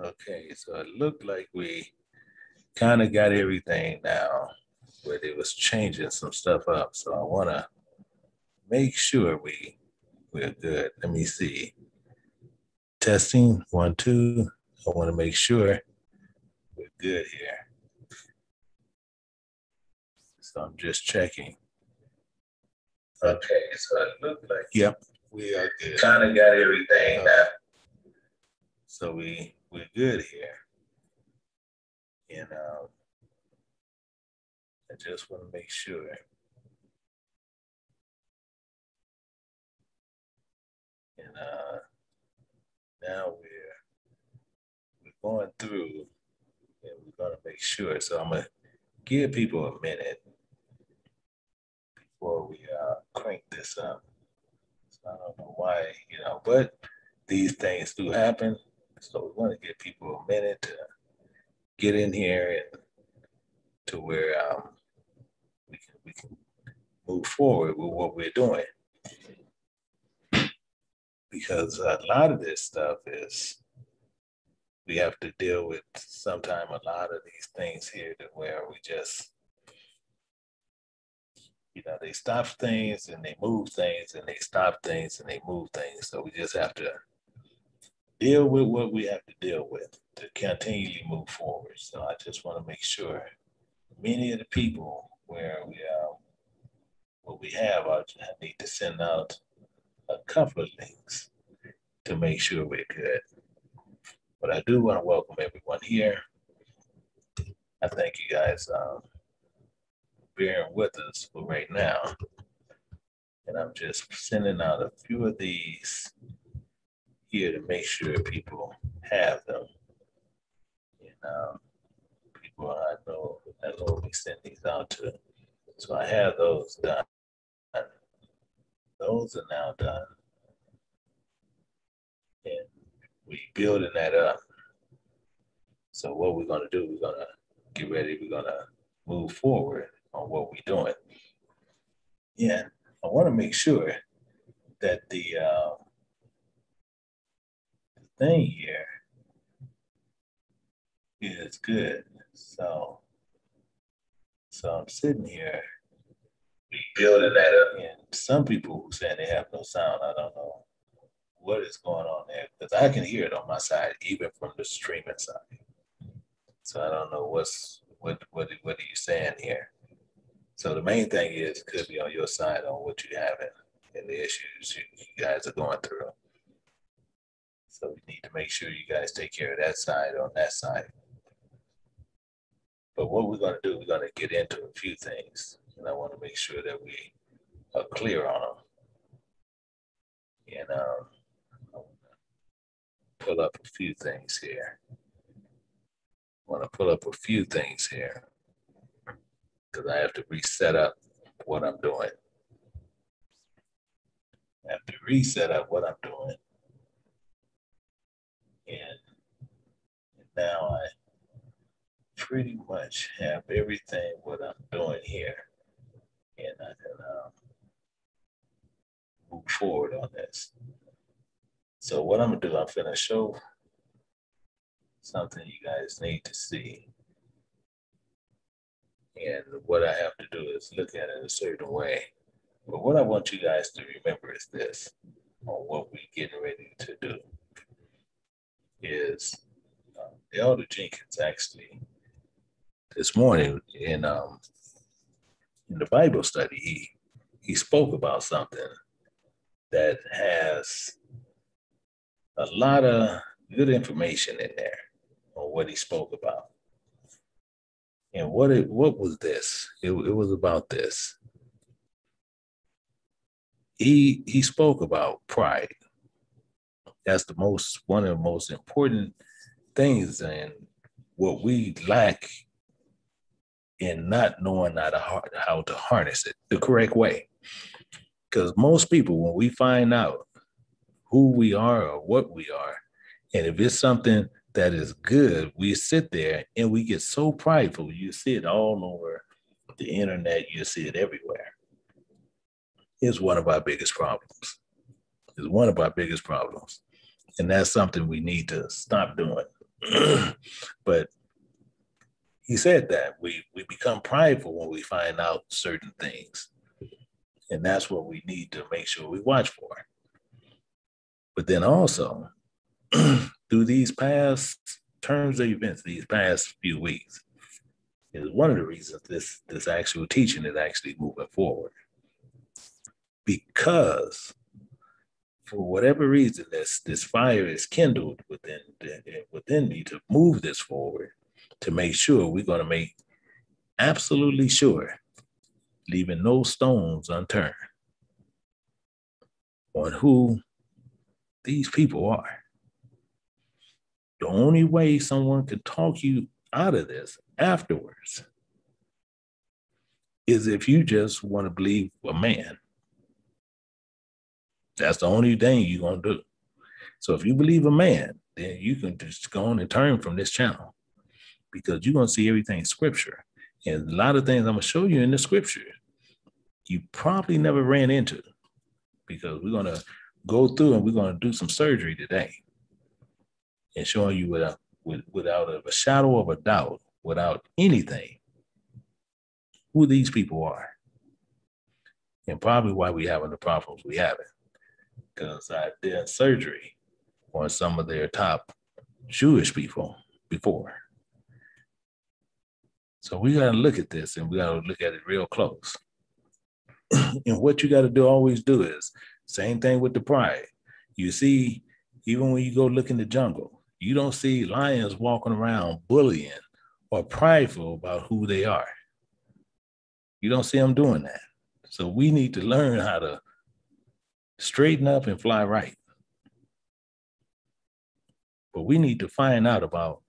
Okay, so it looked like we kind of got everything now, but it was changing some stuff up. So I want to make sure we're good. Let me see. Testing 1, 2. I want to make sure we're good here. So I'm just checking. Okay, so it looked like yep, we are good. Kind of got everything now. So we're good here. And I just want to make sure. And now we're going through and we're going to make sure. So I'm going to give people a minute before we crank this up. So I don't know why, but these things do happen. So we want to give people a minute to get in here and to where we can move forward with what we're doing. Because a lot of this stuff is we have to deal with sometime a lot of these things here to where we just, they stop things and they move things and they stop things and they move things. So we just have to deal with what we have to deal with to continually move forward. So I just want to make sure many of the people where what we have, I need to send out a couple of links to make sure we're good. But I do want to welcome everyone here. I thank you guys bearing with us for right now. And I'm just sending out a few of these here to make sure people have them. And people I know we send these out to. So I have those done. Those are now done. And we building that up. So what we're going to do, we're going to get ready. We're going to move forward on what we're doing. Yeah, I want to make sure that the thing here is good. So I'm sitting here building that up. And some people who say they have no sound, I don't know what is going on there because I can hear it on my side, even from the streaming side. So I don't know what are you saying here. So the main thing is it could be on your side on what you have and the issues you guys are going through. So we need to make sure you guys take care of that side on that side. But what we're going to do, we're going to get into a few things. And I want to make sure that we are clear on them. And I want to pull up a few things here. Because I have to reset up what I'm doing. And now I pretty much have everything what I'm doing here. And I can move forward on this. So what I'm going to do, I'm going to show something you guys need to see. And what I have to do is look at it a certain way. But what I want you guys to remember is this, on what we're getting ready to do, is Elder Jenkins actually, this morning in the Bible study, he spoke about something that has a lot of good information in there on what he spoke about. And what was this? It was about this. He spoke about pride. That's one of the most important things and what we lack in not knowing how to harness it the correct way. Because most people, when we find out who we are or what we are, and if it's something that is good, we sit there and we get so prideful. You see it all over the internet. You see it everywhere. It's one of our biggest problems. And that's something we need to stop doing. But he said that we become prideful when we find out certain things. And that's what we need to make sure we watch for. But then also, through these past terms of events, these past few weeks, is one of the reasons this actual teaching is actually moving forward. Because for whatever reason, this fire is kindled within me to move this forward, to make sure we're going to make absolutely sure, leaving no stones unturned on who these people are. The only way someone can talk you out of this afterwards is if you just want to believe a man. That's the only thing you're going to do. So if you believe a man, then you can just go on and turn from this channel, because you're going to see everything scripture. And a lot of things I'm going to show you in the scripture, you probably never ran into, because we're going to go through and we're going to do some surgery today and showing you without a shadow of a doubt, without anything, who these people are. And probably why we having the problems we having. Because I did surgery on some of their top Jewish people before. So we got to look at this, and we got to look at it real close. And what you got to do, always do, is same thing with the pride. You see, even when you go look in the jungle, you don't see lions walking around bullying or prideful about who they are. You don't see them doing that. So we need to learn how to straighten up and fly right. But we need to find out about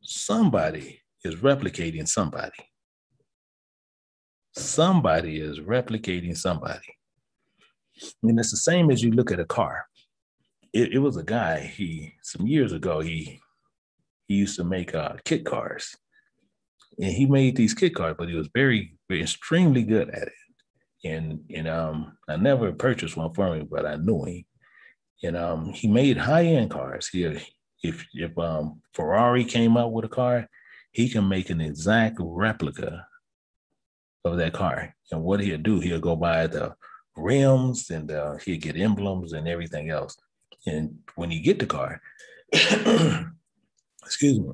somebody is replicating somebody. Somebody is replicating somebody. And it's the same as you look at a car. It was a guy, some years ago, he used to make kit cars. And he made these kit cars, but he was very, very extremely good at it. And I never purchased one for him, but I knew him. And he made high-end cars. If Ferrari came out with a car, he can make an exact replica of that car. And what he'll do, he'll go buy the rims, and he'll get emblems and everything else. And when you get the car, excuse me,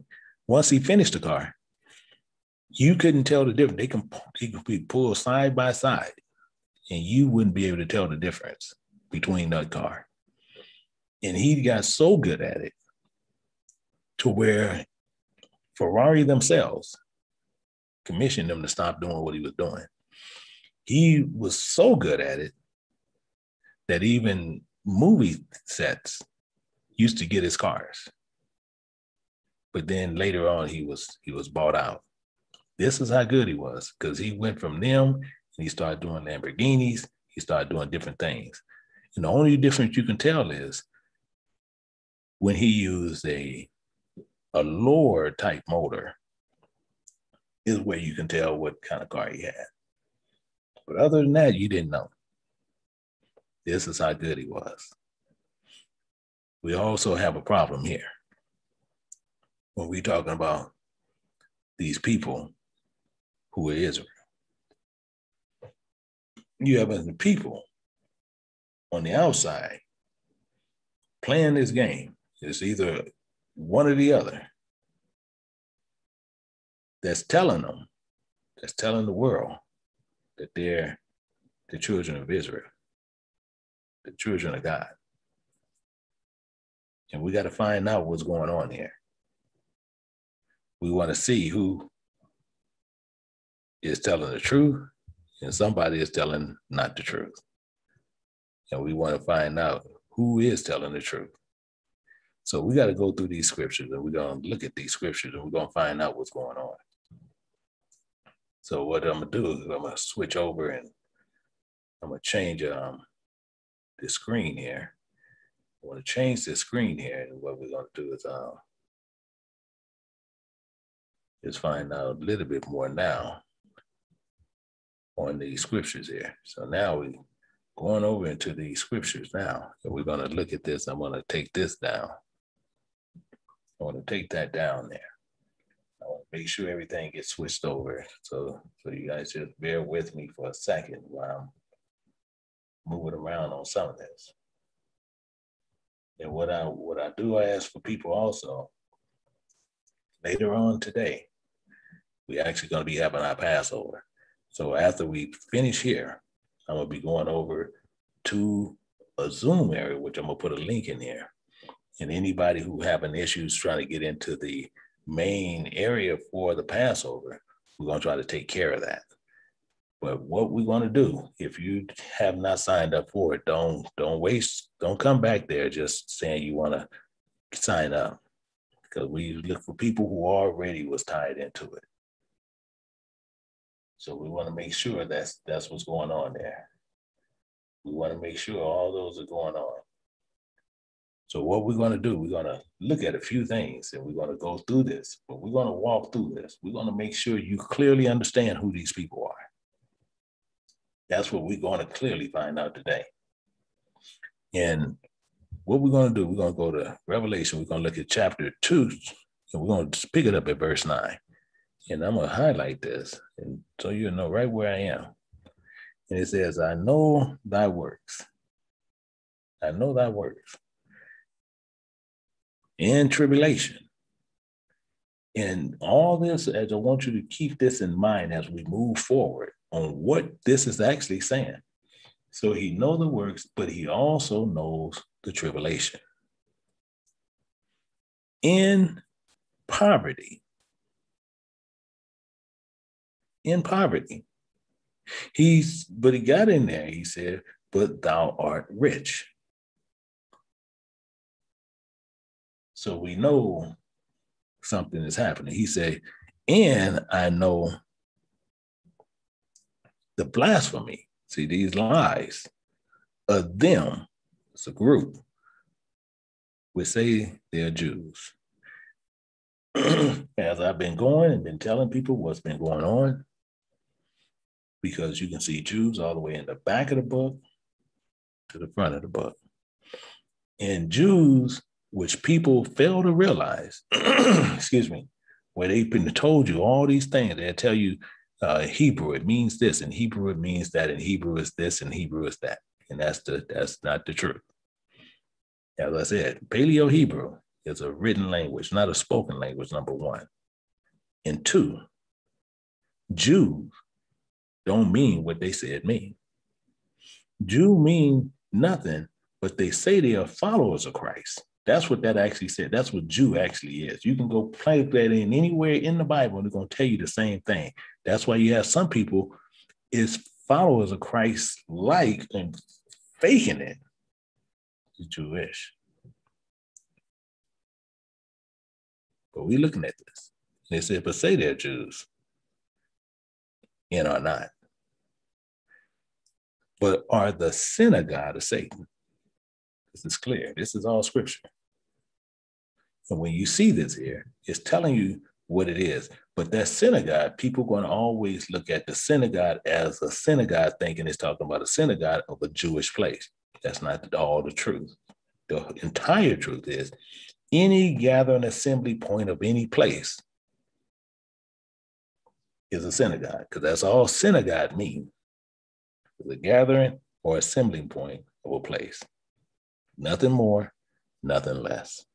once he finished the car, you couldn't tell the difference. He could be pulled side by side, and you wouldn't be able to tell the difference between that car. And he got so good at it to where Ferrari themselves commissioned him to stop doing what he was doing. He was so good at it that even movie sets used to get his cars. But then later on, he was bought out. This is how good he was, because he went from them and he started doing Lamborghinis. He started doing different things. And the only difference you can tell is when he used a lower type motor is where you can tell what kind of car he had. But other than that, you didn't know. This is how good he was. We also have a problem here when we're talking about these people who are Israel. You have the people on the outside playing this game. It's either one or the other that's telling them, that's telling the world that they're the children of Israel, the children of God. And we got to find out what's going on here. We want to see who is telling the truth and somebody is telling not the truth. And we want to find out who is telling the truth. So we got to go through these scriptures, and we're going to look at these scriptures, and we're going to find out what's going on. So what I'm going to do is I'm going to switch over, and I'm going to change the screen here. I want to change the screen here, and what we're going to do is find out a little bit more now on these scriptures here. So now we're going over into these scriptures now. So we're going to look at this. I'm going to take this down. I want to take that down there. I want to make sure everything gets switched over. So you guys just bear with me for a second while I'm moving around on some of this. And what I do, I ask for people also, later on today, we're actually going to be having our Passover. So after we finish here, I'm going to be going over to a Zoom area, which I'm going to put a link in there. And anybody who having issues trying to get into the main area for the Passover, we're going to try to take care of that. But what we're going to do, if you have not signed up for it, don't come back there just saying you want to sign up, because we look for people who already was tied into it. So we want to make sure that's what's going on there. We want to make sure all those are going on. So what we're going to do, we're going to look at a few things and we're going to go through this, but we're going to walk through this. We're going to make sure you clearly understand who these people are. That's what we're going to clearly find out today. And what we're going to do, we're going to go to Revelation. We're going to look at chapter 2, and we're going to pick it up at verse 9. And I'm going to highlight this, and so you know right where I am. And it says, I know thy works. I know thy works. In tribulation. And all this, as I want you to keep this in mind as we move forward on what this is actually saying. So he knows the works, but he also knows the tribulation. In poverty. In poverty. But he got in there, he said, but thou art rich. So we know something is happening. He said, and I know the blasphemy. See, these lies of them, it's a group, we say they're Jews. As I've been going and been telling people what's been going on, because you can see Jews all the way in the back of the book to the front of the book. And Jews, which people fail to realize, excuse me, where they've been told you all these things, they'll tell you Hebrew, it means this, and Hebrew, it means that, and Hebrew is this, and Hebrew is that. And that's not the truth. As I said, Paleo-Hebrew is a written language, not a spoken language, number one. And two, Jews don't mean what they say it means. Jew mean nothing, but they say they are followers of Christ. That's what that actually said. That's what Jew actually is. You can go plug that in anywhere in the Bible, and they're going to tell you the same thing. That's why you have some people is followers of Christ like and faking it. It's Jewish. But we're looking at this. They said, but say they're Jews and are not. But are the synagogue of Satan. This is clear. This is all scripture. And when you see this here, it's telling you what it is. But that synagogue, people are going to always look at the synagogue as a synagogue, thinking it's talking about a synagogue of a Jewish place. That's not all the truth. The entire truth is any gathering assembly point of any place is a synagogue, because that's all synagogue means. It's a gathering or assembling point of a place. Nothing more, nothing less.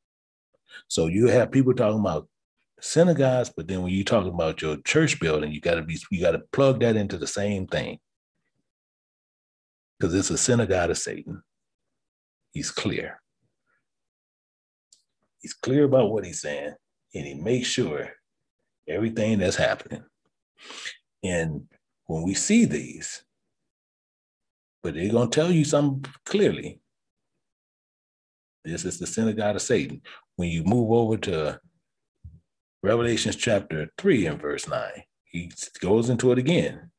So you have people talking about synagogues, but then when you talk about your church building, you got to plug that into the same thing, because it's a synagogue of Satan. He's clear. He's clear about what he's saying, and he makes sure everything that's happening. And when we see these, but they're going to tell you something clearly. This is the synagogue of Satan. When you move over to Revelation Chapter 3 and verse 9, he goes into it again.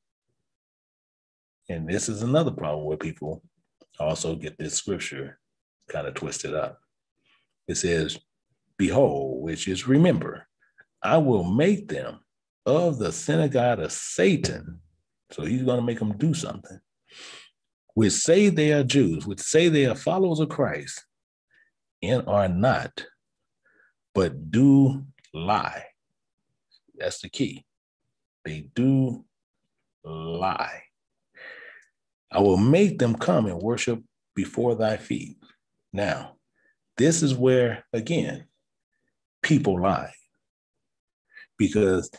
And this is another problem where people also get this scripture kind of twisted up. It says, behold, which is remember, I will make them of the synagogue of Satan. So he's going to make them do something. Which say they are Jews, which say they are followers of Christ, and are not, but do lie. That's the key. They do lie. I will make them come and worship before thy feet. Now, this is where, again, people lie. Because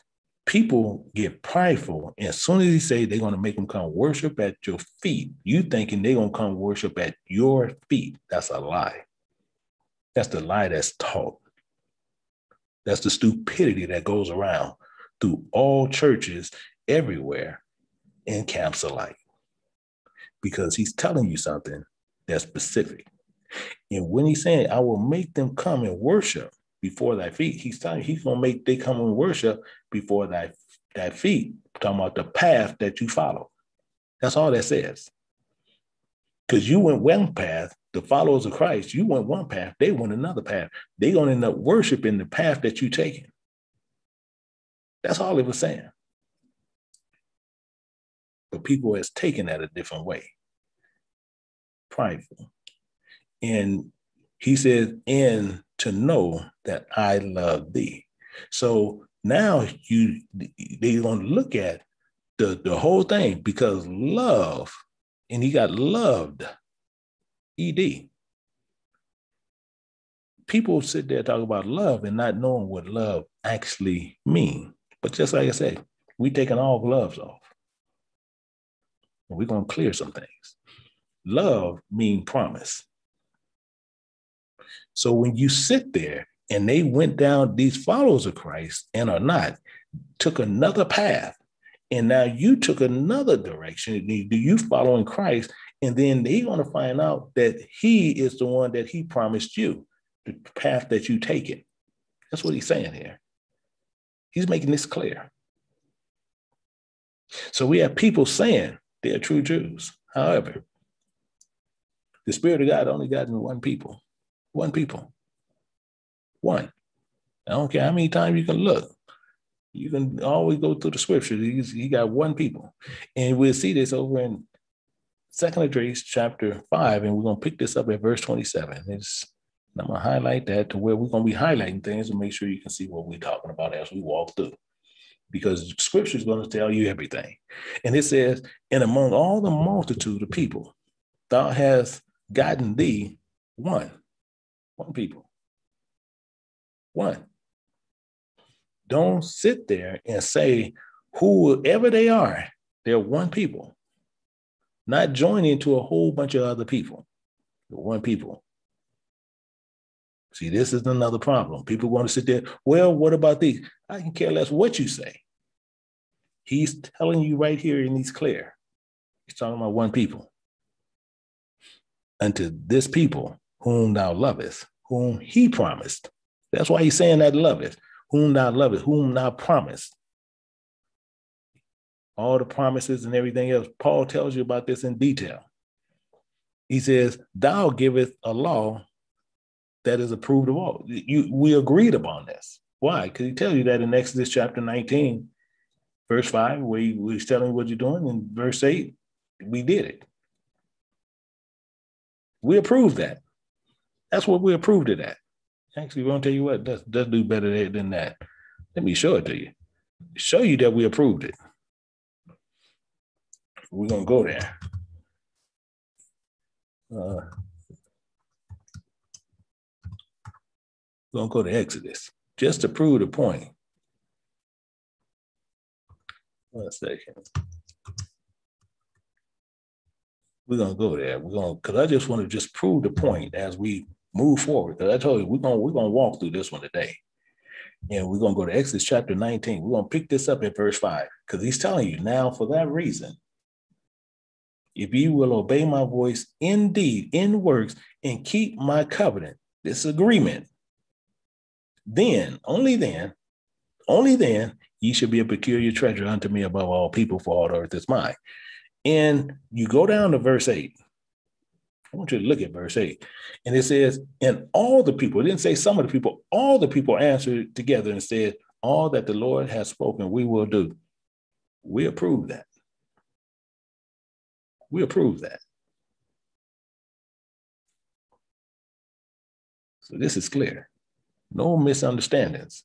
people get prideful. And as soon as you say they're going to make them come worship at your feet, you thinking they're going to come worship at your feet. That's a lie. That's the lie that's taught. That's the stupidity that goes around through all churches everywhere in camps alike. Because he's telling you something that's specific. And when he's saying, I will make them come and worship before thy feet, he's telling you he's going to make they come and worship before thy feet, talking about the path that you follow. That's all that says. Because you went one path, the followers of Christ, you went one path, they went another path. They're going to end up worshiping the path that you're taking. That's all it was saying. But people has taken that a different way. Prideful. And he says, and to know that I love thee. So now they're going to look at the whole thing, because love, and he got loved, ED. People sit there talk about love and not knowing what love actually means. But just like I said, we taking all gloves off. And we're going to clear some things. Love means promise. So when you sit there and they went down, these followers of Christ and are not, took another path, and now you took another direction, you following Christ, and then they're going to find out that he is the one that he promised you, the path that you take it. That's what he's saying here. He's making this clear. So we have people saying they're true Jews. However, the Spirit of God only got in one people. One people. One. I don't care how many times you can look. You can always go through the scripture. He got one people. And we'll see this over in Ecclesiastes Chapter 5, and we're going to pick this up at verse 27. I'm going to highlight that to where we're going to be highlighting things to make sure you can see what we're talking about as we walk through. Because scripture is going to tell you everything. And it says, and among all the multitude of people, thou hast gotten thee one people. One. Don't sit there and say, whoever they are, they're one people. Not join into a whole bunch of other people. They're one people. See, this is another problem. People want to sit there, well, what about these? I can care less what you say. He's telling you right here, and he's clear. He's talking about one people. Unto this people whom thou lovest, whom he promised. That's why he's saying that lovest, whom thou lovest, whom thou promised. All the promises and everything else. Paul tells you about this in detail. He says, thou giveth a law that is approved of all. We agreed upon this. Why? Because he tells you that in Exodus chapter 19, verse 5, where he's telling you what you're doing. In verse 8, we did it. We approved that. That's what we approved it at. Actually, we're going to tell you what, let's do better than that. Let me show it to you. Show you that we approved it. We're going to go there. We're going to go to Exodus, just to prove the point. 1 second. We're going to go there. Because I just want to just prove the point as we move forward. Because I told you, we're going to walk through this one today. And we're going to go to Exodus chapter 19. We're going to pick this up at verse 5. Because he's telling you, now for that reason, if you will obey my voice in deed, in works, and keep my covenant, this agreement, then, only then, ye shall be a peculiar treasure unto me above all people, for all the earth is mine. And you go down to verse 8. I want you to look at verse 8. And it says, and all the people, it didn't say some of the people, all the people answered together and said, all that the Lord has spoken, we will do. We approve that. We approve that. So this is clear. No misunderstandings.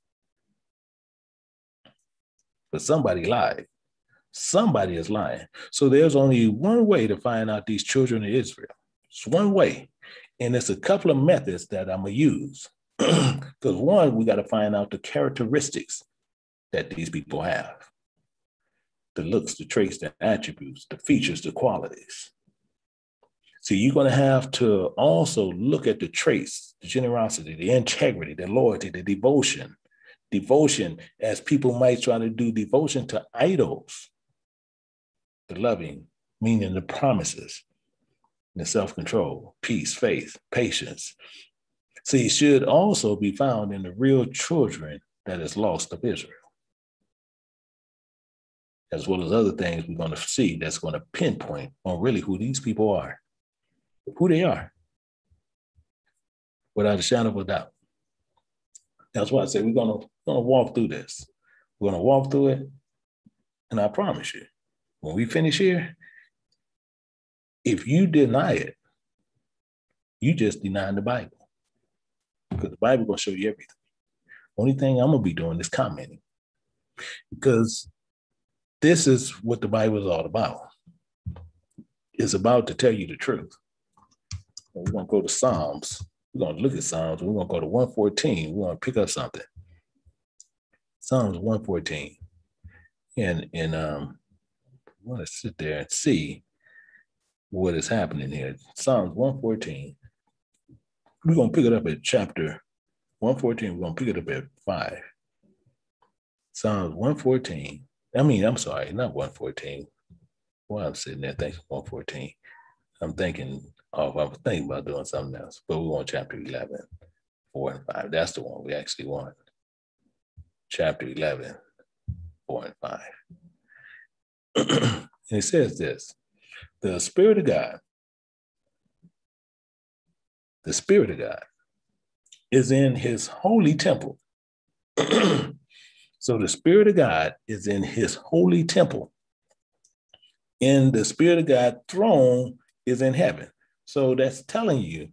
But somebody lied. Somebody is lying. So there's only one way to find out these children of Israel. It's one way. And it's a couple of methods that I'm going to use. Because one, we got to find out the characteristics that these people have. The looks, the traits, the attributes, the features, the qualities. So you're going to have to also look at the traits, the generosity, the integrity, the loyalty, the devotion. Devotion, as people might try to do devotion to idols. The loving, meaning the promises, the self-control, peace, faith, patience. See, should also be found in the real children that is lost of Israel, as well as other things we're going to see that's going to pinpoint on really who these people are, who they are, without a shadow of a doubt. That's why I say we're going to walk through this. We're going to walk through it, and I promise you, when we finish here, if you deny it, you just denying the Bible. Because the Bible is going to show you everything. Only thing I'm going to be doing is commenting. Because this is what the Bible is all about. It's about to tell you the truth. And we're going to go to Psalms. We're going to look at Psalms. We're going to go to 114. We're going to pick up something. Psalms 114. And I want to sit there and see what is happening here. Psalms 114. We're going to pick it up at chapter 114. We're going to pick it up at 5. Psalms 114. I'm sorry, not 114. While I'm sitting there thinking 114, I'm thinking about doing something else. But we want chapter 11, 4 and 5. That's the one we actually want. Chapter 11, 4 and 5. And it says this: the Spirit of God is in his holy temple. So the Spirit of God is in his holy temple. And the Spirit of God throne is in heaven. So that's telling you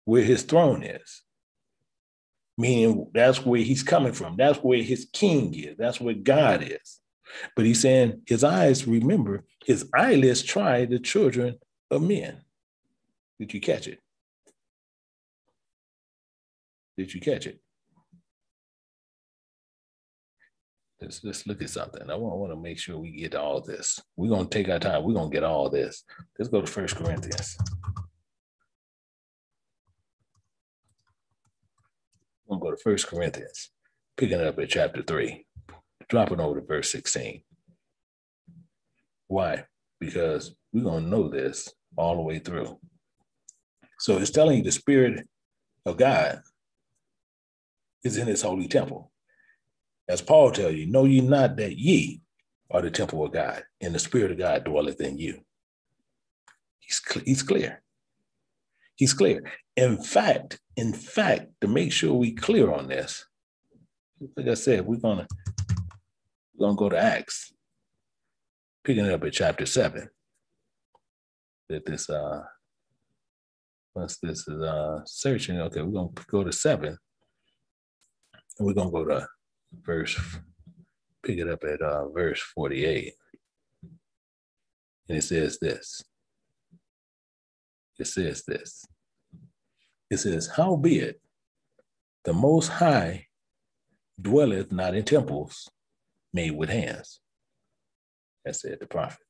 where his throne is. Meaning that's where he's coming from. That's where his king is. That's where God is. But he's saying his eyes, remember, his eyelids try the children of men. Did you catch it? Did you catch it? Let's look at something. I want to make sure we get all this. We're going to take our time. We're going to get all this. Let's go to 1 Corinthians. I'm going to go to 1 Corinthians, picking it up at chapter 3, dropping over to verse 16. Why? Because we're going to know this all the way through. So it's telling you the Spirit of God is in his holy temple. As Paul tells you, know ye not that ye are the temple of God, and the Spirit of God dwelleth in you. He's clear. He's clear. In fact, to make sure we clear on this, like I said, we're gonna go to Acts, picking it up at chapter 7. That this once this is searching, okay, we're gonna go to 7, and we're gonna go to pick it up at verse 48. And it says this. It says, howbeit the Most High dwelleth not in temples made with hands. That said the prophet.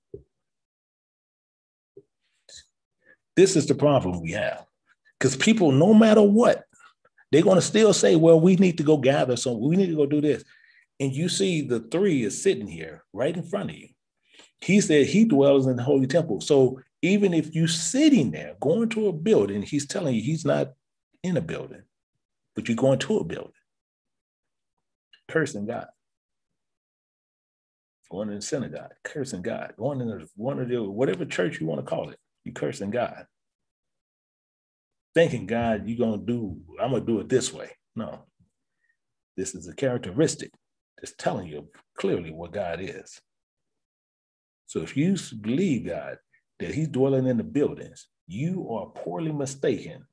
This is the problem we have. Because people, no matter what, they're going to still say, well, we need to go gather, so we need to go do this. And you see the 3 is sitting here right in front of you. He said he dwells in the holy temple. So even if you're sitting there going to a building, he's telling you he's not in a building, but you're going to a building. Cursing God. Going in the synagogue, cursing God. Going in one of the, whatever church you want to call it, you cursing God. Thinking God, I'm going to do it this way. No. This is a characteristic that's telling you clearly what God is. So if you believe God, that he's dwelling in the buildings, you are poorly mistaken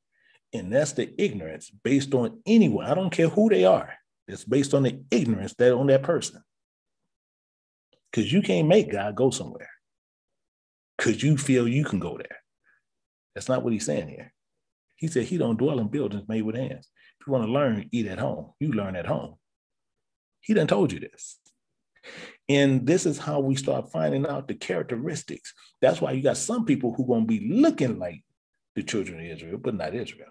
And that's the ignorance based on anyone. I don't care who they are. It's based on the ignorance that on that person. Because you can't make God go somewhere because you feel you can go there. That's not what he's saying here. He said he don't dwell in buildings made with hands. If you want to learn, eat at home. You learn at home. He done told you this. And this is how we start finding out the characteristics. That's why you got some people who are going to be looking like the children of Israel, but not Israel.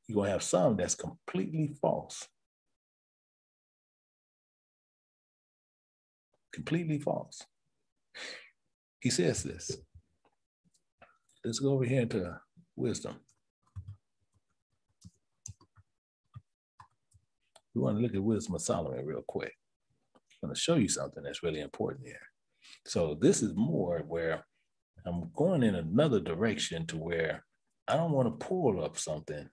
You're going to have some that's completely false. Completely false. He says this. Let's go over here into wisdom. We want to look at wisdom of Solomon real quick. I'm going to show you something that's really important here. So this is more where I'm going in another direction to where I don't want to pull up something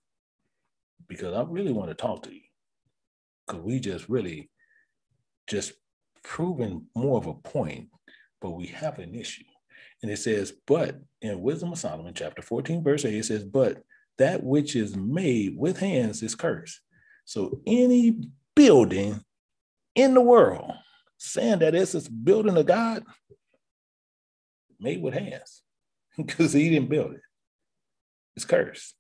because I really want to talk to you. Because we just really just proven more of a point, but we have an issue. And it says, but in Wisdom of Solomon, chapter 14, verse 8, it says, but that which is made with hands is cursed. So any building in the world saying that it's a building of God made with hands because he didn't build it. It's cursed.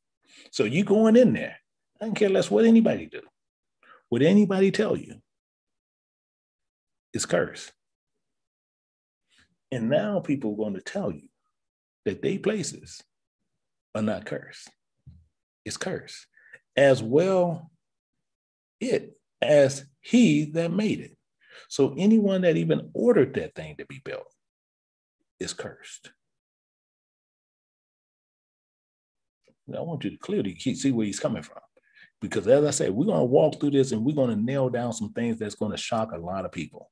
So you going in there, I don't care less what anybody do, what anybody tell you, it's cursed. And now people are going to tell you that they places are not cursed. It's cursed. As well it as he that made it. So anyone that even ordered that thing to be built is cursed. Now, I want you to clearly see where he's coming from. Because as I said, we're going to walk through this and we're going to nail down some things that's going to shock a lot of people.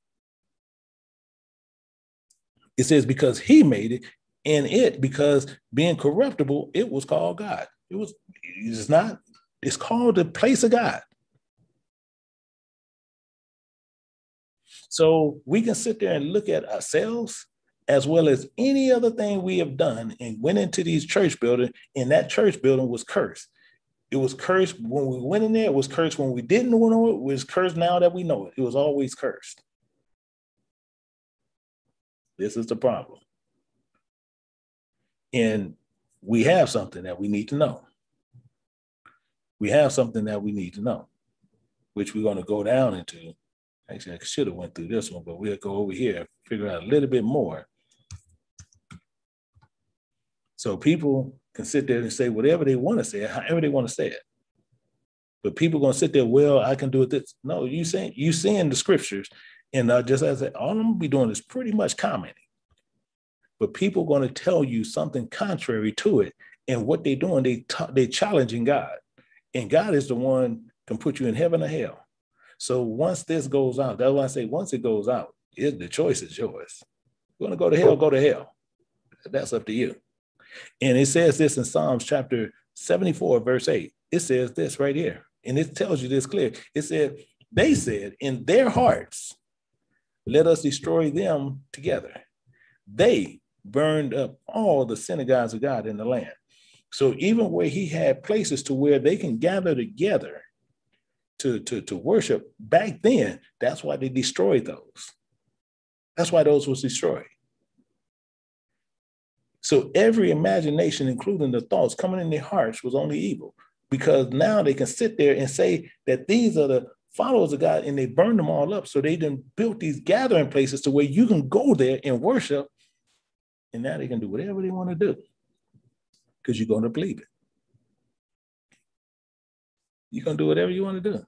It says, because he made it, and it, because being corruptible, it was called God. It's called the place of God. So we can sit there and look at ourselves as well as any other thing we have done and went into these church buildings, and that church building was cursed. It was cursed when we went in there. It was cursed when we didn't know it. It was cursed now that we know it. It was always cursed. This is the problem. And we have something that we need to know. We have something that we need to know, which we're going to go down into. Actually, I should have went through this one, but we'll go over here and figure out a little bit more. So people can sit there and say whatever they want to say, however they want to say it. But people are going to sit there, well, I can do it this. No, you saying the scriptures, and just as I said, all I'm going to be doing is pretty much commenting. But people are going to tell you something contrary to it, and what they're doing, they're challenging God. And God is the one can put you in heaven or hell. So once this goes out, that's why I say once it goes out, the choice is yours. You want to go to hell, go to hell. That's up to you. And it says this in Psalms chapter 74, verse 8. It says this right here. And it tells you this clear. It said, they said in their hearts, let us destroy them together. They burned up all the synagogues of God in the land. So even where he had places to where they can gather together to worship back then, that's why they destroyed those. That's why those was destroyed. So every imagination, including the thoughts coming in their hearts, was only evil, because now they can sit there and say that these are the followers of God, and they burned them all up. So they then built these gathering places to where you can go there and worship, and now they can do whatever they want to do because you're going to believe it. You're going to do whatever you want to do.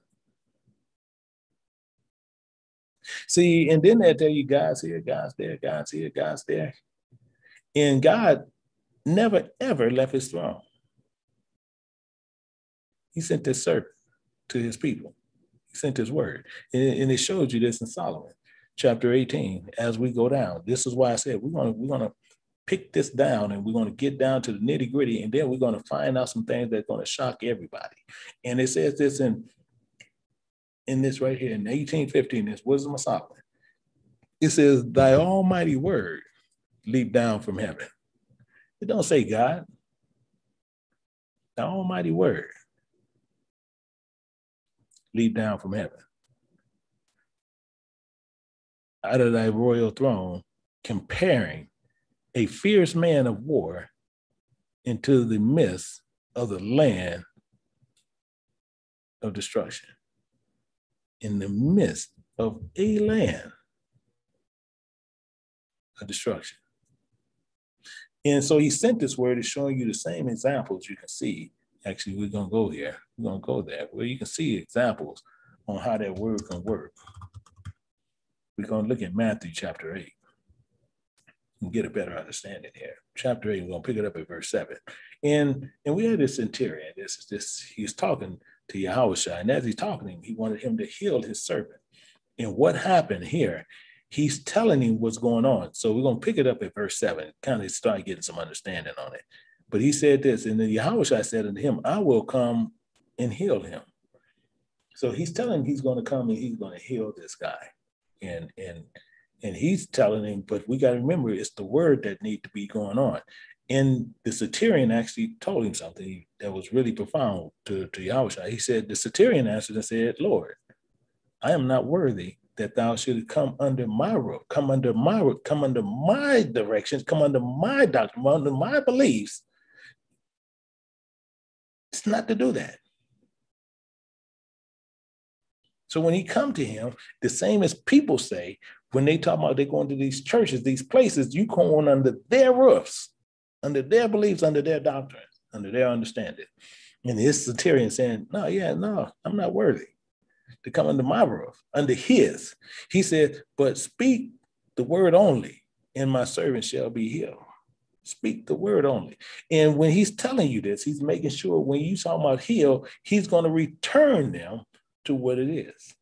See, and then they'll tell you God's here, God's there, God's here, God's there. And God never, ever left his throne. He sent his servant to his people. He sent his word. And it shows you this in Solomon, chapter 18, as we go down. This is why I said we're going to pick this down, and we're going to get down to the nitty gritty, and then we're going to find out some things that's going to shock everybody. And it says this in this right here, in 18:15, this Wisdom of Solomon. It says, thy almighty word leaped down from heaven. It don't say God. The almighty word. leap down from heaven out of thy royal throne, comparing a fierce man of war into the midst of the land of destruction. In the midst of a land of destruction. And so he sent this word is showing you the same examples you can see. Actually, we're going to go here. We're going to go there where you can see examples on how that word can work. We're going to look at Matthew chapter 8 and get a better understanding here. Chapter 8, we're going to pick it up at verse 7. And we had this centurion. He's talking to Yahushua, and as he's talking to him, he wanted him to heal his servant. And what happened here, he's telling him what's going on. So we're going to pick it up at verse 7, kind of start getting some understanding on it. But he said this, and then Yahushua said unto him, I will come and heal him. So he's telling him he's going to come and he's going to heal this guy. And he's telling him, but we got to remember, it's the word that need to be going on. And the centurion actually told him something that was really profound to Yahushua. He said, the centurion answered and said, Lord, I am not worthy that thou shouldst come under my roof, come under my directions, come under my doctrine, under my beliefs. It's not to do that. So when he come to him, the same as people say, when they talk about they going to these churches, these places, you come on under their roofs, under their beliefs, under their doctrine, under their understanding. And this centurion saying, no, I'm not worthy to come under my roof, under his. He said, but speak the word only, and my servant shall be healed. Speak the word only. And when he's telling you this, he's making sure when you talk about heal, he's going to return them to what it is.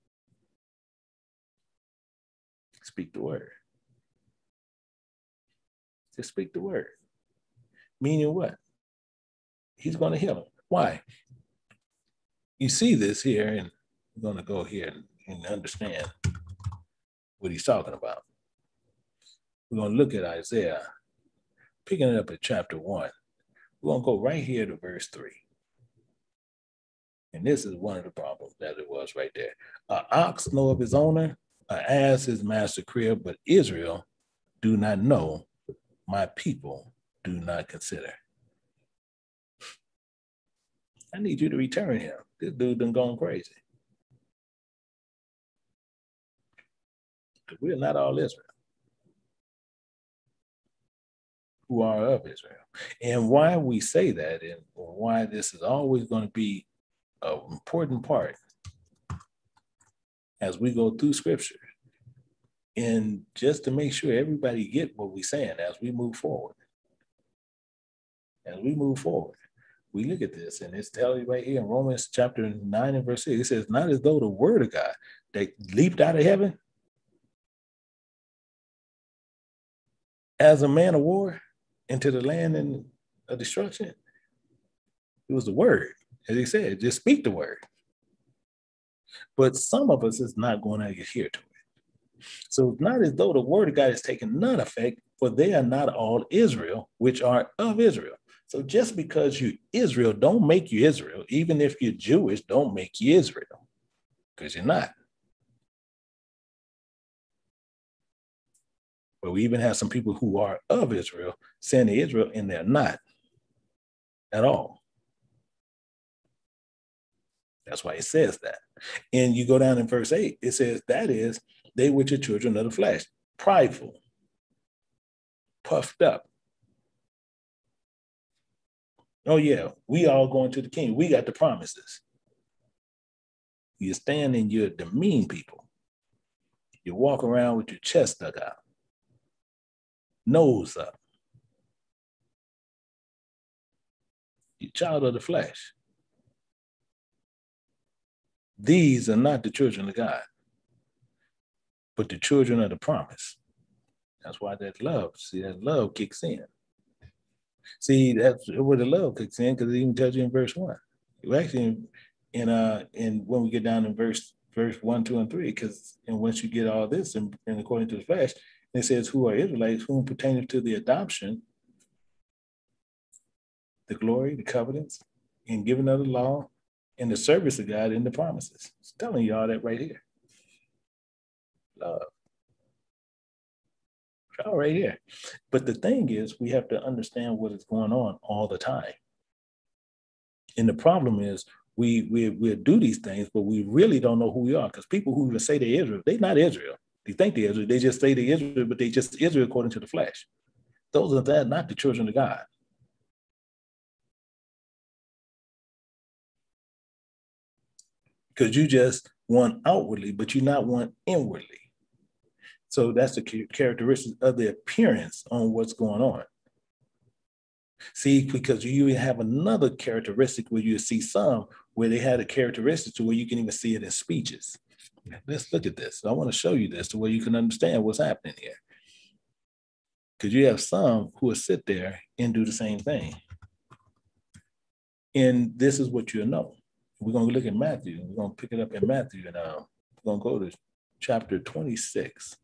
Speak the word. Just speak the word. Meaning what? He's going to heal them. Why? You see this here, and we're going to go here and understand what he's talking about. We're going to look at Isaiah, picking it up at chapter 1. We're going to go right here to verse 3. And this is one of the problems that it was right there. An ox know of his owner, an ass his master crib, but Israel do not know, my people do not consider. I need you to return him. This dude done gone crazy. We're not all Israel who are of Israel. And why we say that, and why this is always going to be an important part as we go through scripture, and just to make sure everybody get what we're saying as we move forward. As we move forward, we look at this, and it's telling you right here in Romans chapter 9 and verse 6, it says, not as though the word of God that leaped out of heaven as a man of war into the land of destruction. It was the word, as he said, just speak the word. But some of us is not going to adhere to it. So it's not as though the word of God is taking none effect, for they are not all Israel, which are of Israel. So just because you're Israel, don't make you Israel. Even if you're Jewish, don't make you Israel, because you're not. But we even have some people who are of Israel saying they're Israel, and they're not at all. That's why it says that. And you go down in verse 8, it says, that is, they which are children of the flesh, prideful, puffed up. Oh yeah, we all going to the king. We got the promises. You stand and you're the mean people. You walk around with your chest stuck out, nose up. You're child of the flesh. These are not the children of God, but the children of the promise. That's why that love kicks in. See, that's where the love kicks in, because it even tells you in verse 1. You actually in when we get down in verse 1, 2, and 3, because and once you get all this and according to the flesh, it says, who are Israelites, whom pertaining to the adoption, the glory, the covenants, and giving of the law, in the service of God in the promises. It's telling you all that right here. Love. All right here. But the thing is, we have to understand what is going on all the time. And the problem is we do these things, but we really don't know who we are, because people who even say they're Israel, they're not Israel. They think they're Israel. They just say they're Israel, but they just Israel according to the flesh. Those are not the children of God. Because you just want outwardly, but you not want inwardly. So that's the characteristic of the appearance on what's going on. See, because you even have another characteristic where you see some where they had a characteristic to where you can even see it in speeches. Let's look at this. I want to show you this to where you can understand what's happening here. Because you have some who will sit there and do the same thing. And this is what you'll know. We're going to look at Matthew. We're going to pick it up in Matthew, and we're going to go to chapter 26.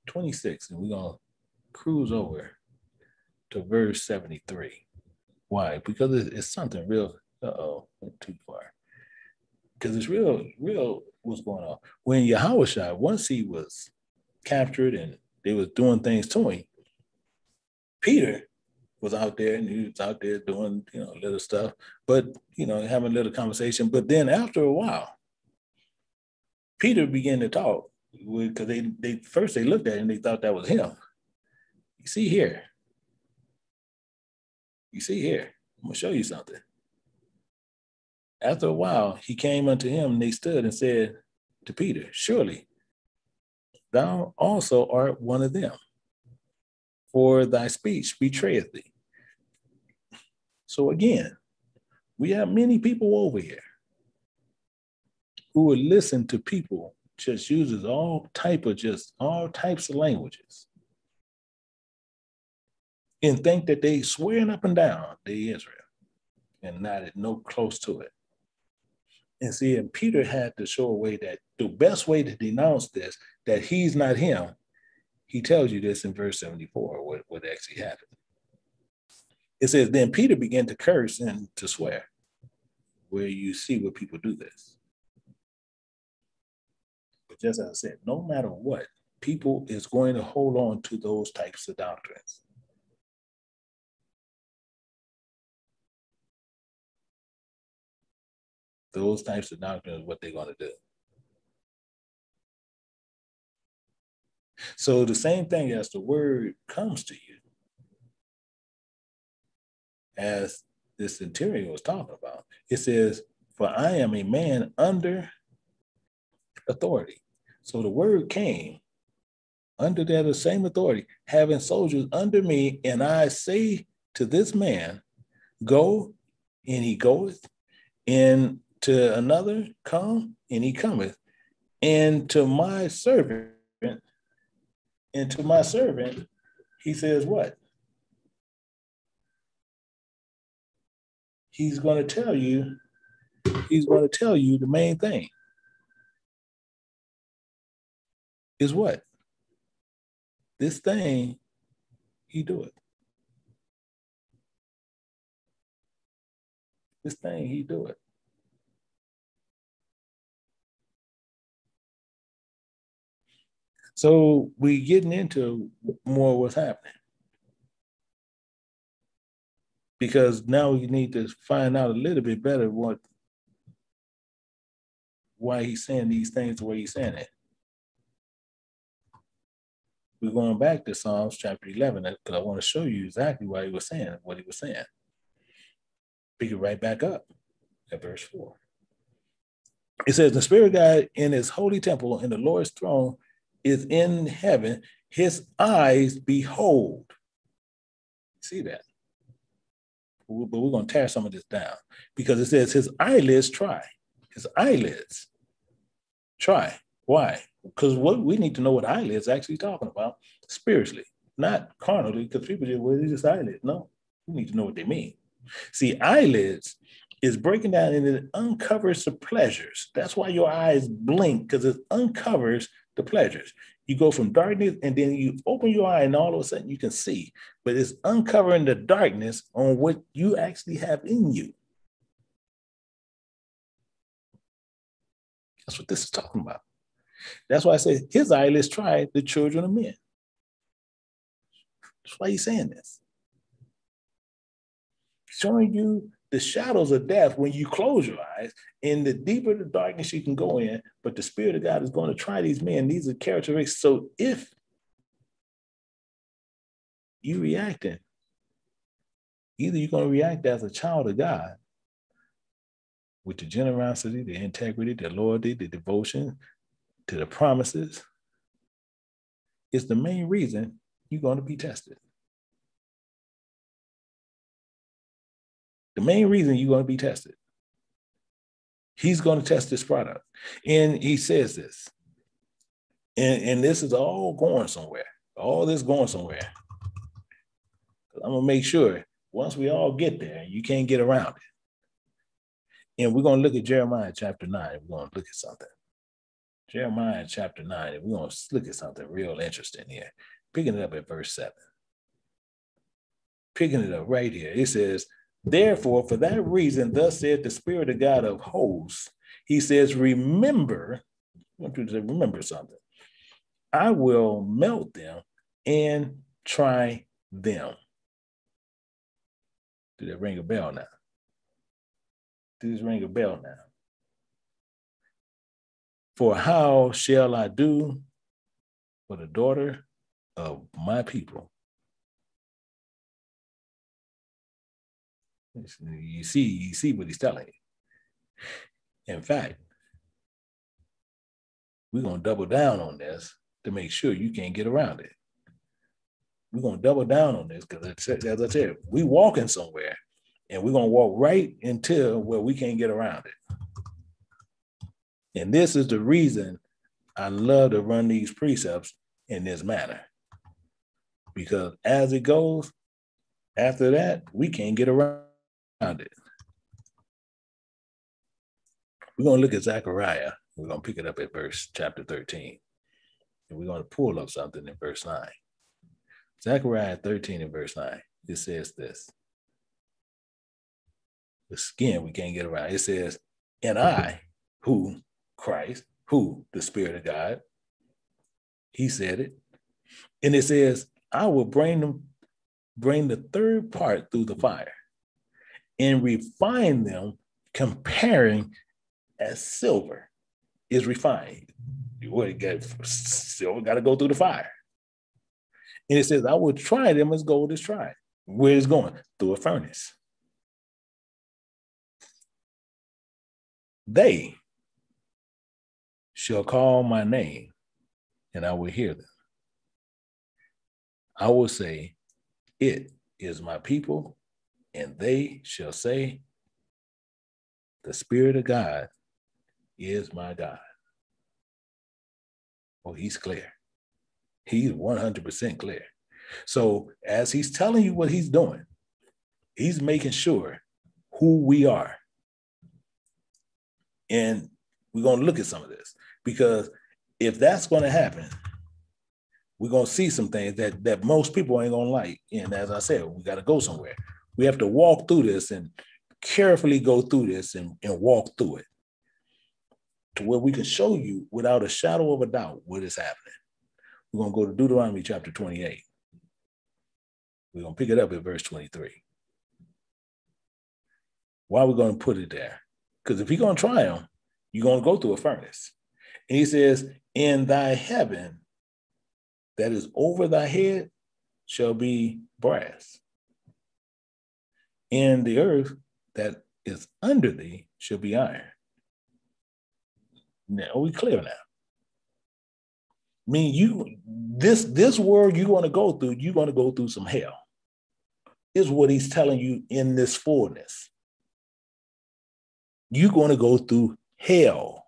26, and we're going to cruise over to verse 73. Why? Because it's something real. Went too far. Because it's real what's going on. When Yahushua, once he was captured and they was doing things to him, Peter was out there, and he was out there doing, little stuff, but, having a little conversation. But then after a while, Peter began to talk, because they first they looked at it and they thought that was him. You see here. I'm going to show you something. After a while, he came unto him, and they stood and said to Peter, surely thou also art one of them, for thy speech betrayeth thee. So again, we have many people over here who would listen to people just uses all types of languages and think that they swearing up and down they Israel and not no close to it. And see, and Peter had to show a way that the best way to denounce this, that he's not him, he tells you this in verse 74, what actually happened. It says, then Peter began to curse and to swear, where you see where people do this. But just as I said, no matter what, people is going to hold on to those types of doctrines. Those types of doctrines is what they're going to do. So the same thing as the word comes to you, as this centurion was talking about, it says, for I am a man under authority. So the word came under that same authority, having soldiers under me, and I say to this man, go, and he goeth, and to another, come, and he cometh, and to my servant, he says what? He's going to tell you the main thing is what? This thing, he do it. This thing, he do it. So we getting into more what's happening. Because now we need to find out a little bit better why he's saying these things the way he's saying it. We're going back to Psalms chapter 11, because I want to show you exactly why he was saying what he was saying. Pick it right back up at verse 4. It says, the Spirit of God in his holy temple and the Lord's throne is in heaven. His eyes behold. See that? But we're going to tear some of this down, because it says his eyelids try. His eyelids try. Why? Because what we need to know what eyelids actually talking about spiritually, not carnally, because people just, well, it's just eyelids. No, we need to know what they mean. See, eyelids is breaking down and it uncovers the pleasures. That's why your eyes blink, because it uncovers the pleasures. You go from darkness and then you open your eye and all of a sudden you can see, but it's uncovering the darkness on what you actually have in you. That's what this is talking about. That's why I say his eyelids tried the children of men. That's why he's saying this. Showing you the shadows of death when you close your eyes, and the deeper the darkness you can go in, but the Spirit of God is going to try these men. These are characteristics. So if you reacting, either you're going to react as a child of God with the generosity, the integrity, the loyalty, the devotion to the promises. It's the main reason you're going to be tested. The main reason you're going to be tested. He's going to test this product. And he says this. And this is all going somewhere. All this going somewhere. I'm going to make sure once we all get there, you can't get around it. And we're going to look at Jeremiah chapter 9. We're going to look at something. Jeremiah chapter 9. And we're going to look at something real interesting here. Picking it up at verse 7. Picking it up right here. It says, therefore, for that reason, thus said the Spirit of God of hosts, he says, remember, I want you to remember something. I will melt them and try them. Did it ring a bell now? Did this ring a bell now? For how shall I do for the daughter of my people? You see what he's telling you. In fact, we're going to double down on this to make sure you can't get around it. We're going to double down on this because, as I said, we're walking somewhere and we're going to walk right until where we can't get around it. And this is the reason I love to run these precepts in this manner. Because as it goes, after that, we can't get around it. We're going to look at Zechariah. We're going to pick it up at chapter 13. And we're going to pull up something in verse 9. Zechariah 13 and verse 9. It says this. The skin we can't get around. It says, and I, who, Christ, who, the Spirit of God, he said it. And it says, I will bring the third part through the fire and refine them, comparing as silver is refined. Silver got to go through the fire. And it says, I will try them as gold is tried. Where it's going? Through a furnace. They shall call my name, and I will hear them. I will say, it is my people, and they shall say, the Spirit of God is my God. Oh, he's clear. He's 100% clear. So as he's telling you what he's doing, he's making sure who we are. And we're going to look at some of this, because if that's going to happen, we're going to see some things that most people ain't going to like. And as I said, we got to go somewhere. We have to walk through this and carefully go through this and walk through it to where we can show you without a shadow of a doubt what is happening. We're going to go to Deuteronomy Chapter 28. We're going to pick it up at verse 23. Why are we going to put it there? Because if you're going to try them, you're going to go through a furnace. And he says, in thy heaven that is over thy head shall be brass. In the earth that is under thee shall be iron. Now, are we clear now? I mean, this world you're going to go through some hell. Is what he's telling you in this fullness. You're going to go through hell.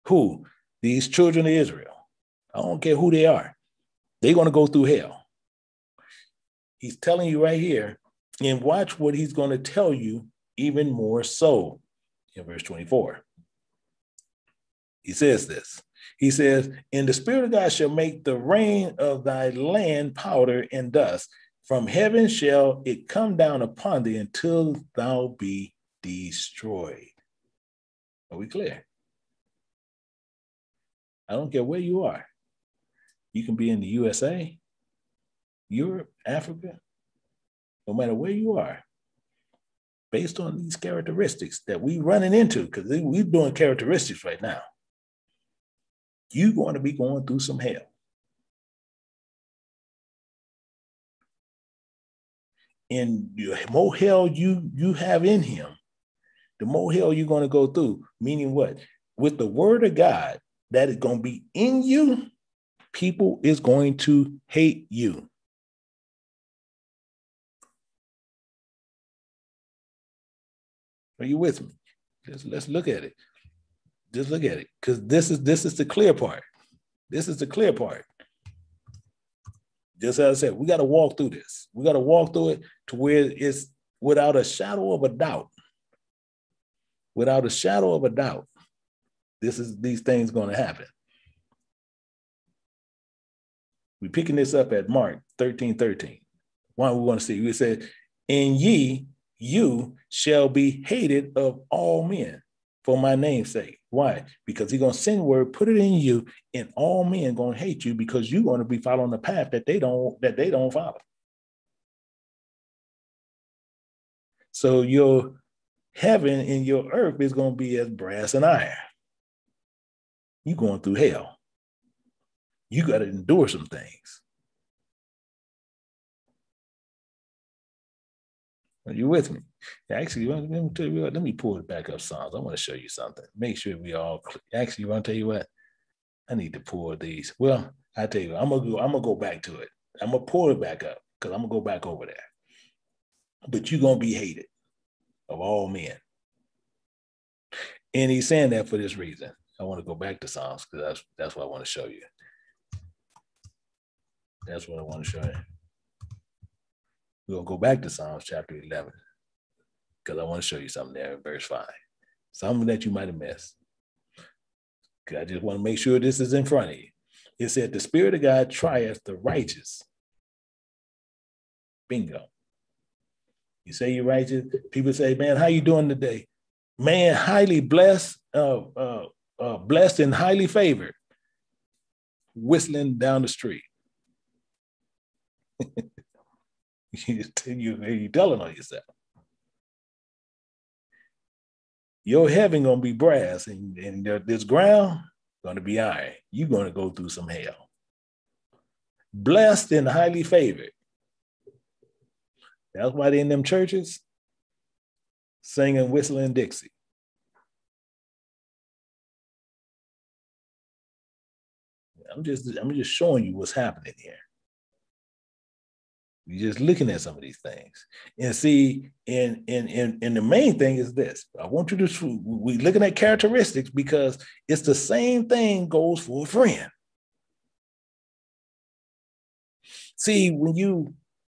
Who? These children of Israel. I don't care who they are. They're going to go through hell. He's telling you right here, and watch what he's going to tell you even more so in verse 24. He says this. He says, and the Spirit of God shall make the rain of thy land powder and dust. From heaven shall it come down upon thee until thou be destroyed. Are we clear? I don't care where you are. You can be in the USA, Europe, Africa, no matter where you are. Based on these characteristics that we're running into, because we're doing characteristics right now, you're going to be going through some hell. And the more hell you have in him, the more hell you're going to go through. Meaning what? With the word of God that is going to be in you, people is going to hate you. Are you with me? Let's look at it. Just look at it, because this is the clear part. This is the clear part. Just as I said, we got to walk through this. We got to walk through it to where it's without a shadow of a doubt. Without a shadow of a doubt, these things going to happen. We're picking this up at Mark 13:13. Why we want to see? We said, "And you shall be hated of all men for my name's sake." Why? Because he's going to send word, put it in you, and all men going to hate you because you're going to be following the path that they don't follow. So your heaven and your earth is going to be as brass and iron. You're going through hell. You got to endure some things. Are you with me? Actually, let me tell you what, let me pull it back up, Psalms. I want to show you something. Make sure we all actually want to tell you what? I need to pull these. Well, I tell you what, I'm gonna go back to it. I'm gonna pull it back up because I'm gonna go back over there. But you're gonna be hated of all men. And he's saying that for this reason. I want to go back to Psalms because that's what I want to show you. That's what I want to show you. We'll go back to Psalms chapter 11 because I want to show you something there in verse 5. Something that you might have missed. I just want to make sure this is in front of you. It said, the Spirit of God trieth the righteous. Bingo. You say you're righteous. People say, man, how you doing today? Man, highly blessed, blessed and highly favored. Whistling down the street. You're telling on yourself. Your heaven gonna be brass, and this ground gonna be iron. You're gonna go through some hell. Blessed and highly favored. That's why they're in them churches singing, whistling Dixie. I'm just showing you what's happening here. You're just looking at some of these things and see, and the main thing is this. I want you to, we're looking at characteristics because it's the same thing goes for a friend. See, when you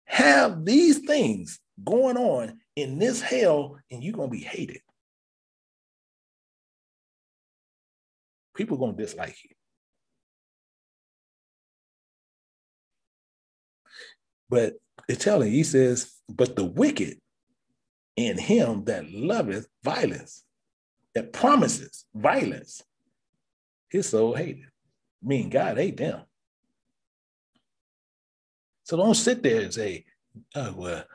have these things going on in this hell, and you're going to be hated. People are going to dislike you. But it's telling, he says, but the wicked in him that loveth violence, that promises violence, his soul hated. Meaning God hate them. So don't sit there and say, oh, well,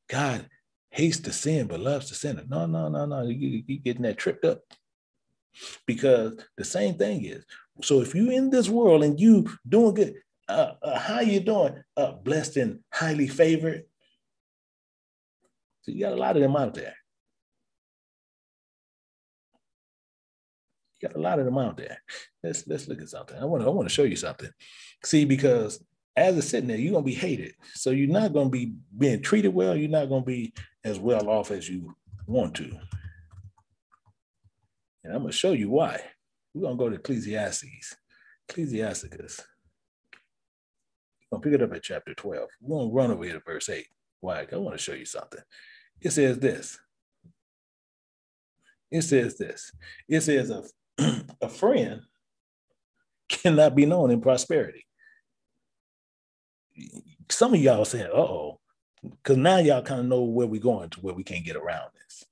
God hates the sin but loves the sinner. No. You're getting that tripped up. Because the same thing is, so if you're in this world and you doing good, how you doing? Blessed and highly favored. So you got a lot of them out there. You got a lot of them out there. Let's look at something. I want to show you something. See, because as it's sitting there, you're going to be hated. So you're not going to be being treated well. You're not going to be as well off as you want to. And I'm going to show you why. We're going to go to Ecclesiastes. Ecclesiasticus. I'm going to pick it up at chapter 12. We're going to run over here to verse 8. Why? I want to show you something. It says this. It says this. It says a friend cannot be known in prosperity. Some of y'all saying, uh-oh, because now y'all kind of know where we're going to, where we can't get around this.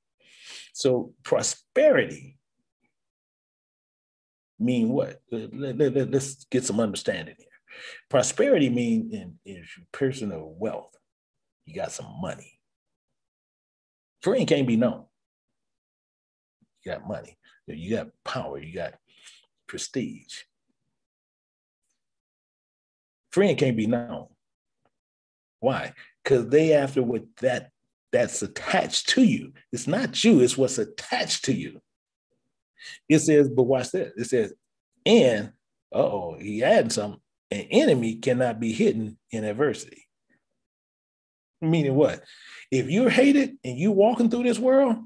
So prosperity mean what? Let's get some understanding here. Prosperity means in personal wealth. You got some money. Friend can't be known. You got money. You got power. You got prestige. Friend can't be known. Why? Because they after what that's attached to you. It's not you, it's what's attached to you. It says, but watch that. It says, and he added something. An enemy cannot be hidden in adversity. Meaning what? If you're hated and you walking through this world,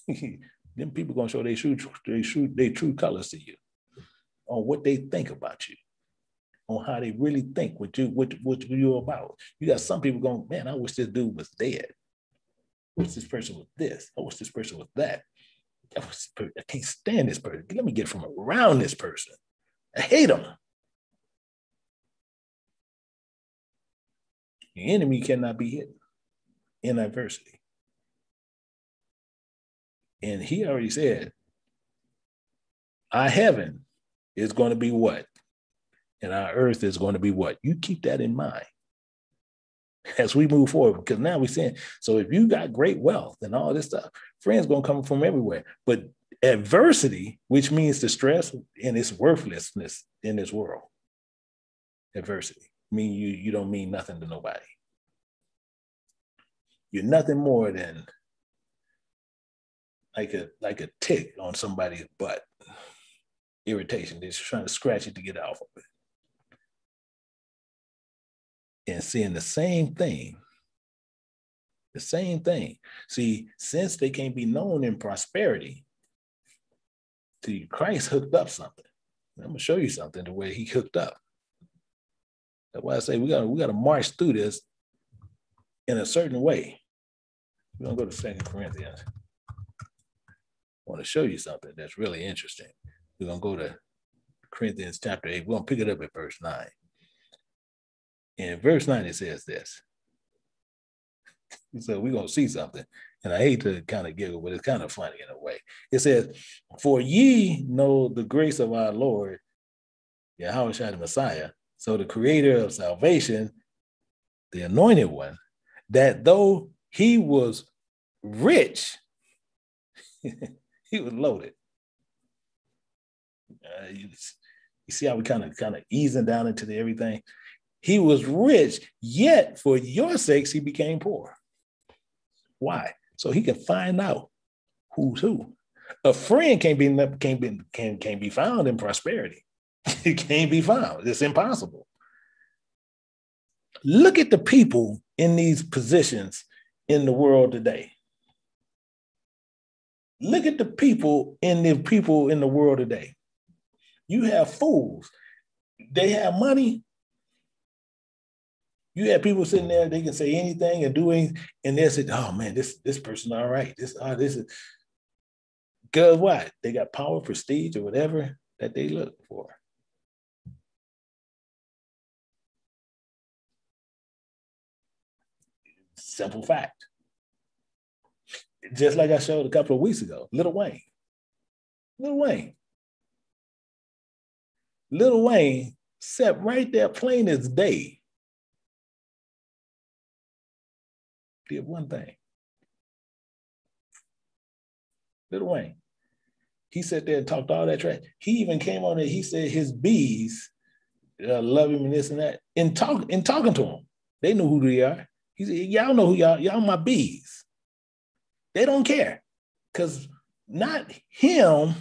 then people gonna show their true colors to you on what they think about you, on how they really think what you're about. You got some people going, man, I wish this dude was dead. I wish this person was this. I wish this person was that. I can't stand this person. Let me get from around this person. I hate him. The enemy cannot be hidden in adversity. And he already said, our heaven is going to be what? And our earth is going to be what? You keep that in mind as we move forward, because now we're saying, so if you got great wealth and all this stuff, friends going to come from everywhere. But adversity, which means the stress and its worthlessness in this world, adversity, mean you don't mean nothing to nobody. You're nothing more than like a tick on somebody's butt. Irritation. They're just trying to scratch it to get off of it. And seeing the same thing. See, since they can't be known in prosperity, see, Christ hooked up something. I'm gonna show you something the way he hooked up. That's why I say we gotta march through this in a certain way. We're gonna go to 2 Corinthians. I want to show you something that's really interesting. We're going to go to Corinthians chapter 8. We're going to pick it up at verse 9. In verse 9, it says this. So we're going to see something. And I hate to kind of giggle, but it's kind of funny in a way. It says, for ye know the grace of our Lord, Yahweh the Messiah, so the creator of salvation, the anointed one, that though he was rich, he was loaded. You see how we kind of easing down into everything? He was rich, yet for your sakes he became poor. Why? So he can find out who's who. A friend can't be found in prosperity. It can't be found. It's impossible. Look at the people in these positions in the world today. Look at the people in the world today. You have fools. They have money. You have people sitting there, they can say anything and do anything, and they'll say, oh man, this person all right. This is, because what? They got power, prestige, or whatever that they look for. Simple fact. Just like I showed a couple of weeks ago, Lil Wayne sat right there plain as day. Did one thing. Lil Wayne. He sat there and talked all that trash. He even came on there. He said his bees love him and this and that. In talking to him, they knew who they are. He said, y'all know who y'all my bees. They don't care, because not him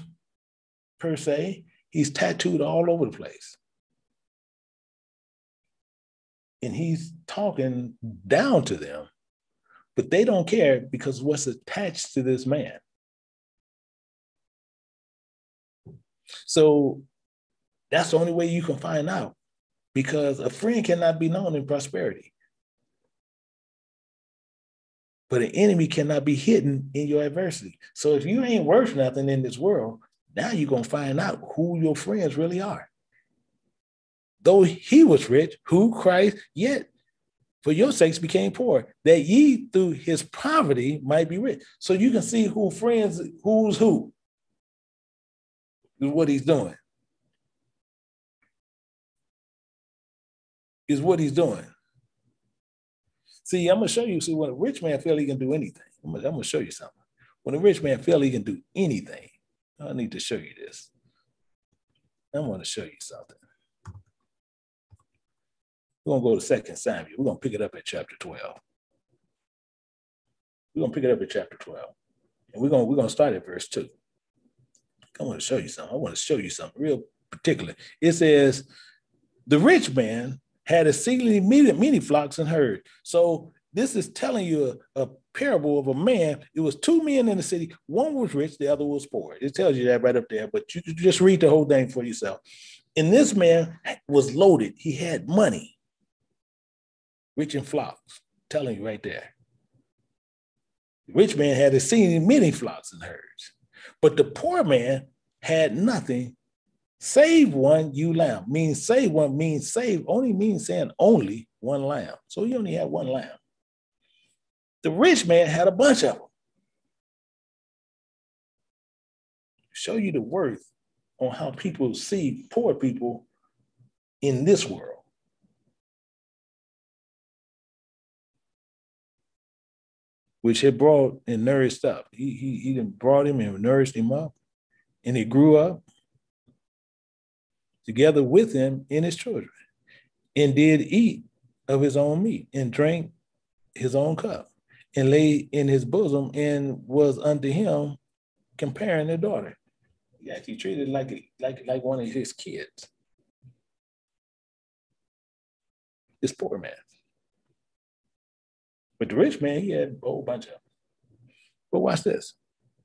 per se. He's tattooed all over the place. And he's talking down to them, but they don't care because what's attached to this man. So that's the only way you can find out, because a friend cannot be known in prosperity. But an enemy cannot be hidden in your adversity. So if you ain't worth nothing in this world, now you're going to find out who your friends really are. Though he was rich, who Christ, yet for your sakes became poor, that ye through his poverty might be rich. So you can see who's who. is what he's doing. Is what he's doing. See, I'm going to show you. See, when a rich man feels he can do anything, I'm going to show you something. When a rich man feels he can do anything, I need to show you this. I'm going to show you something. We're going to go to 2 Samuel. We're going to pick it up at chapter 12. We're going to pick it up at chapter 12. And we're going to start at verse 2. I want to show you something. I want to show you something real particular. It says, the rich man had exceedingly many flocks and herds. So this is telling you a parable of a man. It was two men in the city. One was rich, the other was poor. It tells you that right up there, but you can just read the whole thing for yourself. And this man was loaded. He had money, rich in flocks. I'm telling you right there. The rich man had exceedingly many flocks and herds, but the poor man had nothing save one ewe lamb. Means save one means save only means saying only one lamb. So he only had one lamb. The rich man had a bunch of them. Show you the worth on how people see poor people in this world. Which had brought and nourished up. He brought him and nourished him up, and he grew up together with him and his children, and did eat of his own meat, and drank his own cup, and lay in his bosom, and was unto him comparing a daughter. He actually treated like one of his kids. This poor man. But the rich man, he had a whole bunch of them. But watch this.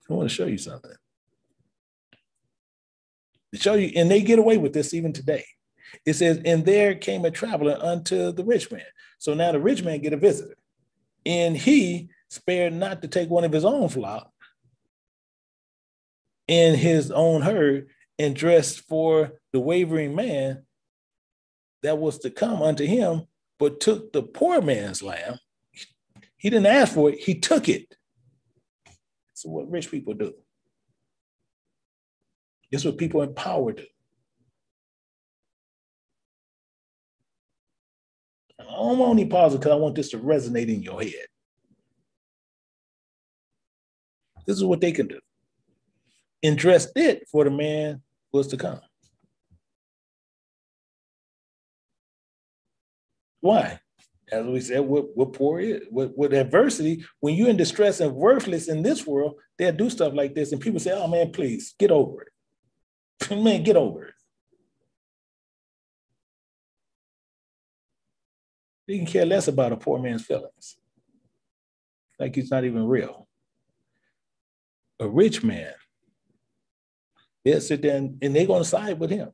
I want to show you something. To show you, and they get away with this even today. It says, and there came a traveler unto the rich man. So now the rich man get a visitor. And he spared not to take one of his own flock in his own herd, and dressed for the wavering man that was to come unto him, but took the poor man's lamb. He didn't ask for it, he took it. That's what rich people do. That's what people in power do. I'm only pausing because I want this to resonate in your head. This is what they can do. And dressed it for the man was to come. Why? As we said, what poor is, with adversity, when you're in distress and worthless in this world, they'll do stuff like this. And people say, oh man, please get over it. Man, get over it. You can care less about a poor man's feelings. Like he's not even real. A rich man, they'll sit there and they're going to side with him.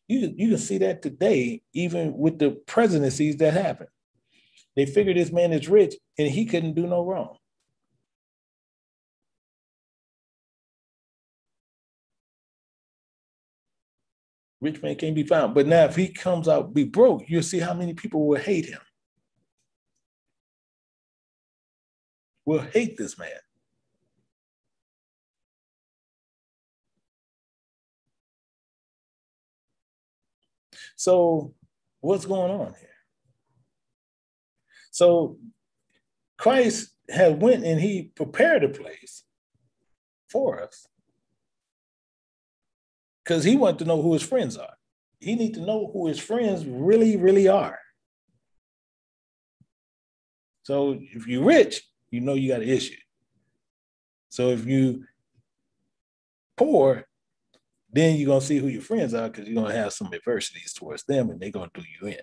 You can see that today, even with the presidencies that happen. They figure this man is rich and he couldn't do no wrong. Rich man can't be found. But now if he comes out be broke, you'll see how many people will hate him. Will hate this man. So what's going on here? So Christ had went and he prepared a place for us because he wanted to know who his friends are. He needs to know who his friends really, really are. So if you're rich, you know you got an issue. So if you poor, then you're going to see who your friends are because you're going to have some adversities towards them and they're going to do you in.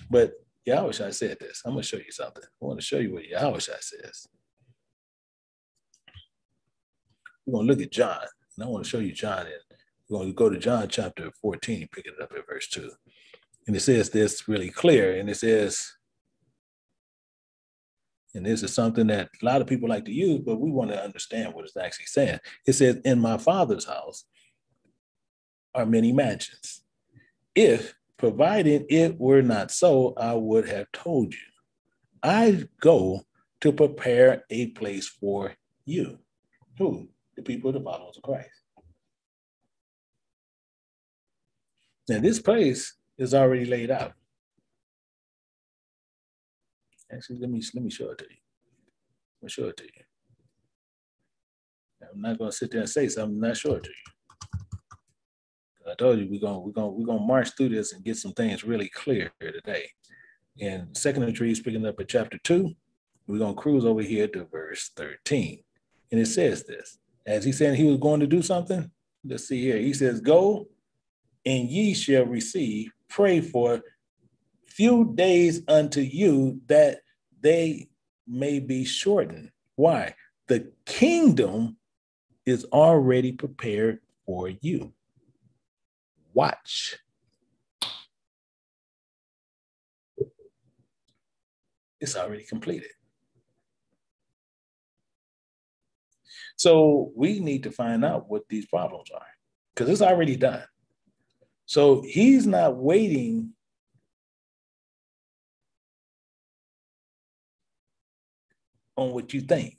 But Yahushua said this. I'm going to show you something. I want to show you what Yahushua says. We're going to look at John. And I want to show you John. And we're going to go to John chapter 14, pick it up at verse 2. And it says this really clear. And it says, and this is something that a lot of people like to use, but we want to understand what it's actually saying. It says, in my Father's house are many mansions. If, provided it were not so, I would have told you. I go to prepare a place for you. Who? The people, the followers of Christ. Now, this place is already laid out. Actually, let me show it to you. Let me show it to you. I'm not going to sit there and say something I'm not sure to you. I told you we're gonna march through this and get some things really clear today. And Second of Trees, picking up at chapter 2, we're gonna cruise over here to verse 13, and it says this: as he said he was going to do something. Let's see here. He says, "Go, and ye shall receive. Pray for few days unto you, that they may be shortened." Why? The kingdom is already prepared for you. Watch. It's already completed. So we need to find out what these problems are, because it's already done. So he's not waiting on what you think.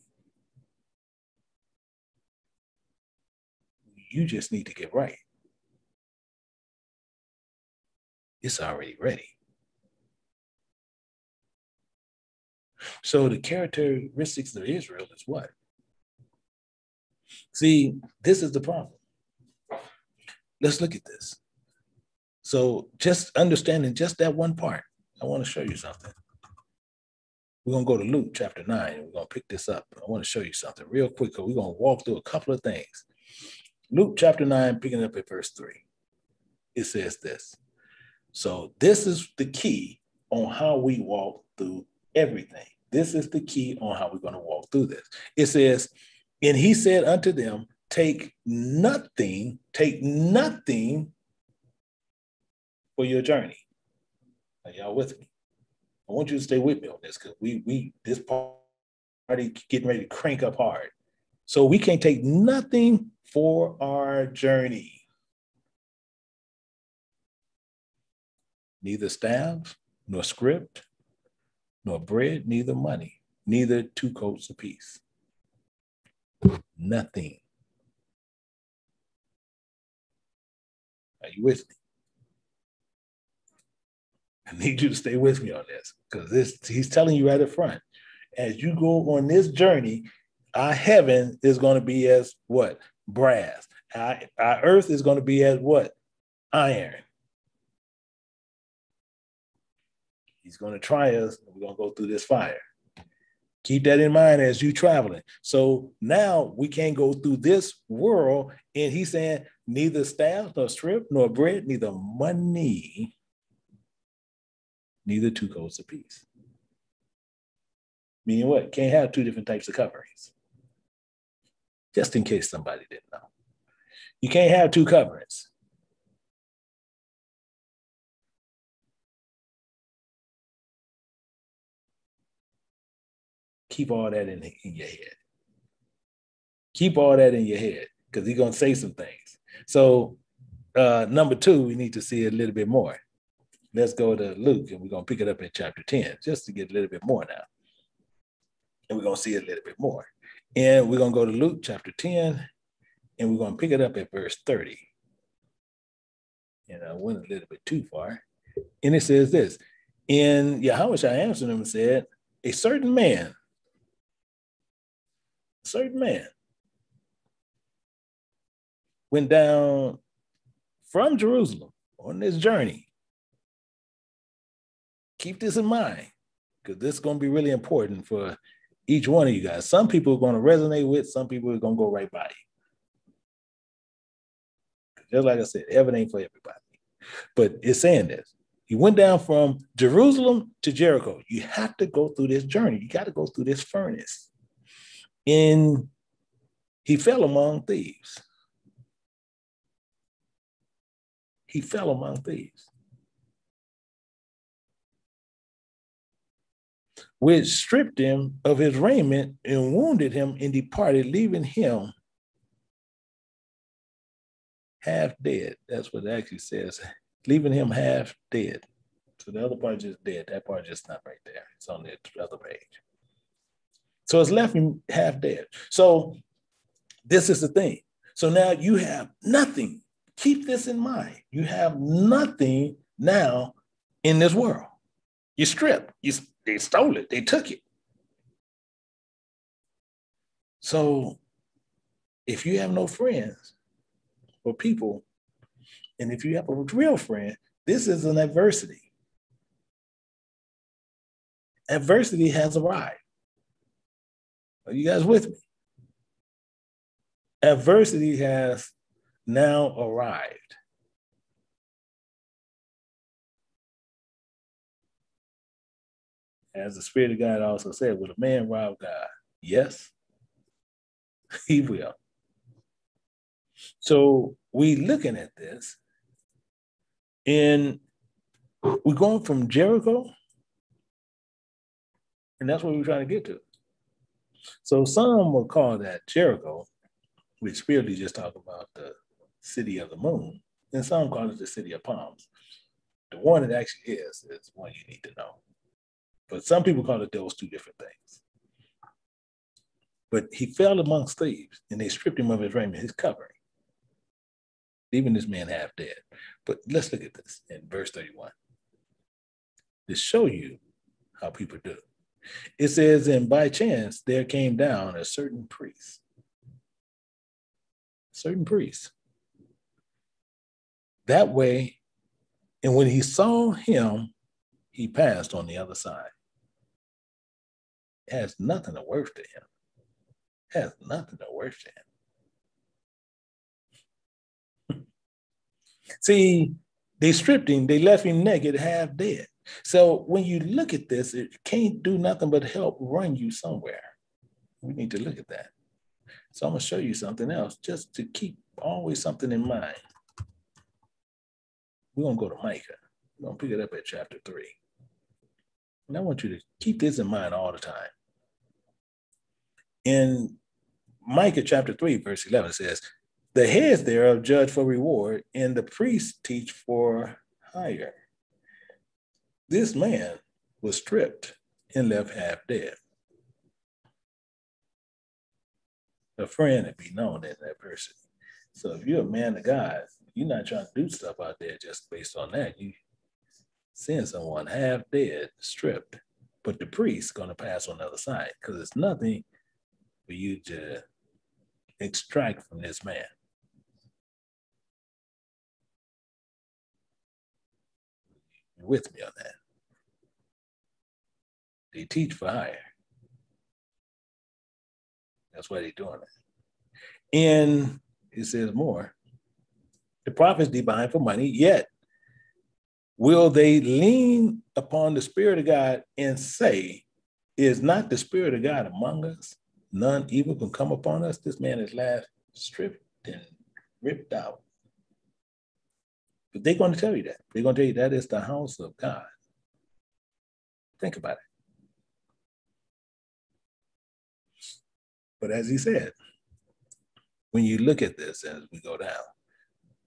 You just need to get right. It's already ready. So the characteristics of Israel is what? See, this is the problem. Let's look at this. So just understanding just that one part, I want to show you something. We're going to go to Luke chapter 9, and we're going to pick this up. I want to show you something real quick, because we're going to walk through a couple of things. Luke chapter 9, picking up at verse 3. It says this. So this is the key on how we walk through everything. This is the key on how we're going to walk through this. It says, and he said unto them, take nothing for your journey. Are y'all with me? I want you to stay with me on this, because this party getting ready to crank up hard. So we can't take nothing for our journey. Neither staff, nor script, nor bread, neither money, neither 2 coats apiece. Nothing. Are you with me? I need you to stay with me on this, because he's telling you right up front. As you go on this journey, our heaven is going to be as what? Brass. Our earth is going to be as what? Iron. He's going to try us, and we're going to go through this fire. Keep that in mind as you're traveling. So now we can't go through this world, and he's saying neither staff, nor strip, nor bread, neither money, neither 2 coats apiece. Meaning what? Can't have 2 different types of coverings. Just in case somebody didn't know. You can't have 2 coverings. Keep all that in your head. Keep all that in your head, because he's going to say some things. So number 2, we need to see a little bit more. Let's go to Luke, and we're going to pick it up at chapter 10, just to get a little bit more now. And we're going to see a little bit more. And we're going to go to Luke chapter 10, and we're going to pick it up at verse 30. And I went a little bit too far. And it says this: and Yahweh answered him and said, a certain man went down from Jerusalem on this journey. Keep this in mind, because this is going to be really important for each one of you guys. Some people are going to resonate with, some people are going to go right by you. Just like I said, heaven ain't for everybody. But it's saying this. He went down from Jerusalem to Jericho. You have to go through this journey. You got to go through this furnace. And he fell among thieves. He fell among thieves, which stripped him of his raiment and wounded him and departed, leaving him half dead. That's what it actually says, leaving him half dead. So the other part is just dead. That part is just not right there. It's on the other page. So it's left him half dead. So this is the thing. So now you have nothing Keep this in mind. You have nothing now in this world. You stripped. They stole it. They took it. So if you have no friends or people, and if you have a real friend, this is an adversity. Adversity has arrived. Are you guys with me? Adversity has now arrived. As the Spirit of God also said, will a man rob God? Yes, he will. So we looking at this, and we're going from Jericho, and that's what we're trying to get to. So some will call that Jericho, which spiritually just talk about the city of the moon, and some call it the city of palms. The one it actually is one you need to know. But some people call it those two different things. But he fell amongst thieves, and they stripped him of his raiment, his covering, leaving this man half dead. But let's look at this in verse 31 to show you how people do. It says, and by chance there came down a certain priest. That way, and when he saw him, he passed on the other side. It has nothing of worth to him. It has nothing of worth to him. See, they stripped him, they left him naked, half dead. So when you look at this, it can't do nothing but help run you somewhere. We need to look at that. So I'm going to show you something else just to keep always something in mind. We're going to go to Micah. We're going to pick it up at chapter 3. And I want you to keep this in mind all the time. In Micah chapter 3, verse 11, it says, the heads thereof judge for reward, and the priests teach for hire. This man was stripped and left half dead. A friend would be known as that person. So if you're a man of God, you're not trying to do stuff out there just based on that. You send someone half dead, stripped, but the priest's going to pass on the other side because it's nothing for you to extract from this man. You're with me on that. They teach for hire. That's why they're doing it. And it says more. The prophets divine for money, yet will they lean upon the Spirit of God and say, is not the Spirit of God among us? None evil can come upon us. This man is last stripped and ripped out. But they're going to tell you that. They're going to tell you that is the house of God. Think about it. But as he said, when you look at this as we go down,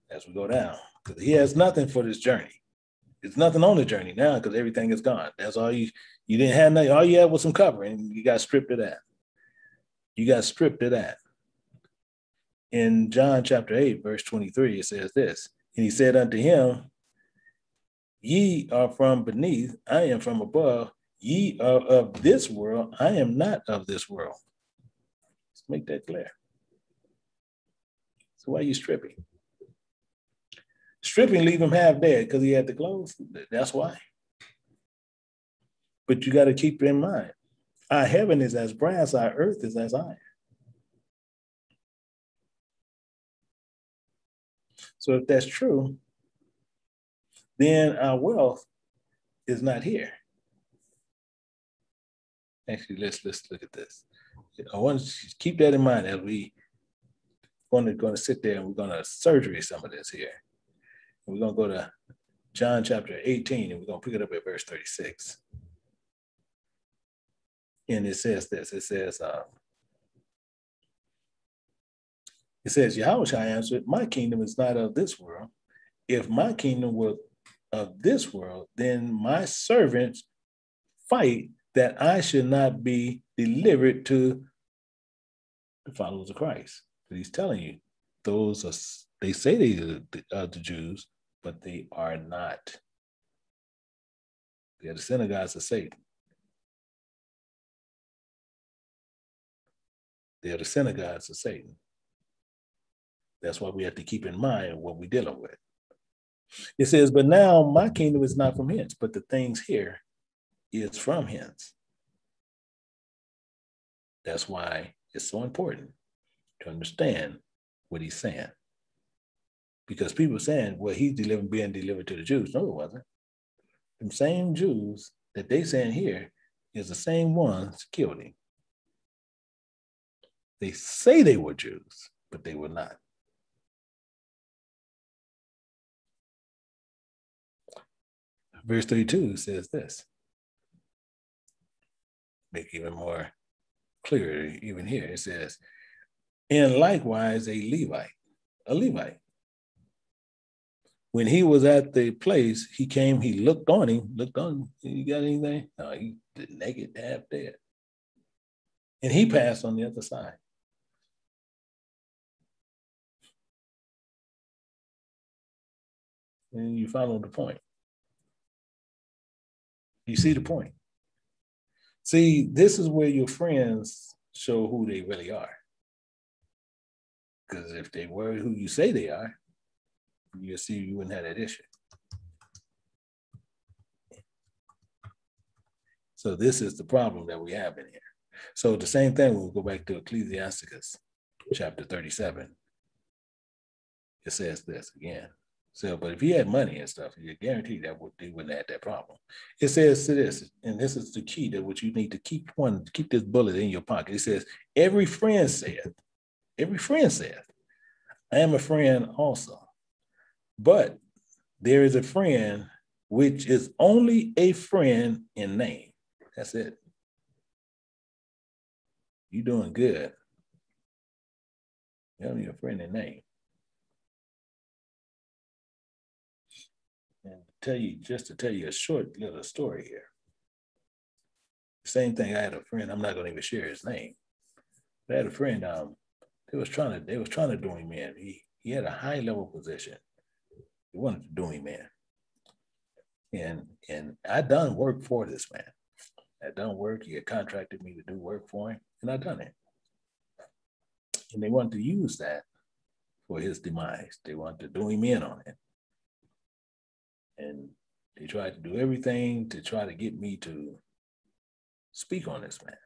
because he has nothing for this journey. There's nothing on the journey now because everything is gone. That's all you didn't have nothing. All you had was some covering. You got stripped of that. In John chapter 8, verse 23, it says this, and he said unto him, ye are from beneath, I am from above. Ye are of this world, I am not of this world. Let's make that clear. So why are you stripping? Stripping leave him half dead because he had the clothes. That's why. But you got to keep in mind, our heaven is as brass, our earth is as iron. So if that's true, then our wealth is not here. Actually, let's look at this. I want to keep that in mind as we going to sit there and we're going to surgery some of this here. We're going to go to John chapter 18 and we're going to pick it up at verse 36. And it says this, it says, Yahweh answered, my kingdom is not of this world. If my kingdom were of this world, then my servants fight that I should not be delivered to the followers of Christ. But he's telling you, those are They say they are the Jews, but they are not. They're the synagogues of Satan. They're the synagogues of Satan. That's why we have to keep in mind what we're dealing with. It says, but now my kingdom is not from hence, but the things here is from hence. That's why it's so important to understand what he's saying. Because people are saying, well, he's being delivered to the Jews. No, it wasn't. The same Jews that they saying here is the same ones killed him. They say they were Jews, but they were not. Verse 32 says this. Make it even more clear, even here. It says, and likewise a Levite. When he was at the place, he came, he looked on him, you got anything? No, he naked, half dead. And he passed on the other side. And you follow the point. You see the point. See, this is where your friends show who they really are. Because if they were who you say they are, you'll see you wouldn't have that issue. So this is the problem that we have in here. So the same thing, we'll go back to Ecclesiasticus Chapter 37. It says this again. So, but if he had money and stuff, you're guaranteed that he wouldn't have that problem. It says to this, and this is the key to what you need to keep this bullet in your pocket. It says, every friend saith, I am a friend also. But there is a friend which is only a friend in name. That's it. You're doing good. You're only a friend in name. And to tell you a short little story here. Same thing, I had a friend, I'm not going to even share his name. I had a friend, they was trying to do him in. He had a high level position. They wanted to do him in. And I done work for this man. He had contracted me to do work for him, and I done it. And they wanted to use that for his demise. They wanted to do him in on it. And they tried to do everything to try to get me to speak on this man.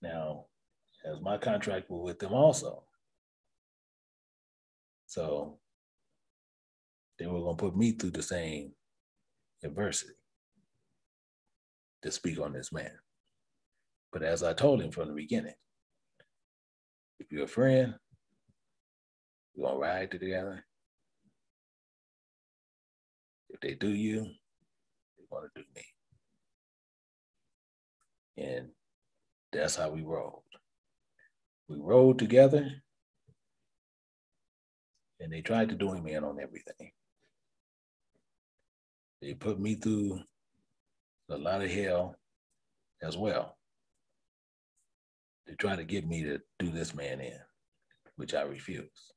Now, as my contract was with them also. So they were going to put me through the same adversity to speak on this man. But as I told him from the beginning, if you're a friend, we're going to ride together. If they do you, they want to do me. And that's how we rolled. We rolled together, and they tried to do him in on everything. They put me through a lot of hell as well. They tried to get me to do this man in, which I refused.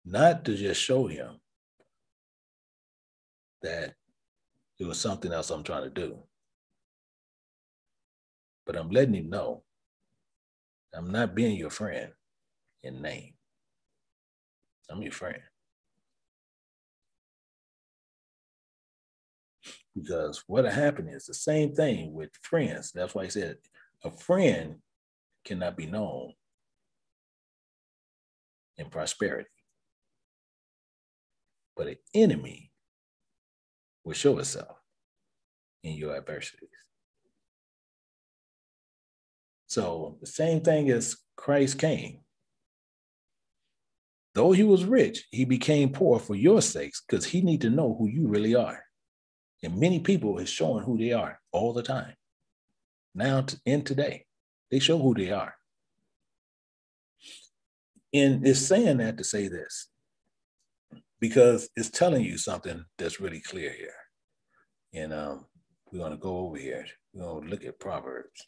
Not to just show him that it was something else I'm trying to do, but I'm letting him know I'm not being your friend in name. I'm your friend. Because what happened is the same thing with friends. That's why he said a friend cannot be known in prosperity, but an enemy will show itself in your adversities. So the same thing as Christ came. Though he was rich, he became poor for your sakes because he need to know who you really are. And many people is showing who they are all the time. Now and today, they show who they are. And it's saying that to say this, because it's telling you something that's really clear here. And we're going to go over here. We're going to look at Proverbs.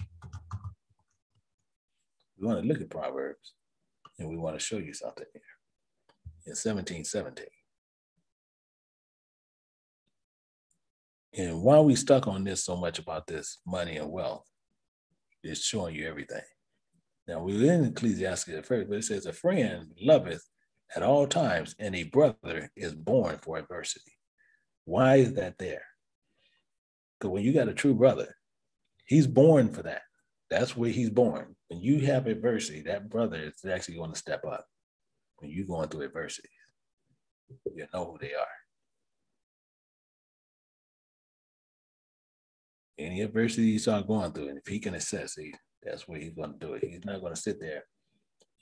We want to look at Proverbs, and we want to show you something here. In 17:17. And why we stuck on this so much about this money and wealth, it's showing you everything. Now, we're in Ecclesiastes at first, but it says, a friend loveth at all times, and a brother is born for adversity. Why is that there? Because when you got a true brother, he's born for that. That's where he's born. When you have adversity, that brother is actually going to step up. When you're going through adversity, you know who they are. Any adversity you start going through, and if he can assess it, that's where he's going to do it. He's not going to sit there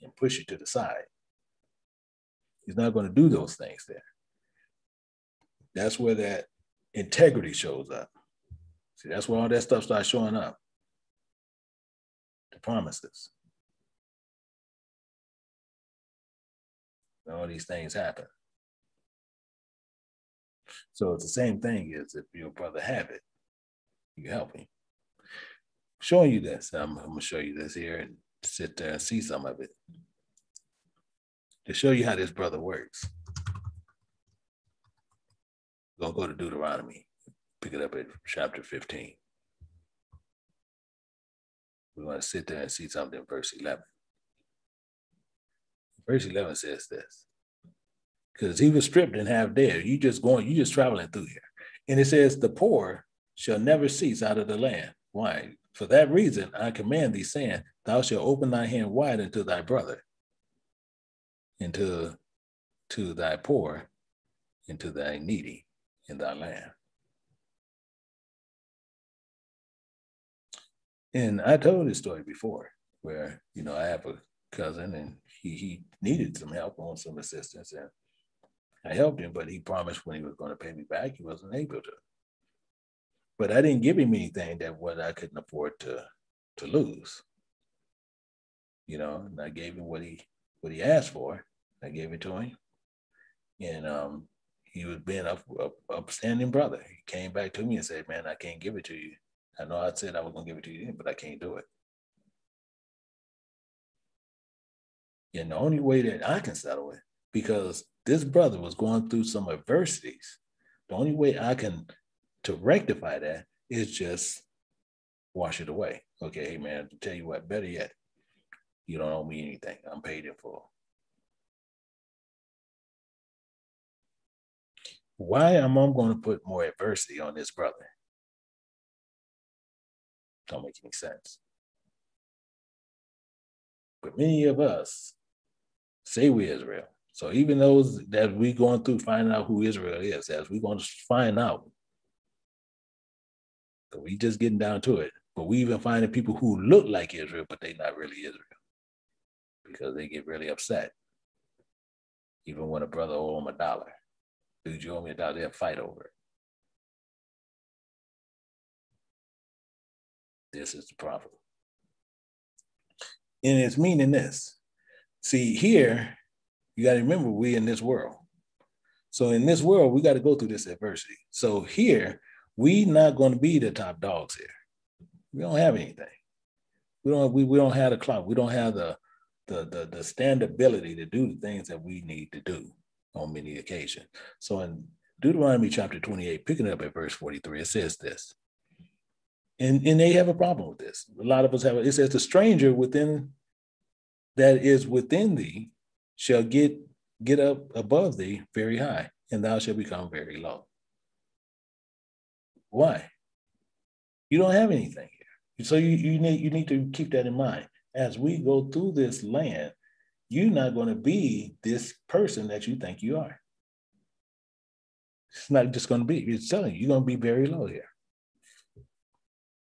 and push you to the side. He's not going to do those things there. That's where that integrity shows up. See, that's where all that stuff starts showing up. The promises. All these things happen. So it's the same thing as if your brother have it, you help him. Showing you this. I'm going to show you this here and sit there and see some of it. To show you how this brother works. We're going to go to Deuteronomy. Pick it up at chapter 15. We want to sit there and see something in verse 11. Verse 11 says this. Because he was stripped and half dead. You just traveling through here. And it says, the poor shall never cease out of the land. Why? For that reason, I command thee, saying, thou shalt open thy hand wide unto thy brother, and to thy poor, and to thy needy in thy land. And I told this story before, where, I have a cousin, and he needed some help on some assistance, and I helped him, but he promised when he was going to pay me back, he wasn't able to. But I didn't give him anything that what I couldn't afford to lose. And I gave him what he asked for. I gave it to him. And he was being an upstanding brother. He came back to me and said, man, I can't give it to you. I know I said I was going to give it to you, but I can't do it. And the only way that I can settle it, because this brother was going through some adversities, the only way I can to rectify that is just wash it away. Okay, hey man, to tell you what, better yet, you don't owe me anything. I'm paid in full. Why am I going to put more adversity on this brother? Don't make any sense. But many of us say we're Israel. So even those that we going through finding out who Israel is, as we're going to find out, so we just getting down to it. But we even finding people who look like Israel, but they're not really Israel, because they get really upset. Even when a brother owe them $1. Dude, you owe me $1, they'll fight over it. This is the problem. And it's meaning this. See, here, you got to remember, we in this world. So in this world, we got to go through this adversity. So here, we not going to be the top dogs here. We don't have anything. We don't have the clout. We don't have the standability to do the things that we need to do on many occasions. So in Deuteronomy Chapter 28, picking up at verse 43, it says this. And they have a problem with this. A lot of us have it. It says, the stranger within that is within thee shall get up above thee very high, and thou shalt become very low. Why? You don't have anything here. So you need to keep that in mind. As we go through this land, you're not going to be this person that you think you are. It's not just going to be. It's telling you, you're going to be very low here.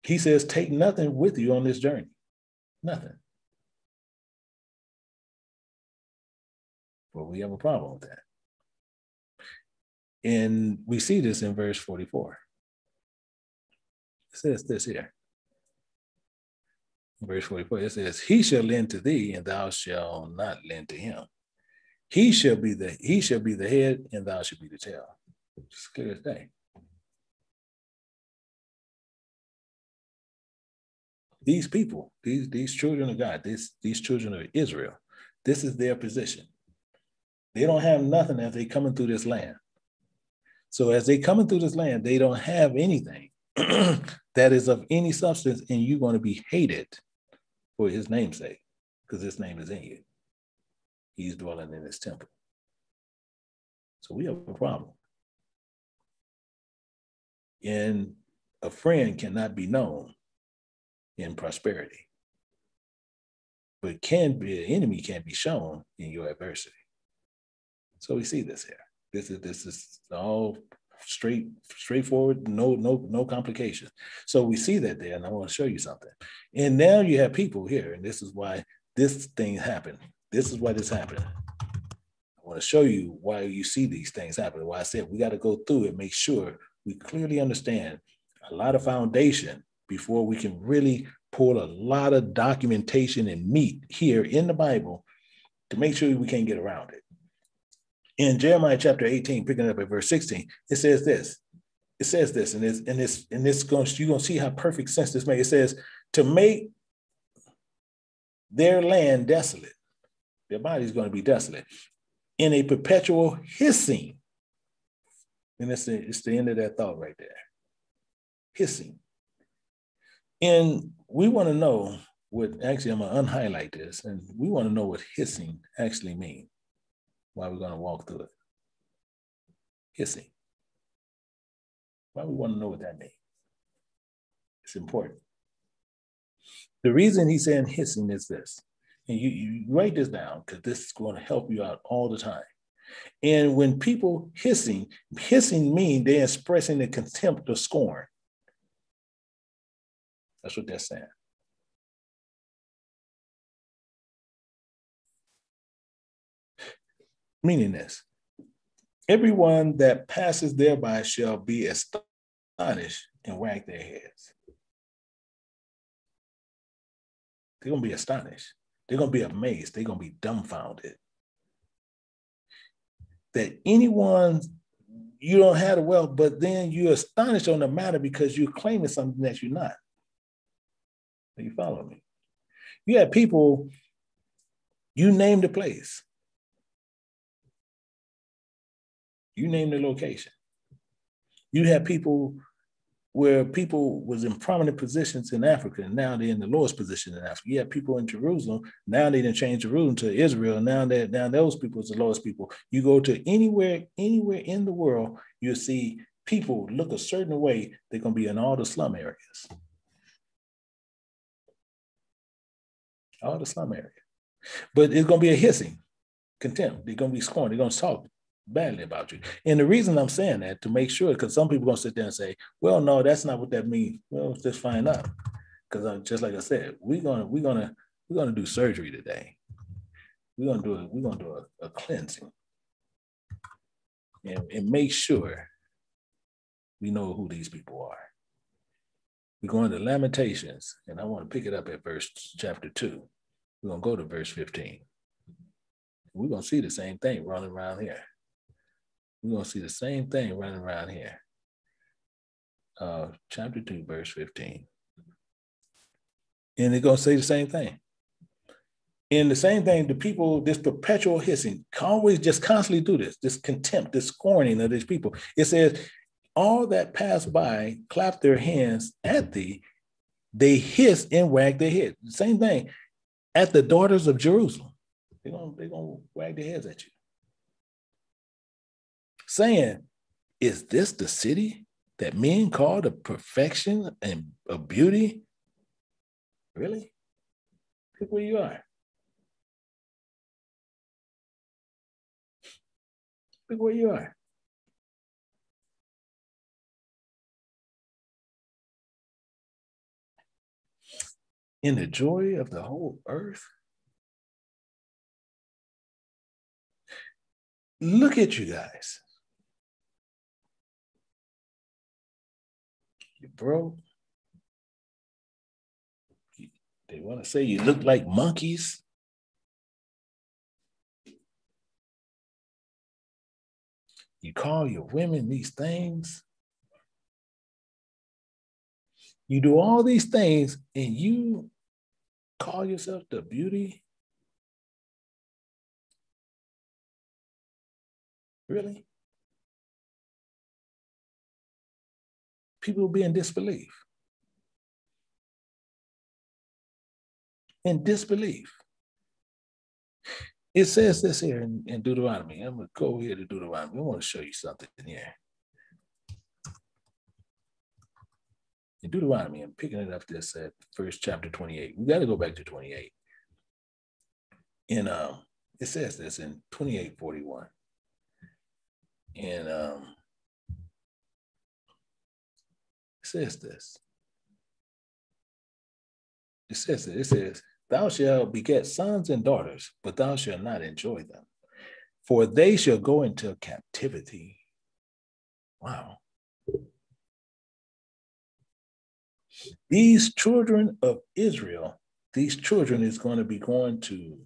He says, take nothing with you on this journey. Nothing. Well, we have a problem with that. And we see this in verse 44. It says this here. Verse 44, it says, he shall lend to thee, and thou shalt not lend to him. He shall be the head, and thou shalt be the tail. It's clear as day. These people, these children of God, these children of Israel, this is their position. They don't have nothing as they coming through this land. So as they coming through this land, they don't have anything that is of any substance, and you're going to be hated for his name's sake, because his name is in you. He's dwelling in his temple. So we have a problem. And a friend cannot be known in prosperity, but an enemy can be shown in your adversity. So we see this here. This is all straightforward, no complications. So we see that there, and I want to show you something. And now you have people here, and this is why this thing happened. This is why this happened. I want to show you why you see these things happen. Why I said we got to go through and make sure we clearly understand a lot of foundation before we can really pull a lot of documentation and meat here in the Bible to make sure we can't get around it. In Jeremiah chapter 18, picking up at verse 16, it says this. It says this, and you're going to see how perfect sense this makes. It says, to make their land desolate, their body is going to be desolate, in a perpetual hissing. And it's the end of that thought right there. Hissing. And we want to know what, actually, I'm going to unhighlight this, and we want to know what hissing actually means. Why we're going to walk through it. Hissing. Why we want to know what that means. It's important. The reason he's saying hissing is this. And you write this down because this is going to help you out all the time. And when people hissing mean they're expressing the contempt or scorn. That's what they're saying. Meaning this, everyone that passes thereby shall be astonished and wag their heads. They're going to be astonished. They're going to be amazed. They're going to be dumbfounded. That anyone, you don't have the wealth, but then you're astonished on the matter because you're claiming something that you're not. Are you follow me? You have people, you name the place. You name the location. You have people where people was in prominent positions in Africa, and now they're in the lowest position in Africa. You have people in Jerusalem, now they didn't change Jerusalem to Israel, now those people are the lowest people. You go to anywhere in the world, you'll see people look a certain way, they're going to be in all the slum areas. All the slum areas. But it's going to be a hissing contempt. They're going to be scorned. They're going to talk badly about you. And the reason I'm saying that, to make sure, because some people are going to sit there and say, well, no, that's not what that means. Well, just find out. Because just like I said, we're gonna do surgery today. We're gonna do a cleansing and make sure we know who these people are. We're going to Lamentations, and I want to pick it up at chapter 2. We're going to go to verse 15. We're going to see the same thing running around here. We're going to see the same thing running around here. Chapter 2, verse 15. And it's going to say the same thing. And the same thing, the people, this perpetual hissing, always just constantly do this contempt, this scorning of these people. It says, all that pass by clap their hands at thee, they hiss and wag their head. Same thing at the daughters of Jerusalem. They're gonna wag their heads at you. Saying, is this the city that men call the perfection and of beauty? Really? Look where you are. Look where you are. In the joy of the whole earth. Look at you guys. You're broke. They want to say you look like monkeys. You call your women these things. You do all these things and you call yourself the beauty? Really? People will be in disbelief. In disbelief. It says this here in Deuteronomy. I'm going to go here to Deuteronomy. I want to show you something here. In Deuteronomy, I'm picking it up this at first chapter 28. We got to go back to 28. And it says this in 28:41. And it says this. It says, thou shalt beget sons and daughters, but thou shalt not enjoy them, for they shall go into captivity. Wow. These children of Israel, these children is going to be going to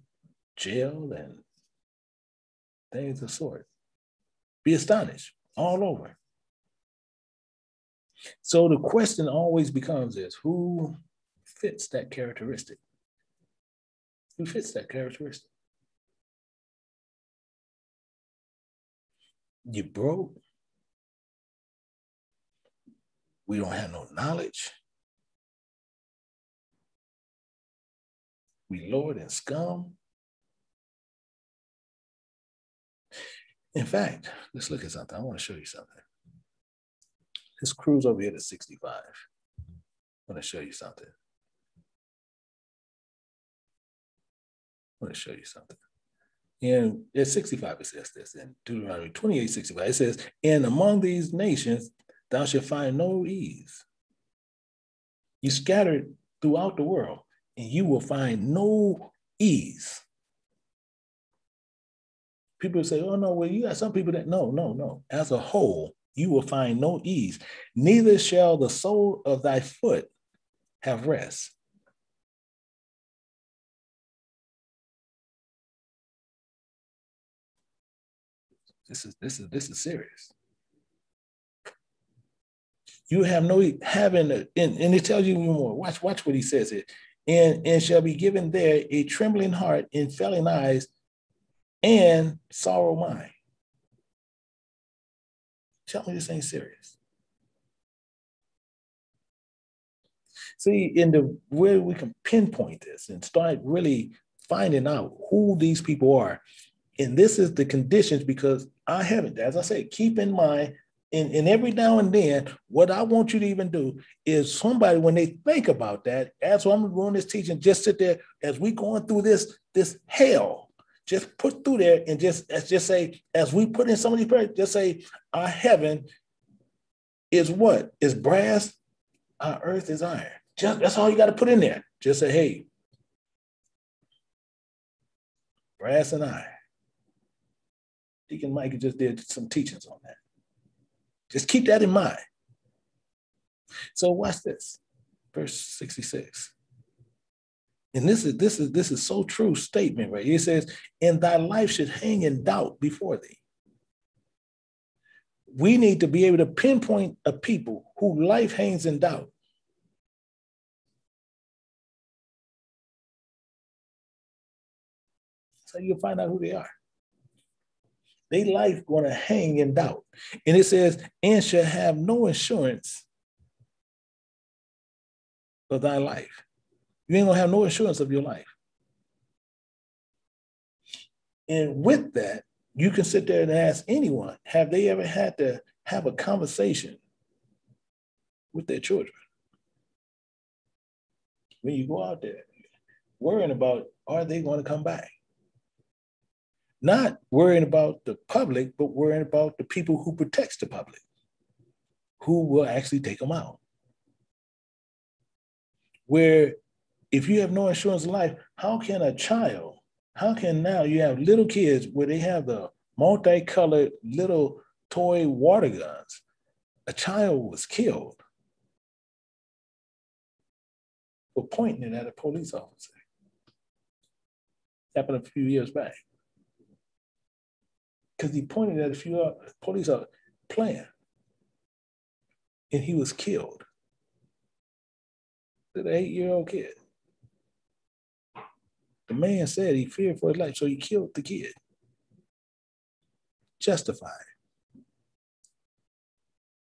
jail and things of sort. Be astonished all over. So the question always becomes is, who fits that characteristic? Who fits that characteristic? You broke. We don't have no knowledge. We lowered in scum. In fact, let's look at something. I want to show you something. Let's cruise over here to 65. I want to show you something. And at 65, it says this. In Deuteronomy 28:65, it says, and among these nations, thou shalt find no ease. You scattered throughout the world, and you will find no ease. People say, oh, no, well, you got some people that, no. As a whole, you will find no ease. Neither shall the sole of thy foot have rest. This is serious. You have no having, and it tells you more. Watch what he says here. And shall be given there a trembling heart and failing eyes and sorrow mind. Tell me this ain't serious. See, in the way we can pinpoint this and start really finding out who these people are. And this is the conditions, because I haven't, as I said, keep in mind, and every now and then, what I want you to even do is somebody, when they think about that, as I'm doing this teaching, just sit there as we going through this hell, just put through there and just say, as we put in some of these prayers, just say, our heaven is what? Is brass, our earth is iron. Just that's all you got to put in there. Just say, hey, brass and iron. Deacon Mike just did some teachings on that. Just keep that in mind. So watch this, verse 66. And this is so true statement, right? It says, and thy life should hang in doubt before thee. We need to be able to pinpoint a people whose life hangs in doubt. So you'll find out who they are. Their life going to hang in doubt. And it says, and shall have no assurance of thy life. You ain't going to have no assurance of your life. And with that, you can sit there and ask anyone, have they ever had to have a conversation with their children? When you go out there, worrying about, are they going to come back? Not worrying about the public, but worrying about the people who protects the public, who will actually take them out. Where if you have no insurance of life, how can now you have little kids where they have the multicolored little toy water guns? A child was killed for pointing it at a police officer. Happened a few years back. Because he pointed at a few police officers playing, and he was killed. to the 8-year-old kid. The man said he feared for his life, so he killed the kid. Justified.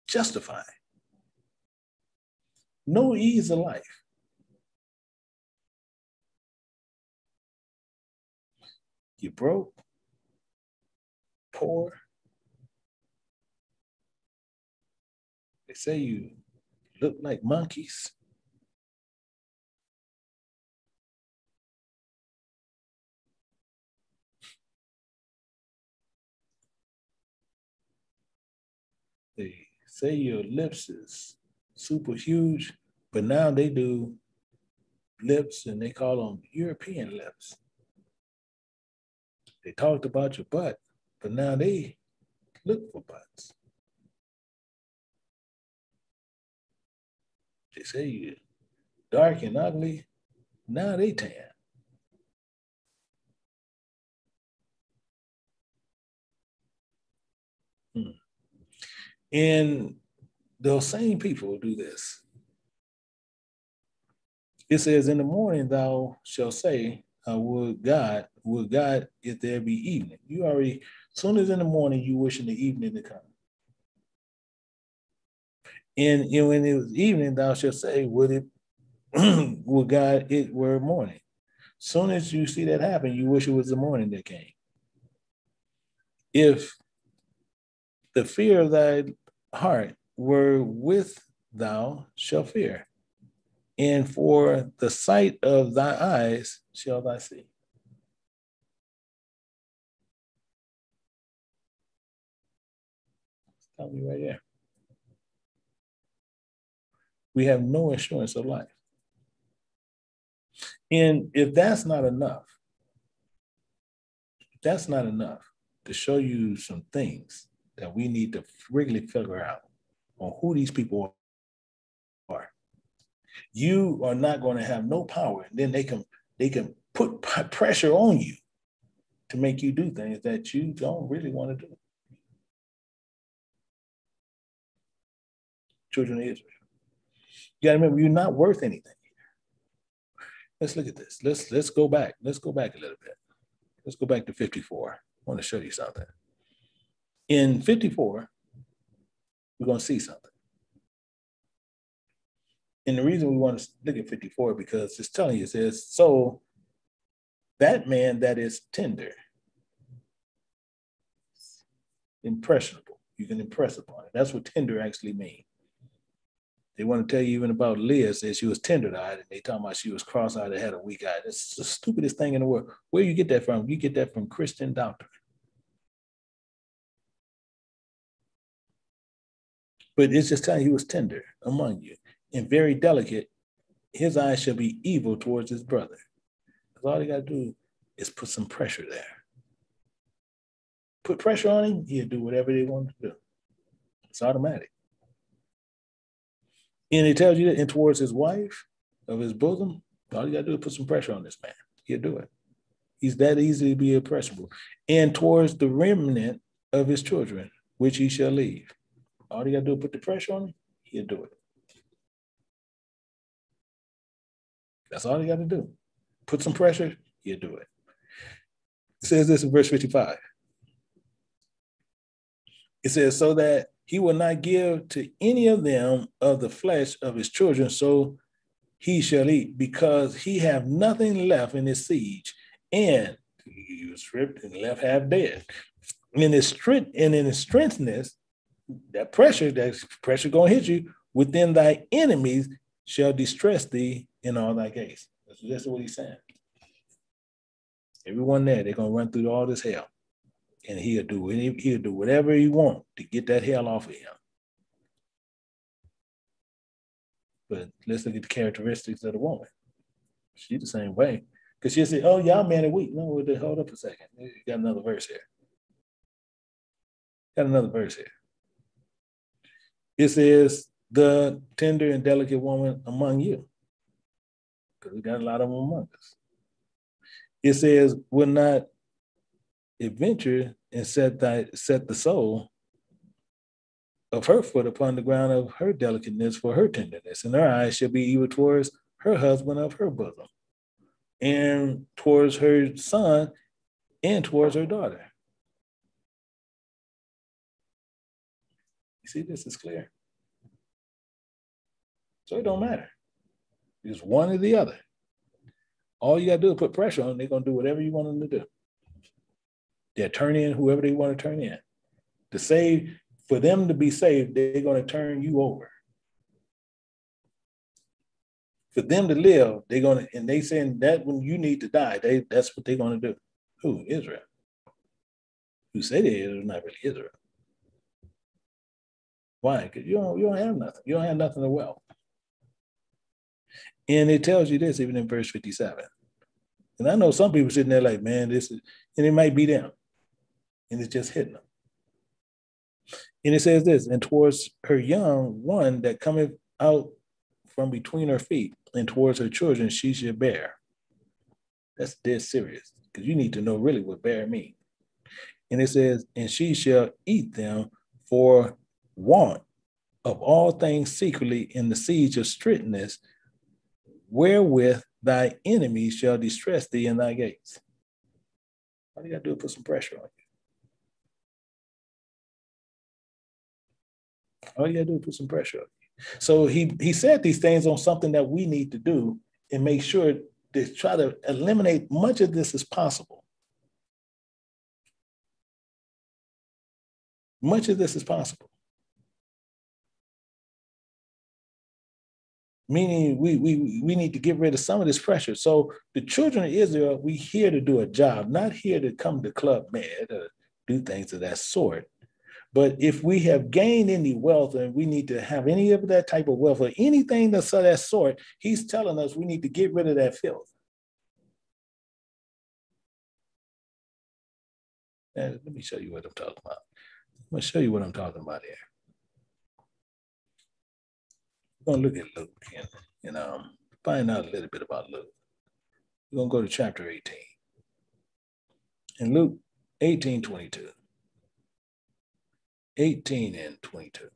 Justified. No ease of life. You're broke, poor. They say you look like monkeys. They say your lips is super huge, but now they do lips and they call them European lips. They talked about your butt, but now they look for butts. They say you're dark and ugly, now they tan. And those same people do this. It says, in the morning thou shalt say, would God, if there be evening. You already, as soon as in the morning, you wishing the evening to come. And when it was evening, thou shalt say, would God, it were morning. As soon as you see that happen, you wish it was the morning that came. If the fear of thy heart were with thou shalt fear, and for the sight of thy eyes shall thou see. Tell me right there. We have no assurance of life. And if that's not enough to show you some things that we need to really figure out on who these people are. You are not going to have no power, and then they can put pressure on you to make you do things that you don't really want to do. Children of Israel. You got to remember, you're not worth anything. Let's look at this. Let's go back. Let's go back a little bit. Let's go back to 54. I want to show you something. In 54, we're going to see something. And the reason we want to look at 54 because it's telling you, it says, so that man that is tender, impressionable, you can impress upon it. That's what tender actually means. They want to tell you even about Leah, says she was tender-eyed, and they talking about she was cross-eyed and had a weak eye. That's the stupidest thing in the world. Where you get that from? You get that from Christian doctrine. But it's just telling you he was tender among you and very delicate. His eyes shall be evil towards his brother. Because all you got to do is put some pressure there. Put pressure on him, he'll do whatever they want to do. It's automatic. And it tells you that, and towards his wife of his bosom, all you got to do is put some pressure on this man. He'll do it. He's that easy to be impressionable. And towards the remnant of his children, which he shall leave. All you got to do is put the pressure on him, he'll do it. That's all you got to do. Put some pressure, he'll do it. It says this in verse 55. It says, so that he will not give to any of them of the flesh of his children, so he shall eat, because he have nothing left in his siege, and he was stripped and left half dead. In his strength and in his strengthness, that pressure gonna hit you. Within thy enemies shall distress thee in all thy gates. That's what he's saying. Everyone there, they're gonna run through all this hell. And he'll do whatever he wants to get that hell off of him. But let's look at the characteristics of the woman. She's the same way. Because she'll say, oh, y'all man are weak. No, hold up a second. You got another verse here. It says, the tender and delicate woman among you. Because we got a lot of them among us. It says, will not adventure and set the soul of her foot upon the ground of her delicateness for her tenderness, and her eyes shall be evil towards her husband of her bosom, and towards her son, and towards her daughter. You see, this is clear. So it don't matter. It's one or the other. All you got to do is put pressure on them. They're going to do whatever you want them to do. They'll turn in whoever they want to turn in. To save, for them to be saved, they're going to turn you over. For them to live, they're going to, and they saying that when you need to die, that's what they're going to do. Who? Israel. Who say they is not really Israel. Why? Because you don't have nothing. You don't have nothing of wealth. And it tells you this even in verse 57. And I know some people sitting there like, man, this is, and it might be them. And it's just hitting them. And it says this, and towards her young one that cometh out from between her feet, and towards her children she shall bear. That's dead serious, because you need to know really what bear means. And it says, and she shall eat them for want of all things secretly in the siege of strictness, wherewith thy enemies shall distress thee in thy gates. All you got to do is put some pressure on you. All you got to do is put some pressure on you. So he said these things on something that we need to do and make sure to try to eliminate much of this as possible. Much of this is possible. Meaning we need to get rid of some of this pressure. So the children of Israel, we here to do a job, not here to come to Club Med or do things of that sort. But if we have gained any wealth and we need to have any of that type of wealth or anything that's of that sort, he's telling us we need to get rid of that filth. And let me show you what I'm talking about. I'm going to show you what I'm talking about here. We're going to look at Luke and find out a little bit about Luke. We're going to go to chapter 18. In Luke 18:22. 18 and 22.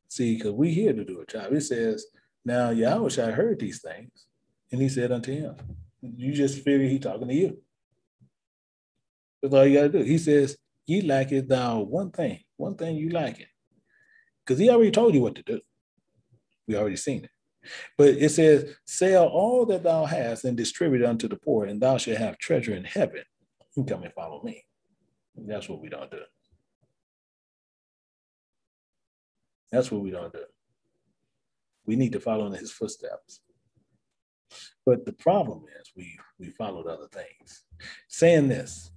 See, because we here to do a job. It says, now Yahweh heard these things, and he said unto him, you just figure he talking to you. That's all you got to do. He says, ye lacketh thou one thing you lack it. Because he already told you what to do. We already seen it. But it says, sell all that thou hast and distribute it unto the poor, and thou shalt have treasure in heaven. You come and follow me. And that's what we don't do. That's what we don't do. We need to follow in his footsteps. But the problem is we followed other things. Saying this,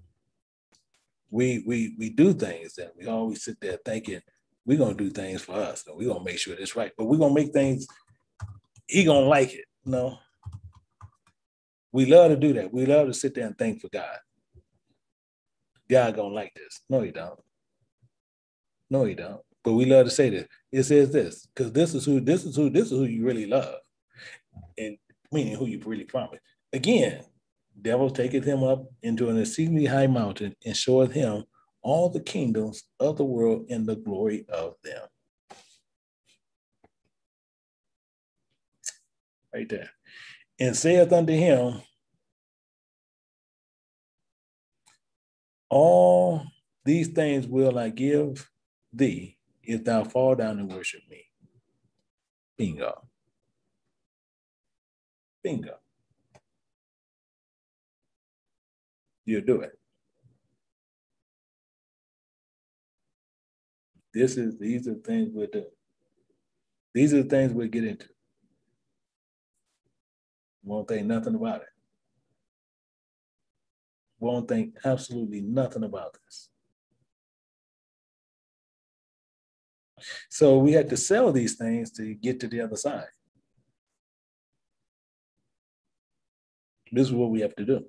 we do things that we always sit there thinking we're going to do things for us. And we're going to make sure it's right. But we're going to make things, he going to like it. No. We love to do that. We love to sit there and think for God. God going to like this. No, he don't. No, he don't. But we love to say this. It says this, because this is who you really love. And meaning who you really promise. Again, devil taketh him up into an exceedingly high mountain and showeth him all the kingdoms of the world and the glory of them. Right there. And saith unto him, all these things will I give thee if thou fall down and worship me. Bingo. Bingo. You'll do it. These are things we'll do. These are the things we'll get into. Won't think nothing about it. Won't think absolutely nothing about this. So we had to sell these things to get to the other side. This is what we have to do.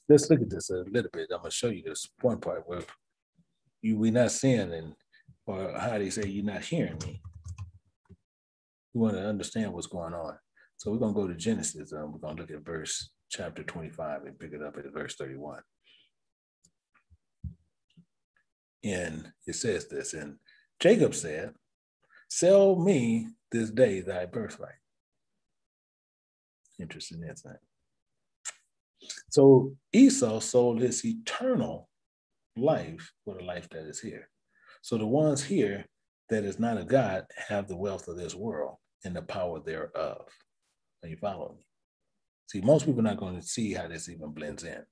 Let's look at this a little bit. I'm going to show you this one part where we're not seeing, or how they say you're not hearing me. We want to understand what's going on. So we're going to go to Genesis. We're going to look at verse chapter 25 and pick it up at verse 31. And it says this, and Jacob said, Sell me this day thy birthright. Interesting insight. So Esau sold his eternal life for the life that is here. So the ones here that is not a God have the wealth of this world and the power thereof. Are you following me? See, most people are not going to see how this even blends in,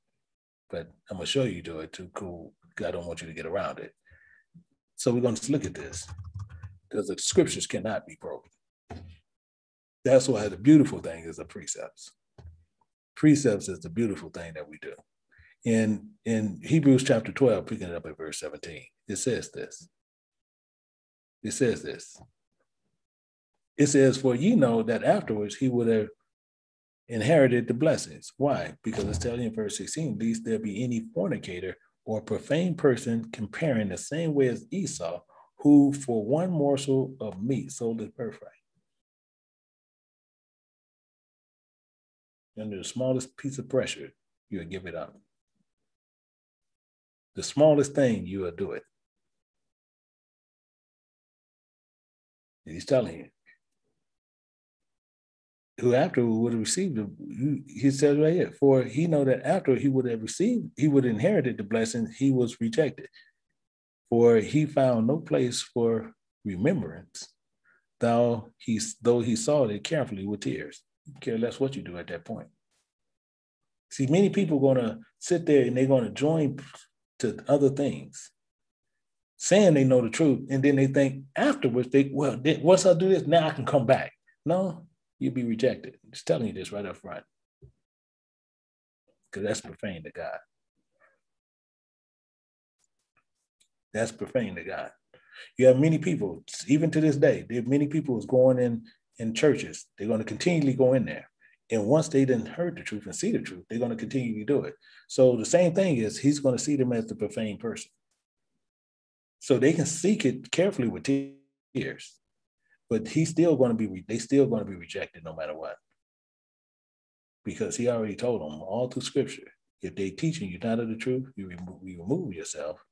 but I'm going to show you do it too. Cool. I don't want you to get around it. So we're going to look at this because the scriptures cannot be broken. That's why the beautiful thing is the precepts. Precepts is the beautiful thing that we do. In Hebrews chapter 12, picking it up at verse 17, it says this. It says this. It says, for ye know that afterwards he would have inherited the blessings. Why? Because it's telling you in verse 16, lest there be any fornicator or profane person comparing the same way as Esau, who for one morsel of meat sold his birthright. Under the smallest piece of pressure, you will give it up. The smallest thing, you will do it. And he's telling you. Who after would have received it, he says right here, for he know that after he would have received, he would have inherited the blessing, he was rejected. For he found no place for remembrance, though he saw it carefully with tears. Care less what you do at that point. See, many people are going to sit there and they're going to join to other things, saying they know the truth, and then they think afterwards, once I do this, now I can come back. No, you'll be rejected. I'm just telling you this right up front, because that's profane to God. That's profane to God. You have many people, even to this day, there are many people who's going in churches. They're going to continually go in there. And once they didn't heard the truth and see the truth, they're going to continue to do it. So the same thing is he's going to see them as the profane person. So they can seek it carefully with tears, but they still going to be rejected no matter what. Because he already told them all through scripture, if they teaching you not of the truth, you remove yourself.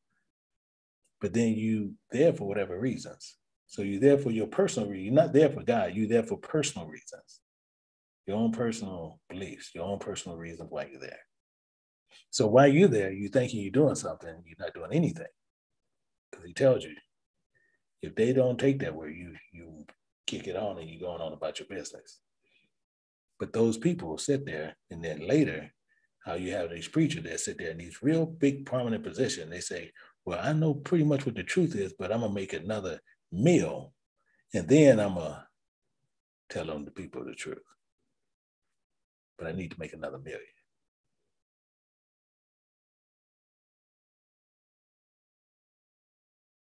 But then you there for whatever reasons. So you're there for your personal reason. You're not there for God. You're there for personal reasons. Your own personal beliefs, your own personal reasons why you're there. So while you're there, you're thinking you're doing something, you're not doing anything. Because he tells you, if they don't take that where you kick it on and you're going on about your business. But those people will sit there, and then later, how you have these preachers that sit there in these real big prominent positions, they say, well, I know pretty much what the truth is, but I'm going to make another meal, and then I'm going to tell them the people the truth. But I need to make another million.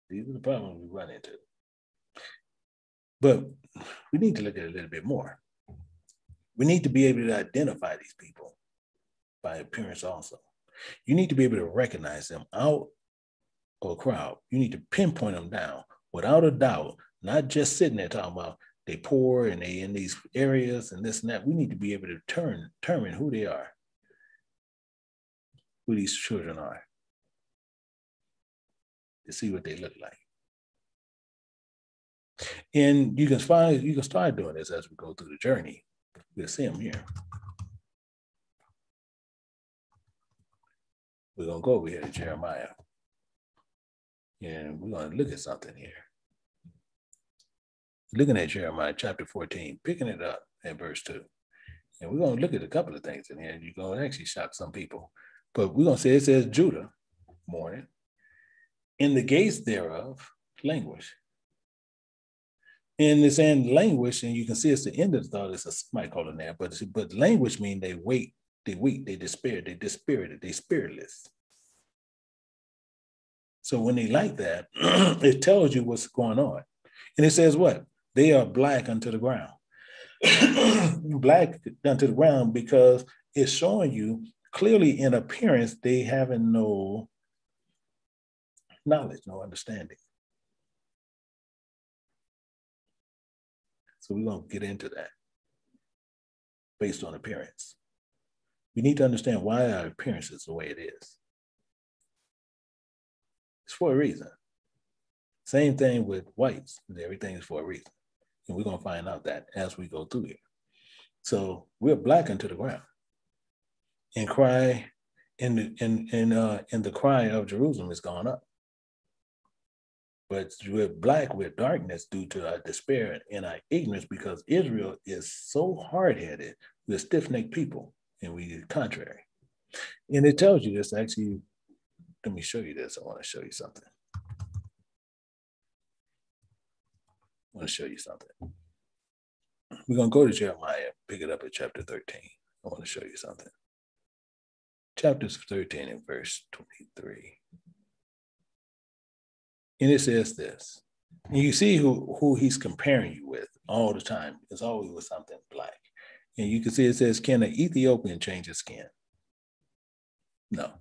These are the problems we run into. But we need to look at it a little bit more. We need to be able to identify these people by appearance also. You need to be able to recognize them out of a crowd. You need to pinpoint them down without a doubt, not just sitting there talking about they poor and they in these areas and this and that. We need to be able to determine who they are, who these children are, to see what they look like. And you can start doing this as we go through the journey. We'll see them here. We're going to go over here to Jeremiah. And we're going to look at something here. Looking at Jeremiah chapter 14, picking it up at verse 2. And we're going to look at a couple of things in here. You're going to actually shock some people. But we're going to say it says Judah, mourning, in the gates thereof, languish. And it's in languish, and you can see it's the end of the thought. It's a semicolon there, but languish means they wait, they weep, they despair, they dispirited, they spiritless. So when they like that, it tells you what's going on. And it says what? They are black unto the ground. Black unto the ground because it's showing you clearly in appearance, they having no knowledge, no understanding. So we're going to get into that based on appearance. We need to understand why our appearance is the way it is. It's for a reason. Same thing with whites. Everything is for a reason. And we're going to find out that as we go through here. So we're blackened to the ground. And cry in the cry of Jerusalem has gone up. But we're black with darkness due to our despair and our ignorance, because Israel is so hard-headed. We're stiff-necked people, and we contrary. And it tells you this. Actually, let me show you this. I want to show you something. We're going to go to Jeremiah, pick it up at chapter 13. I want to show you something. Chapter 13 and verse 23. And it says this. And you see who he's comparing you with all the time. It's always with something black. And you can see it says, can an Ethiopian change his skin? No.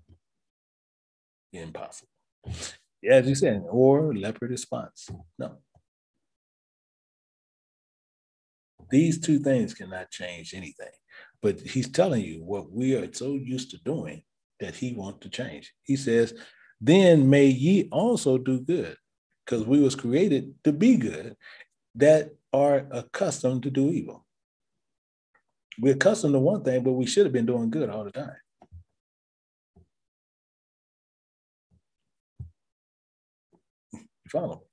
Impossible. As you said, or leopard is spots. No. These two things cannot change anything. But he's telling you what we are so used to doing that he wants to change. He says, then may ye also do good, because we was created to be good, that are accustomed to do evil. We're accustomed to one thing, but we should have been doing good all the time. You follow me?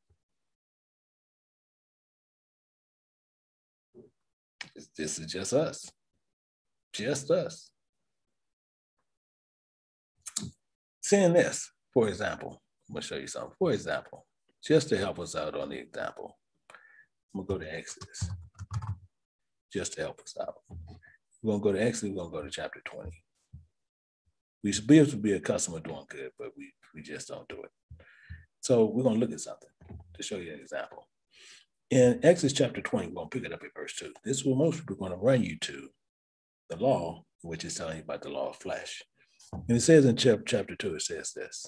This is just us. Just us. Seeing this, for example, I'm going to show you something. For example, just to help us out on the example, I'm going to go to Exodus, just to help us out. We're going to go to Exodus, we're going to go to chapter 20. We should be able to be accustomed to doing good, but we just don't do it. So we're going to look at something to show you an example. In Exodus chapter 20, we're going to pick it up at verse 2. This is where most people are going to run you to the law, which is telling you about the law of flesh. And it says in chapter 2, it says this.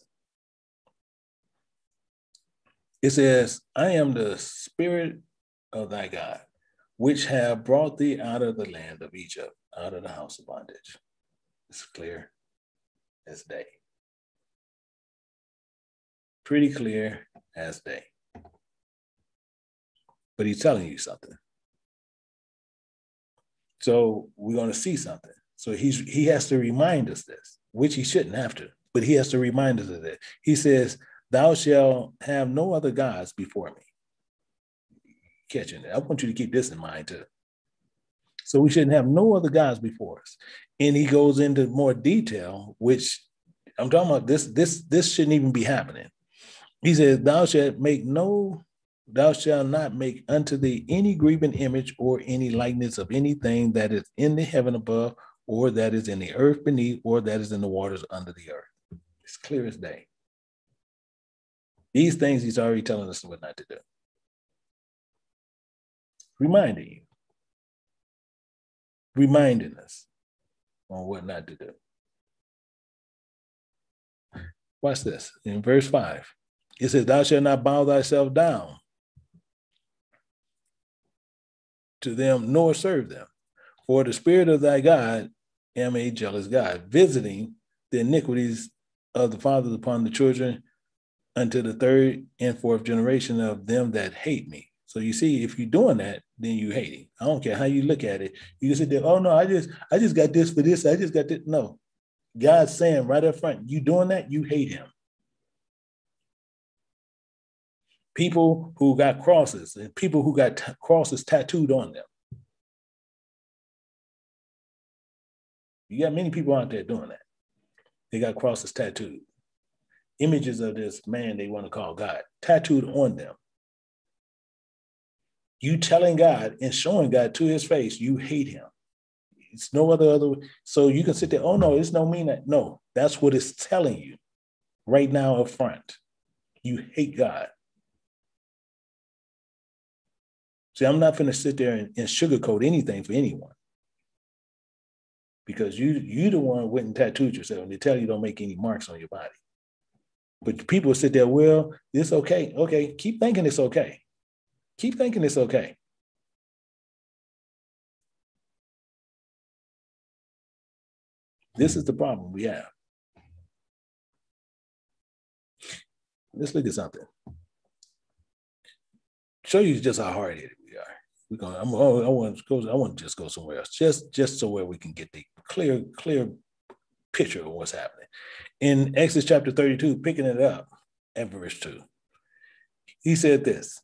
It says, I am the spirit of thy God, which have brought thee out of the land of Egypt, out of the house of bondage. It's clear as day. Pretty clear as day. But he's telling you something. So we're going to see something. So he has to remind us this, which he shouldn't have to, but he has to remind us of that. He says, thou shalt have no other gods before me. Catching it. I want you to keep this in mind too. So we shouldn't have no other gods before us. And he goes into more detail, which I'm talking about this shouldn't even be happening. He says, thou shalt not make unto thee any graven image or any likeness of anything that is in the heaven above, or that is in the earth beneath, or that is in the waters under the earth. It's clear as day. These things he's already telling us what not to do. Reminding us on what not to do. Watch this. In verse 5, it says, thou shalt not bow thyself down to them, nor serve them. For the spirit of thy God am a jealous God, visiting the iniquities of the fathers upon the children unto the third and fourth generation of them that hate me. So you see, if you're doing that, then you hate him. I don't care how you look at it. You can sit there, oh no, I just got this for this. I just got this. No, God's saying right up front, you doing that, you hate him. People who got crosses and people who got crosses tattooed on them. You got many people out there doing that. They got crosses tattooed. Images of this man they want to call God tattooed on them. You telling God and showing God to his face, you hate him. It's no other. So you can sit there, oh no, it's no mean that. No, that's what it's telling you right now up front. You hate God. See, I'm not going to sit there and sugarcoat anything for anyone. Because you the one who went and tattooed yourself, and they tell you don't make any marks on your body. But people sit there, well, it's okay. Okay, keep thinking it's okay. Keep thinking it's okay. This is the problem we have. Let's look at something. show you just how hard-headed we are. I want to just go somewhere else, just so where we can get the clear picture of what's happening. In Exodus chapter 32, picking it up at verse 2, he said this.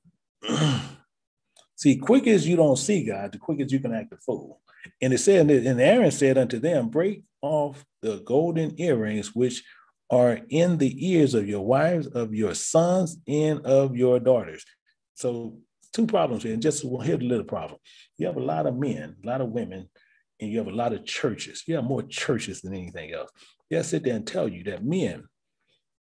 See, quick as you don't see God, the quick as you can act a fool. And it said, and Aaron said unto them, break off the golden earrings which are in the ears of your wives, of your sons, and of your daughters. So 2 problems here. And just here's a little problem. You have a lot of men, a lot of women, and you have a lot of churches. You have more churches than anything else. They'll sit there and tell you that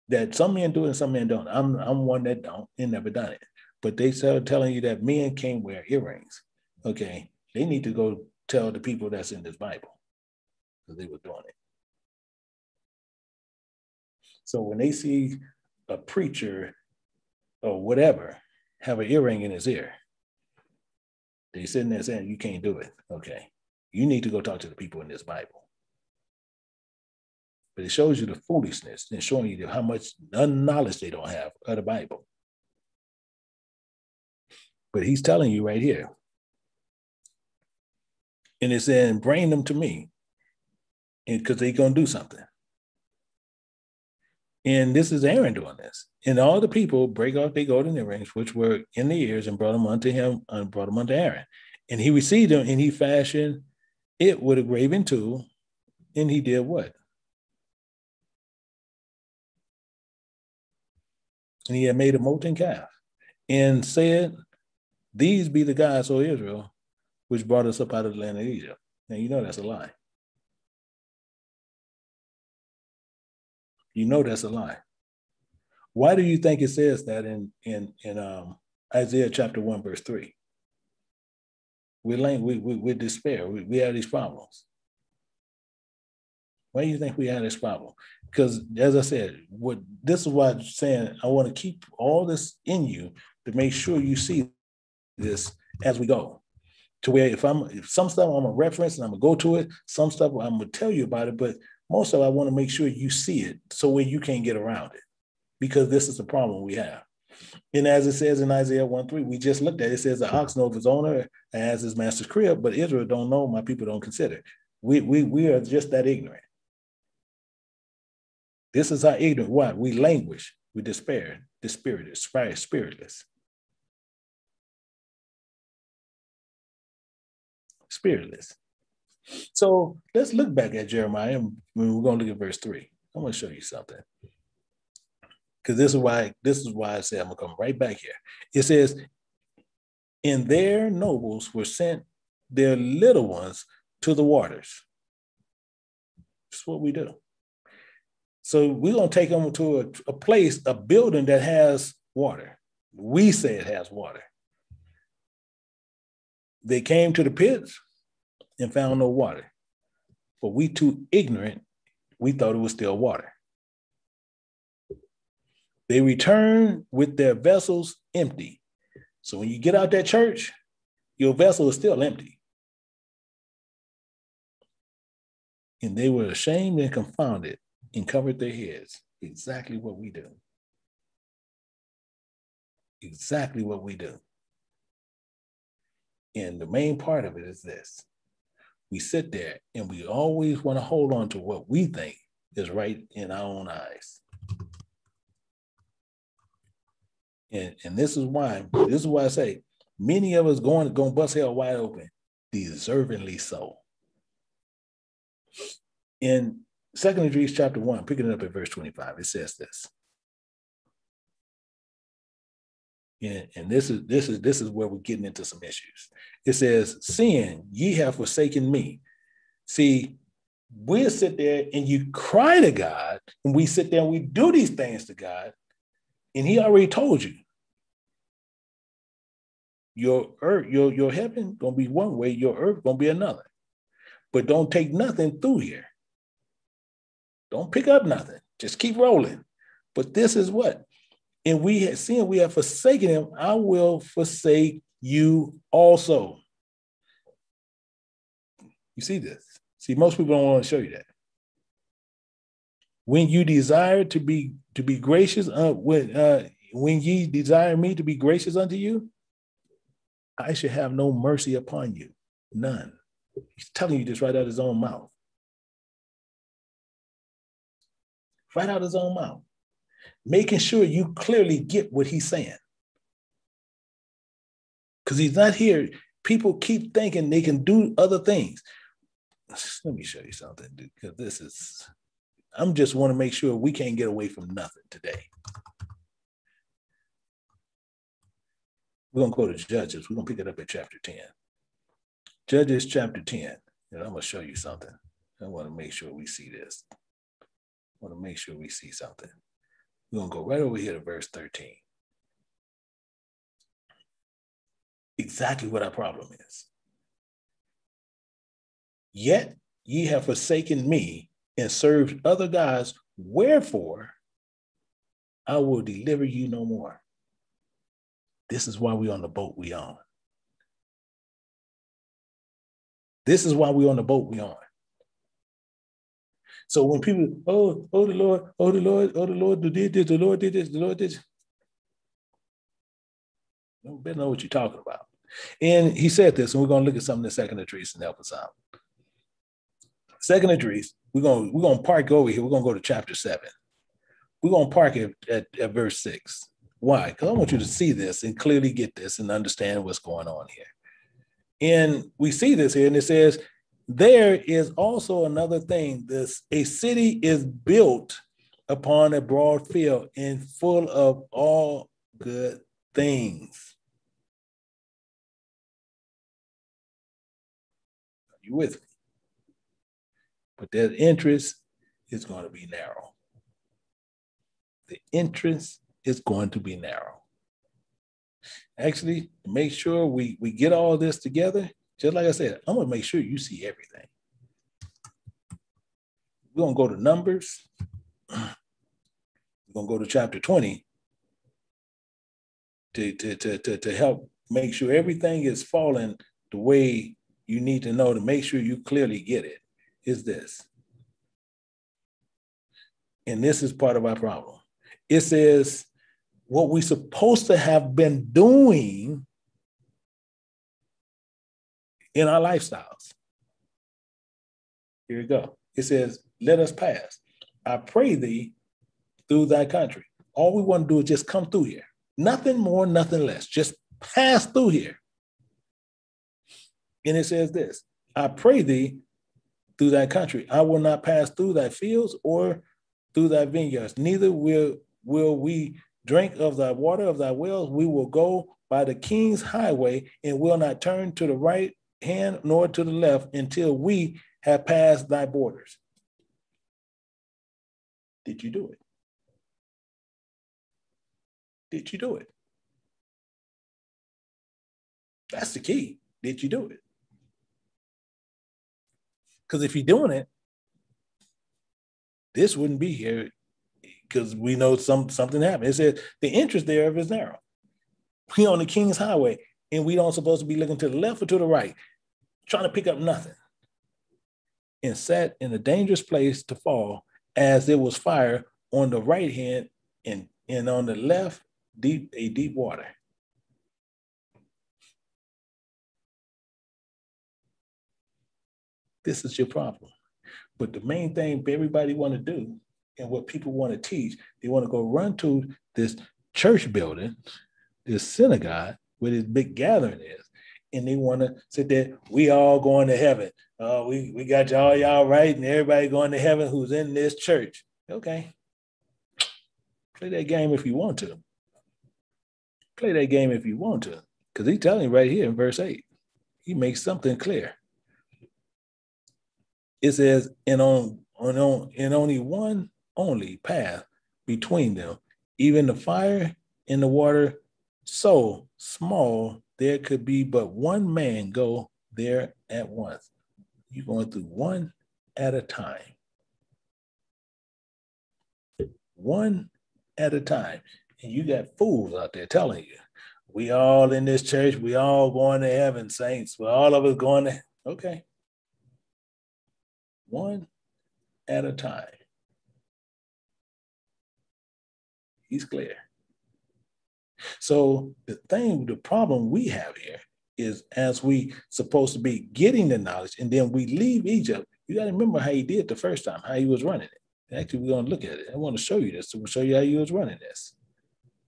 that some men do it and some men don't. I'm one that don't and never done it. But they started telling you that men can't wear earrings. Okay, they need to go tell the people that's in this Bible, because they were doing it. So when they see a preacher or whatever have an earring in his ear, they sitting there saying, you can't do it. Okay, you need to go talk to the people in this Bible. But it shows you the foolishness and showing you how much knowledge they don't have of the Bible. But he's telling you right here. And it's saying, bring them to me, because they're going to do something. And this is Aaron doing this. And all the people break off their golden earrings, which were in the ears, and brought them unto him, and brought them unto Aaron. And he received them, and he fashioned it with a graven tool. And he did what? And he had made a molten calf, and said, these be the gods, O Israel, which brought us up out of the land of Egypt. Now, you know that's a lie. You know that's a lie. Why do you think it says that in Isaiah chapter 1, verse 3? We're despair. We have these problems. Why do you think we have this problem? Because, as I said, this is why I'm saying I want to keep all this in you to make sure you see this as we go. To where if some stuff I'm gonna reference and I'm gonna go to it, some stuff I'm gonna tell you about it, but most of it I want to make sure you see it so where you can't get around it, because this is the problem we have. And as it says in Isaiah 1:3, we just looked at it, it says the ox knows his owner and has his master's crib, but Israel don't know, my people don't consider. We are just that ignorant. This is how ignorant. What? We languish, we despair, dispirited, spiritless. Spiritless. So let's look back at Jeremiah, and we're going to look at verse 3. I'm going to show you something, because this is why I say I'm going to come right back here. It says, and their nobles were sent their little ones to the waters. That's what we do. So we're going to take them to a place, a building that has water. We say it has water. They came to the pits and found no water. But we too ignorant, we thought it was still water. They returned with their vessels empty. So when you get out that church, your vessel is still empty. And they were ashamed and confounded and covered their heads. Exactly what we do. Exactly what we do. And the main part of it is this. We sit there and we always want to hold on to what we think is right in our own eyes. And this is why I say many of us going to bust hell wide open, deservingly so. In 2 Ecclesiastes Chapter 1, picking it up at verse 25, it says this. And this is where we're getting into some issues. It says, seeing ye have forsaken me. See, we'll sit there and you cry to God, and we sit there and we do these things to God, and he already told you. Your earth, your heaven gonna be one way, your earth gonna be another. But don't take nothing through here. Don't pick up nothing. Just keep rolling. But this is what? And we have forsaken him, I will forsake you also. You see this? See, most people don't want to show you that. When you desire to be gracious, when ye desire me to be gracious unto you, I should have no mercy upon you. None. He's telling you this right out of his own mouth. Right out of his own mouth. Making sure you clearly get what he's saying. Because he's not here. People keep thinking they can do other things. Let me show you something, because this is, I'm just want to make sure we can't get away from nothing today. We're going to go to Judges. We're going to pick it up at chapter 10. Judges chapter 10. And I'm going to show you something. I want to make sure we see this. I want to make sure we see something. We're going to go right over here to verse 13. Exactly what our problem is. Yet ye have forsaken me and served other gods, wherefore I will deliver you no more. This is why we're on the boat we on. This is why we're on the boat we on. So when people, the Lord did this, the Lord did this, the Lord did this. You better know what you're talking about. And he said this, and we're going to look at some of the second Idris and help us out. Second Idris, we're going to park over here. We're going to go to chapter 7. We're going to park it at verse 6. Why? Because I want you to see this and clearly get this and understand what's going on here. And we see this here, and it says, there is also another thing. A city is built upon a broad field and full of all good things. Are you with me? But their interest is going to be narrow. The interest is going to be narrow. Actually, to make sure we get all this together, just like I said, I'm going to make sure you see everything. We're going to go to Numbers. We're going to go to chapter 20 to help make sure everything is falling the way you need to know, to make sure you clearly get it, is this. And this is part of our problem. It says, what we're supposed to have been doing in our lifestyles. Here we go. It says, let us pass. I pray thee through thy country. All we want to do is just come through here. Nothing more, nothing less. Just pass through here. And it says this, I pray thee through thy country. I will not pass through thy fields or through thy vineyards. Neither will we drink of thy water of thy wells. We will go by the king's highway and will not turn to the right hand nor to the left until we have passed thy borders. Did you do it? Did you do it? That's the key. Did you do it? Because if you're doing it, this wouldn't be here, because we know something happened. It says the interest thereof is narrow. We on the king's highway, and we don't supposed to be looking to the left or to the right, trying to pick up nothing. And sat in a dangerous place to fall, as there was fire on the right hand and on the left, deep water. This is your problem. But the main thing everybody want to do, and what people want to teach, they want to go run to this church building, this synagogue, where this big gathering is, and they want to sit there, we all going to heaven. We got y'all right, and everybody going to heaven who's in this church. Okay. Play that game if you want to. Play that game if you want to. Because he's telling you right here in verse 8, he makes something clear. It says, and only one only path between them, even the fire and the water, so small there could be but one man go there at once. You're going through one at a time. One at a time. And you got fools out there telling you, we all in this church, we all going to heaven, saints. We're all of us going to, okay. One at a time. He's clear. So the problem we have here is as we supposed to be getting the knowledge, and then we leave Egypt. You got to remember how he did the first time, how he was running it. Actually, we're going to look at it. I want to show you this. So we'll show you how he was running this.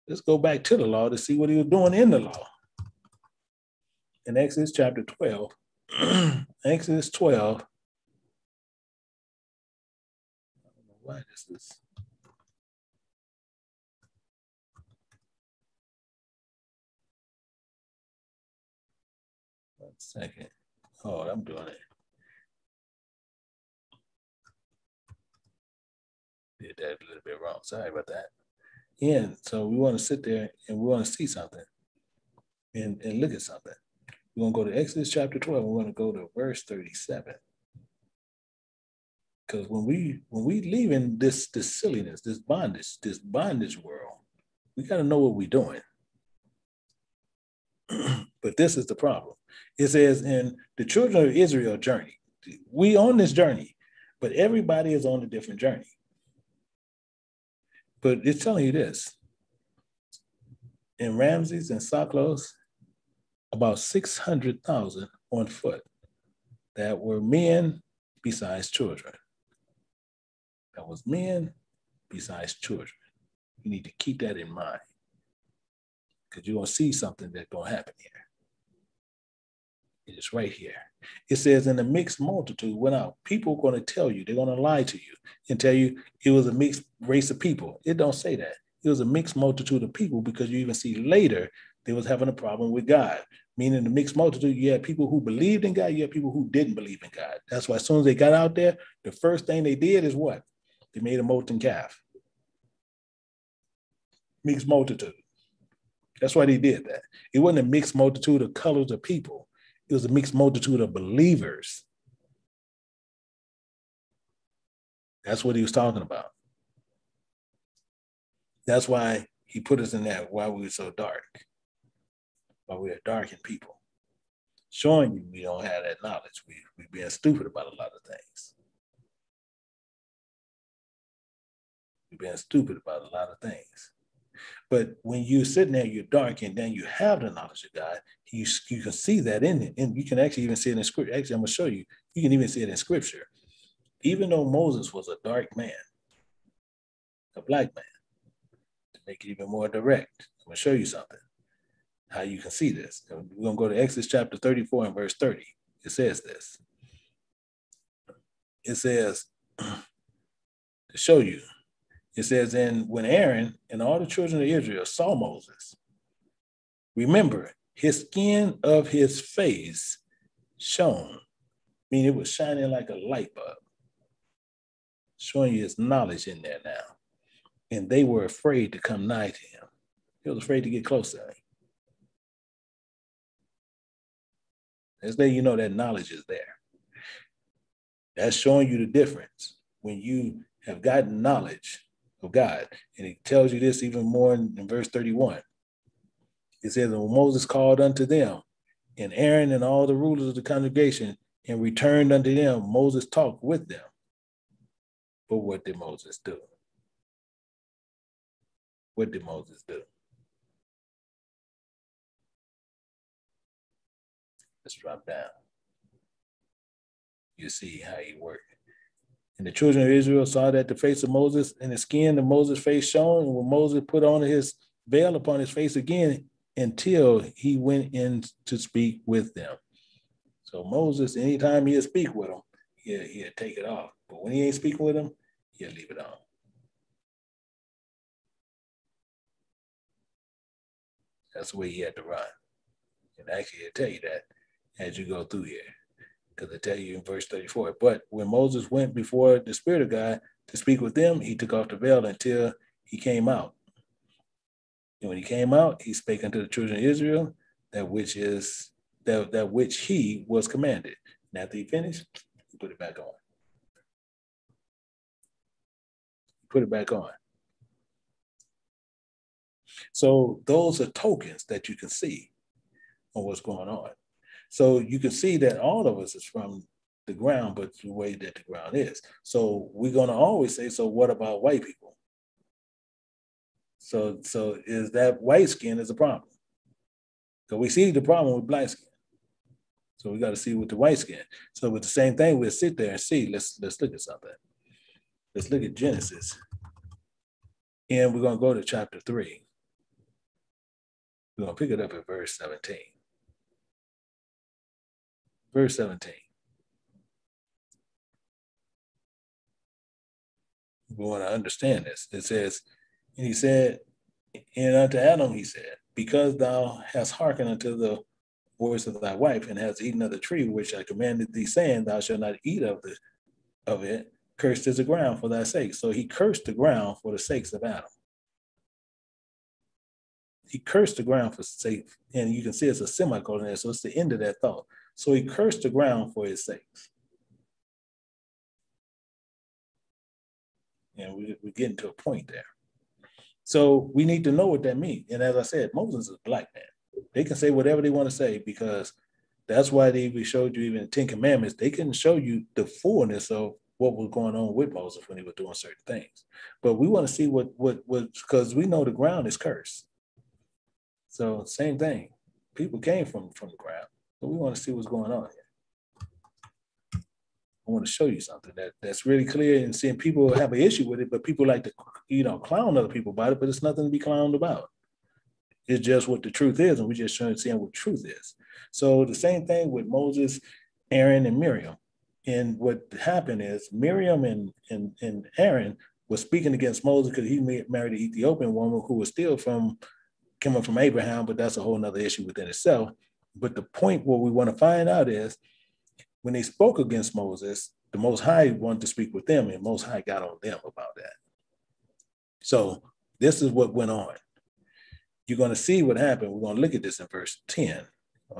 Let's go back to the law to see what he was doing in the law. In Exodus chapter 12, Exodus 12. I don't know why this is. 1 second. Oh, I'm doing it. Did that a little bit wrong. Sorry about that. And so we want to sit there and we want to see something and look at something. We're going to go to Exodus chapter 12. We're going to go to verse 37. Because when we leave in this silliness, this bondage world, we got to know what we're doing. But this is the problem. It says, in the children of Israel journey, we on this journey, but everybody is on a different journey. But it's telling you this. In Ramses and Saklos, about 600,000 on foot that were men besides children. That was men besides children. You need to keep that in mind, because you're going to see something that's going to happen here. It is right here. It says, in a mixed multitude went out. People are going to tell you, they're going to lie to you and tell you it was a mixed race of people. It don't say that. It was a mixed multitude of people, because you even see later they was having a problem with God. Meaning the mixed multitude, you had people who believed in God, you had people who didn't believe in God. That's why as soon as they got out there, the first thing they did is what? They made a molten calf. Mixed multitude. That's why they did that. It wasn't a mixed multitude of colors of people. It was a mixed multitude of believers. That's what he was talking about. That's why he put us in that while we were so dark. While we are darkened people. Showing you we don't have that knowledge. We're being stupid about a lot of things. We're being stupid about a lot of things. But when you're sitting there, you're dark, and then you have the knowledge of God, you can see that in it. And you can actually even see it in scripture. Actually, I'm going to show you. You can even see it in scripture. Even though Moses was a dark man, a black man, to make it even more direct, I'm going to show you something, how you can see this. We're going to go to Exodus chapter 34 and verse 30. It says this. It says, to show you, it says, and when Aaron and all the children of Israel saw Moses, remember, his skin of his face shone, meaning it was shining like a light bulb, showing you his knowledge in there now. And they were afraid to come nigh to him. They was afraid to get close to him. That's there you know that knowledge is there. That's showing you the difference when you have gotten knowledge of God. And it tells you this even more in verse 31. It says, and when Moses called unto them, and Aaron and all the rulers of the congregation, and returned unto them, Moses talked with them. But what did Moses do? What did Moses do? Let's drop down. You see how he worked. And the children of Israel saw that the face of Moses and the skin of Moses' face shone, and when Moses put on his veil upon his face again, until he went in to speak with them. So Moses, anytime he'll speak with them, he'll take it off. But when he ain't speaking with them, he'll leave it on. That's the way he had to run. And actually, it'll tell you that as you go through here. Because it tell you in verse 34. But when Moses went before the Spirit of God to speak with them, he took off the veil until he came out. And when he came out, he spake unto the children of Israel that which he was commanded. And after he finished, he put it back on. Put it back on. So those are tokens that you can see on what's going on. So you can see that all of us is from the ground, but the way that the ground is. So we're going to always say, so what about white people? So is that white skin is a problem? So we see the problem with black skin. So we got to see with the white skin. So with the same thing, we'll sit there and see. Let's look at something. Let's look at Genesis. And we're going to go to chapter 3. We're going to pick it up at verse 17. Verse 17. We want to understand this. It says, and he said, and unto Adam he said, because thou hast hearkened unto the voice of thy wife, and hast eaten of the tree which I commanded thee, saying, thou shalt not eat of it, cursed is the ground for thy sake. So he cursed the ground for the sakes of Adam. He cursed the ground for sake, and you can see it's a semicolon there, so it's the end of that thought. So he cursed the ground for his sakes. And we're getting to a point there. So we need to know what that means. And as I said, Moses is a black man. They can say whatever they want to say, because that's why we showed you even the Ten Commandments. They couldn't show you the fullness of what was going on with Moses when he was doing certain things. But we want to see what because we know the ground is cursed. So same thing. People came from the ground. But we want to see what's going on here. I want to show you something that's really clear, and seeing people have an issue with it, but people like to, clown other people about it, but it's nothing to be clowned about. It's just what the truth is, and we're just trying to see what truth is. So the same thing with Moses, Aaron, and Miriam. And what happened is Miriam and Aaron was speaking against Moses because he married an Ethiopian woman who was still coming from Abraham, but that's a whole nother issue within itself. But the point what we want to find out is, when they spoke against Moses, the Most High wanted to speak with them, and Most High got on them about that. So this is what went on. You're going to see what happened. We're going to look at this in verse 10.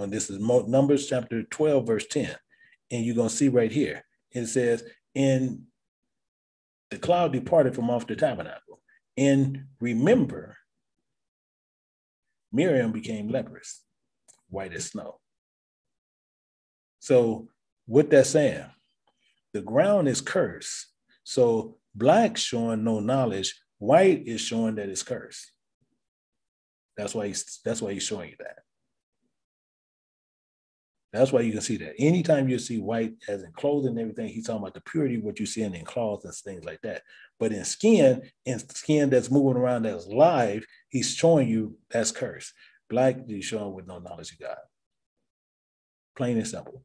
This is Numbers chapter 12, verse 10. And you're going to see right here. It says, and the cloud departed from off the tabernacle. And remember, Miriam became leprous, white as snow. So what that's saying, the ground is cursed. So black showing no knowledge, white is showing that it's cursed. That's why he's showing you that. That's why you can see that. Anytime you see white as in clothing and everything, he's talking about the purity of what you see in cloth and things like that. But in skin that's moving around that's live, he's showing you that's cursed. Black is showing with no knowledge of God. Plain and simple.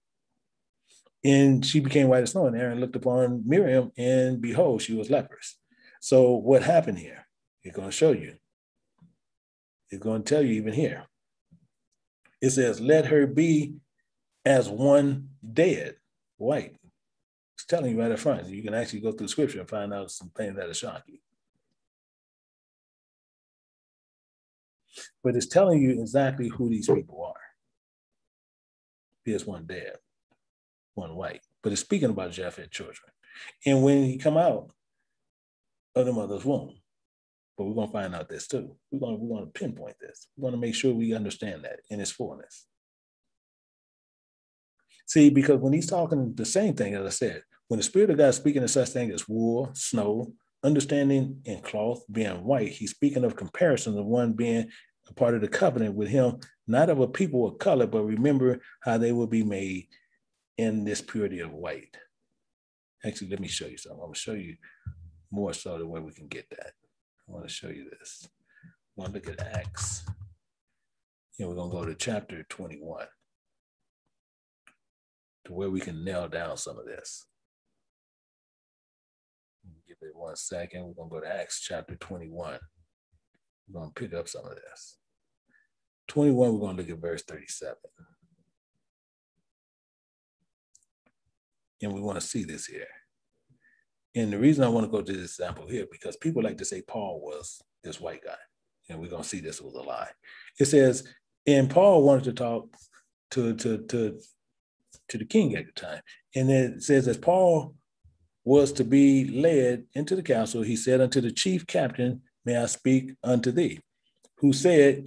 And she became white as snow, and Aaron looked upon Miriam, and behold, she was leprous. So what happened here? It's going to show you. It's going to tell you even here. It says, let her be as one dead, white. It's telling you right up front. You can actually go through scripture and find out some things that'll shock you. But it's telling you exactly who these people are. Here's one dead, one white. But it's speaking about Japheth's children. And when he come out of the mother's womb, but we're going to find out this too. We're going to pinpoint this. We're going to make sure we understand that in its fullness. See, because when he's talking the same thing, as I said, when the Spirit of God is speaking of such things as wool, snow, understanding, and cloth being white, he's speaking of comparison of one being a part of the covenant with him, not of a people of color, but remember how they will be made in this purity of white. Actually, let me show you something. I'm going to show you more so the way we can get that. I want to show you this. I want to look at Acts. And we're going to go to chapter 21 to where we can nail down some of this. Give it 1 second. We're going to go to Acts chapter 21. We're going to pick up some of this. 21, we're going to look at verse 37. And we want to see this here. And the reason I want to go to this example here, because people like to say Paul was this white guy. And we're going to see this was a lie. It says, and Paul wanted to talk to the king at the time. And it says, as Paul was to be led into the council, he said unto the chief captain, may I speak unto thee? Who said,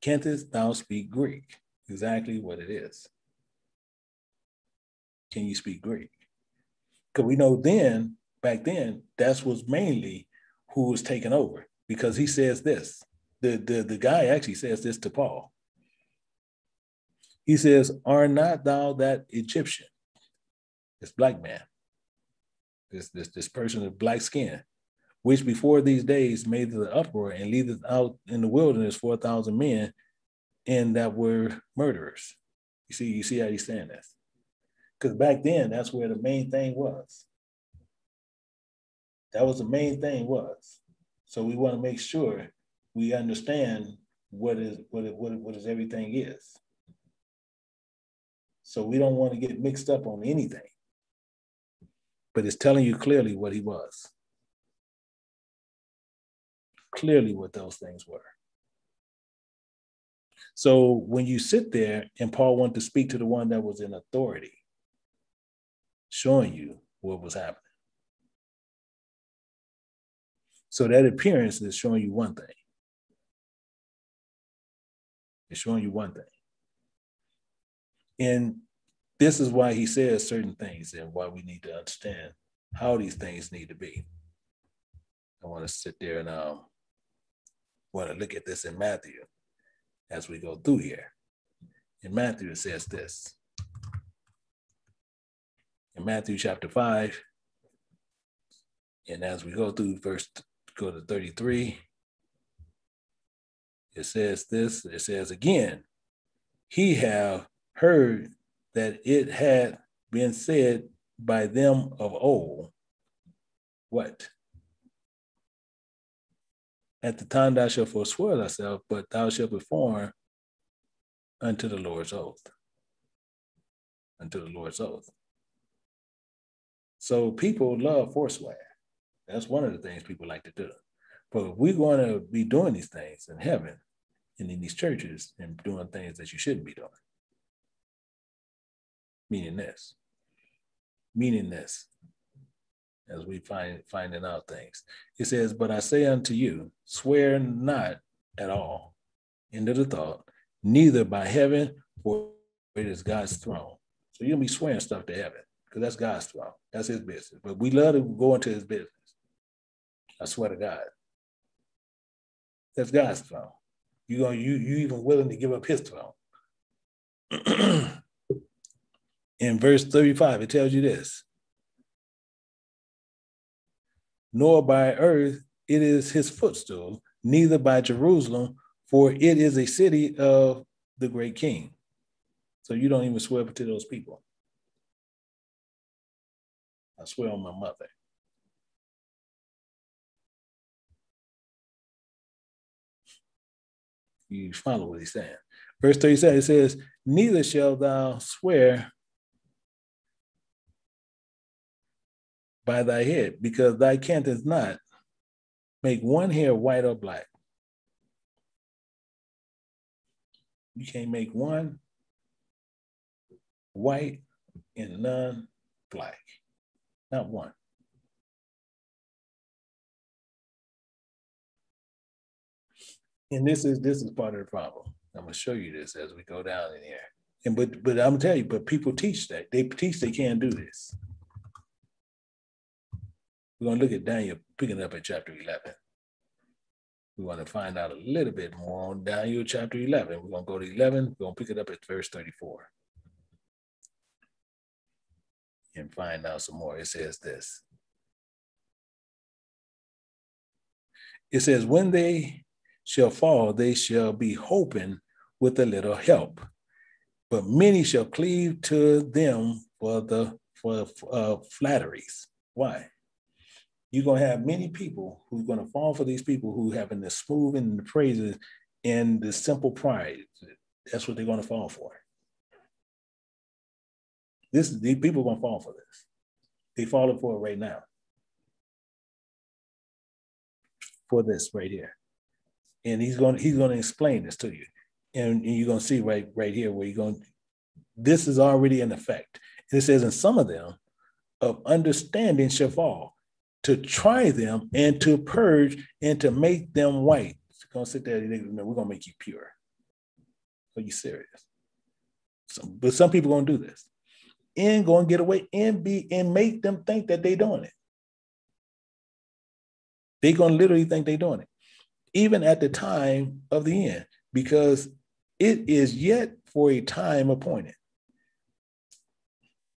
canst thou speak Greek? Exactly what it is. Can you speak Greek? Because we know back then, that was mainly who was taking over, because he says this. The guy actually says this to Paul. He says, are not thou that Egyptian, this black man, this person with black skin, which before these days made the uproar and leadeth out in the wilderness 4,000 men, and that were murderers. You see how he's saying this? Because back then, that's where the main thing was. That was the main thing was. So we want to make sure we understand what is everything is. So we don't want to get mixed up on anything. But it's telling you clearly what he was. Clearly what those things were. So when you sit there and Paul wanted to speak to the one that was in authority, showing you what was happening. So that appearance is showing you one thing. It's showing you one thing. And this is why he says certain things and why we need to understand how these things need to be. I want to sit there and want to look at this in Matthew as we go through here. In Matthew, it says this. In Matthew chapter 5, and as we go through go to 33, it says this, it says again, he have heard that it had been said by them of old, what? At the time thou shalt forswear thyself, but thou shalt perform unto the Lord's oath. Unto the Lord's oath. So people love forswear. That's one of the things people like to do. But if we're going to be doing these things in heaven and in these churches and doing things that you shouldn't be doing, meaning this, as we finding out things. It says, but I say unto you, swear not at all, end of the thought, neither by heaven, for it is God's throne. So you don't be swearing stuff to heaven, because that's God's throne. That's his business. But we love to go into his business. I swear to God. That's God's throne. You even willing to give up his throne. In verse 35, it tells you this. Nor by earth it is his footstool, neither by Jerusalem, for it is a city of the great king. So you don't even swear to those people. I swear on my mother. You follow what he's saying. Verse 37, it says, neither shalt thou swear by thy head, because thy canst not make one hair white or black. You can't make one white and none black. Not one. And this is part of the problem. I'm going to show you this as we go down in here. And but I'm going to tell you, but people teach that. They teach they can't do this. We're going to look at Daniel, picking up at chapter 11. We want to find out a little bit more on Daniel chapter 11. We're going to go to 11. We're going to pick it up at verse 34. And find out some more. It says this. It says, when they shall fall, they shall be hoping with a little help. But many shall cleave to them for flatteries. Why? You're going to have many people who are going to fall for these people who having the smooth and the praises and the simple pride. That's what they're going to fall for. These people are going to fall for this. They're falling for it right now. For this right here. And he's going to explain this to you. And you're going to see right here where you're going, this is already in effect. And it says, and some of them of understanding shall fall, to try them and to purge and to make them white. It's going to sit there, we're going to make you pure. Are you serious? But some people are going to do this. And going to get away and make them think that they're doing it. They're going to literally think they're doing it. Even at the time of the end, because It is yet for a time appointed.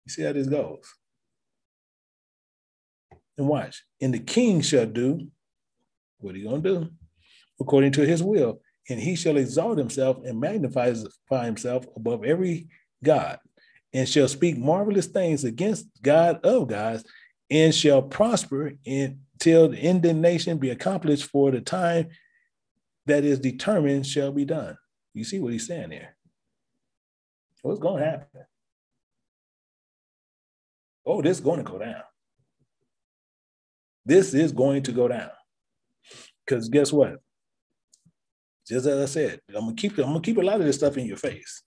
You see how this goes? And watch. And the king shall do, what are you going to do? According to his will. And he shall exalt himself and magnify himself above every God, and shall speak marvelous things against God of gods, and shall prosper until the indignation be accomplished for the time that is determined shall be done. You see what he's saying there? What's going to happen? Oh, this is going to go down. This is going to go down. Because guess what? Just as I said, I'm gonna keep a lot of this stuff in your face.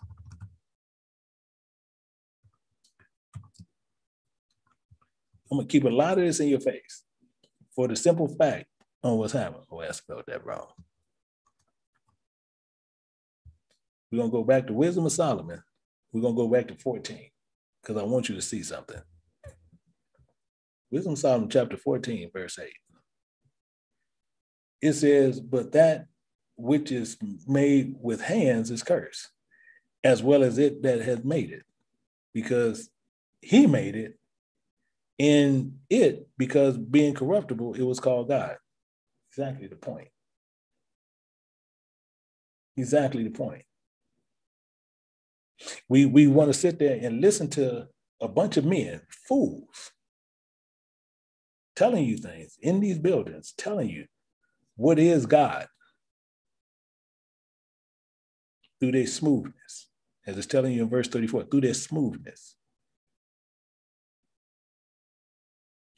I'm gonna keep a lot of this in your face for the simple fact on what's happening. Oh, I spelled that wrong. We're gonna go back to Wisdom of Solomon. We're gonna go back to 14 because I want you to see something. Wisdom of Solomon, chapter 14, verse 8. It says, "But that which is made with hands is cursed, as well as it that has made it, because he made it, and it, because being corruptible, it was called God." Exactly the point. Exactly the point. We want to sit there and listen to a bunch of men, fools, telling you things in these buildings, telling you what is God through their smoothness, as it's telling you in verse 34, through their smoothness.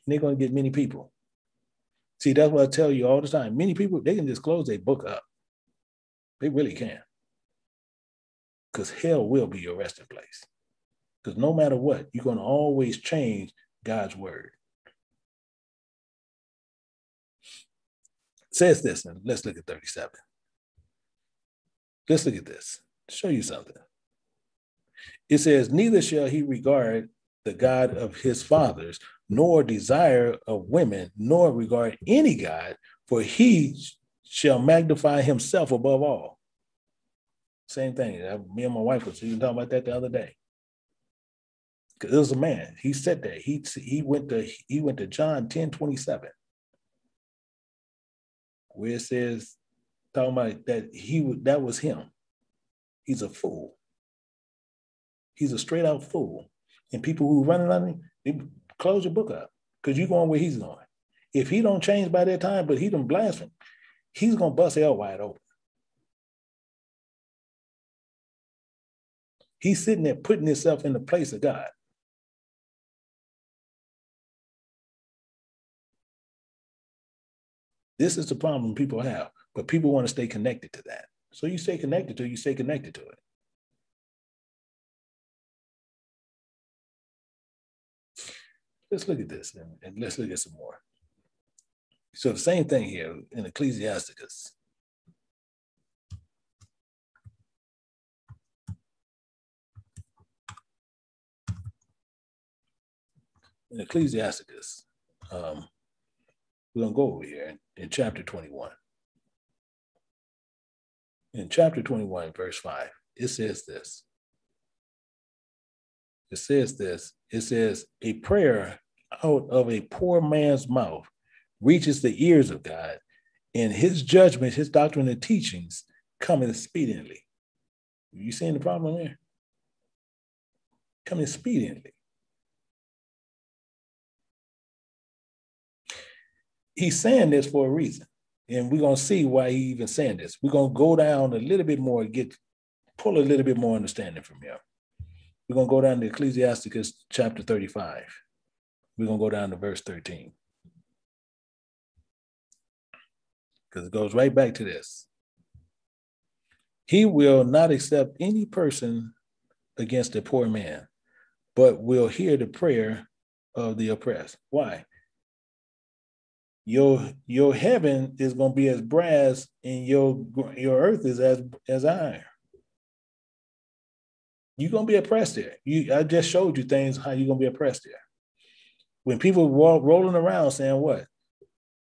And they're going to get many people. See, that's what I tell you all the time. Many people, they can just close their book up. They really can. Because hell will be your resting place. Because no matter what, you're going to always change God's word. It says this, and let's look at 37. Let's look at this. Show you something. It says, "Neither shall he regard the God of his fathers, nor desire of women, nor regard any God, for he shall magnify himself above all." Same thing. Me and my wife was even talking about that the other day. Because it was a man. He said that. He went to John 10:27, where it says, talking about that was him. He's a fool. He's a straight out fool. And people who running on him, they close your book up because you're going where he's going. If he don't change by that time, but he don't blaspheme, he's going to bust hell wide open. He's sitting there putting himself in the place of God. This is the problem people have, but people want to stay connected to that. So you stay connected to it. Let's look at this and let's look at some more. So the same thing here in Ecclesiasticus. In Ecclesiasticus, we're going to go over here in chapter 21. In chapter 21, verse 5, it says this. It says, "A prayer out of a poor man's mouth reaches the ears of God, and his judgment, his doctrine and teachings coming expediently." You seeing the problem there? Coming expediently. He's saying this for a reason, and we're going to see why he even saying this. We're going to go down a little bit more, pull a little bit more understanding from here. We're going to go down to Ecclesiasticus Chapter 35. We're going to go down to verse 13. Because it goes right back to this. "He will not accept any person against a poor man, but will hear the prayer of the oppressed." Why? Your heaven is going to be as brass, and your earth is as iron. You're going to be oppressed there. I just showed you things how you're going to be oppressed there. When people rolling around saying what?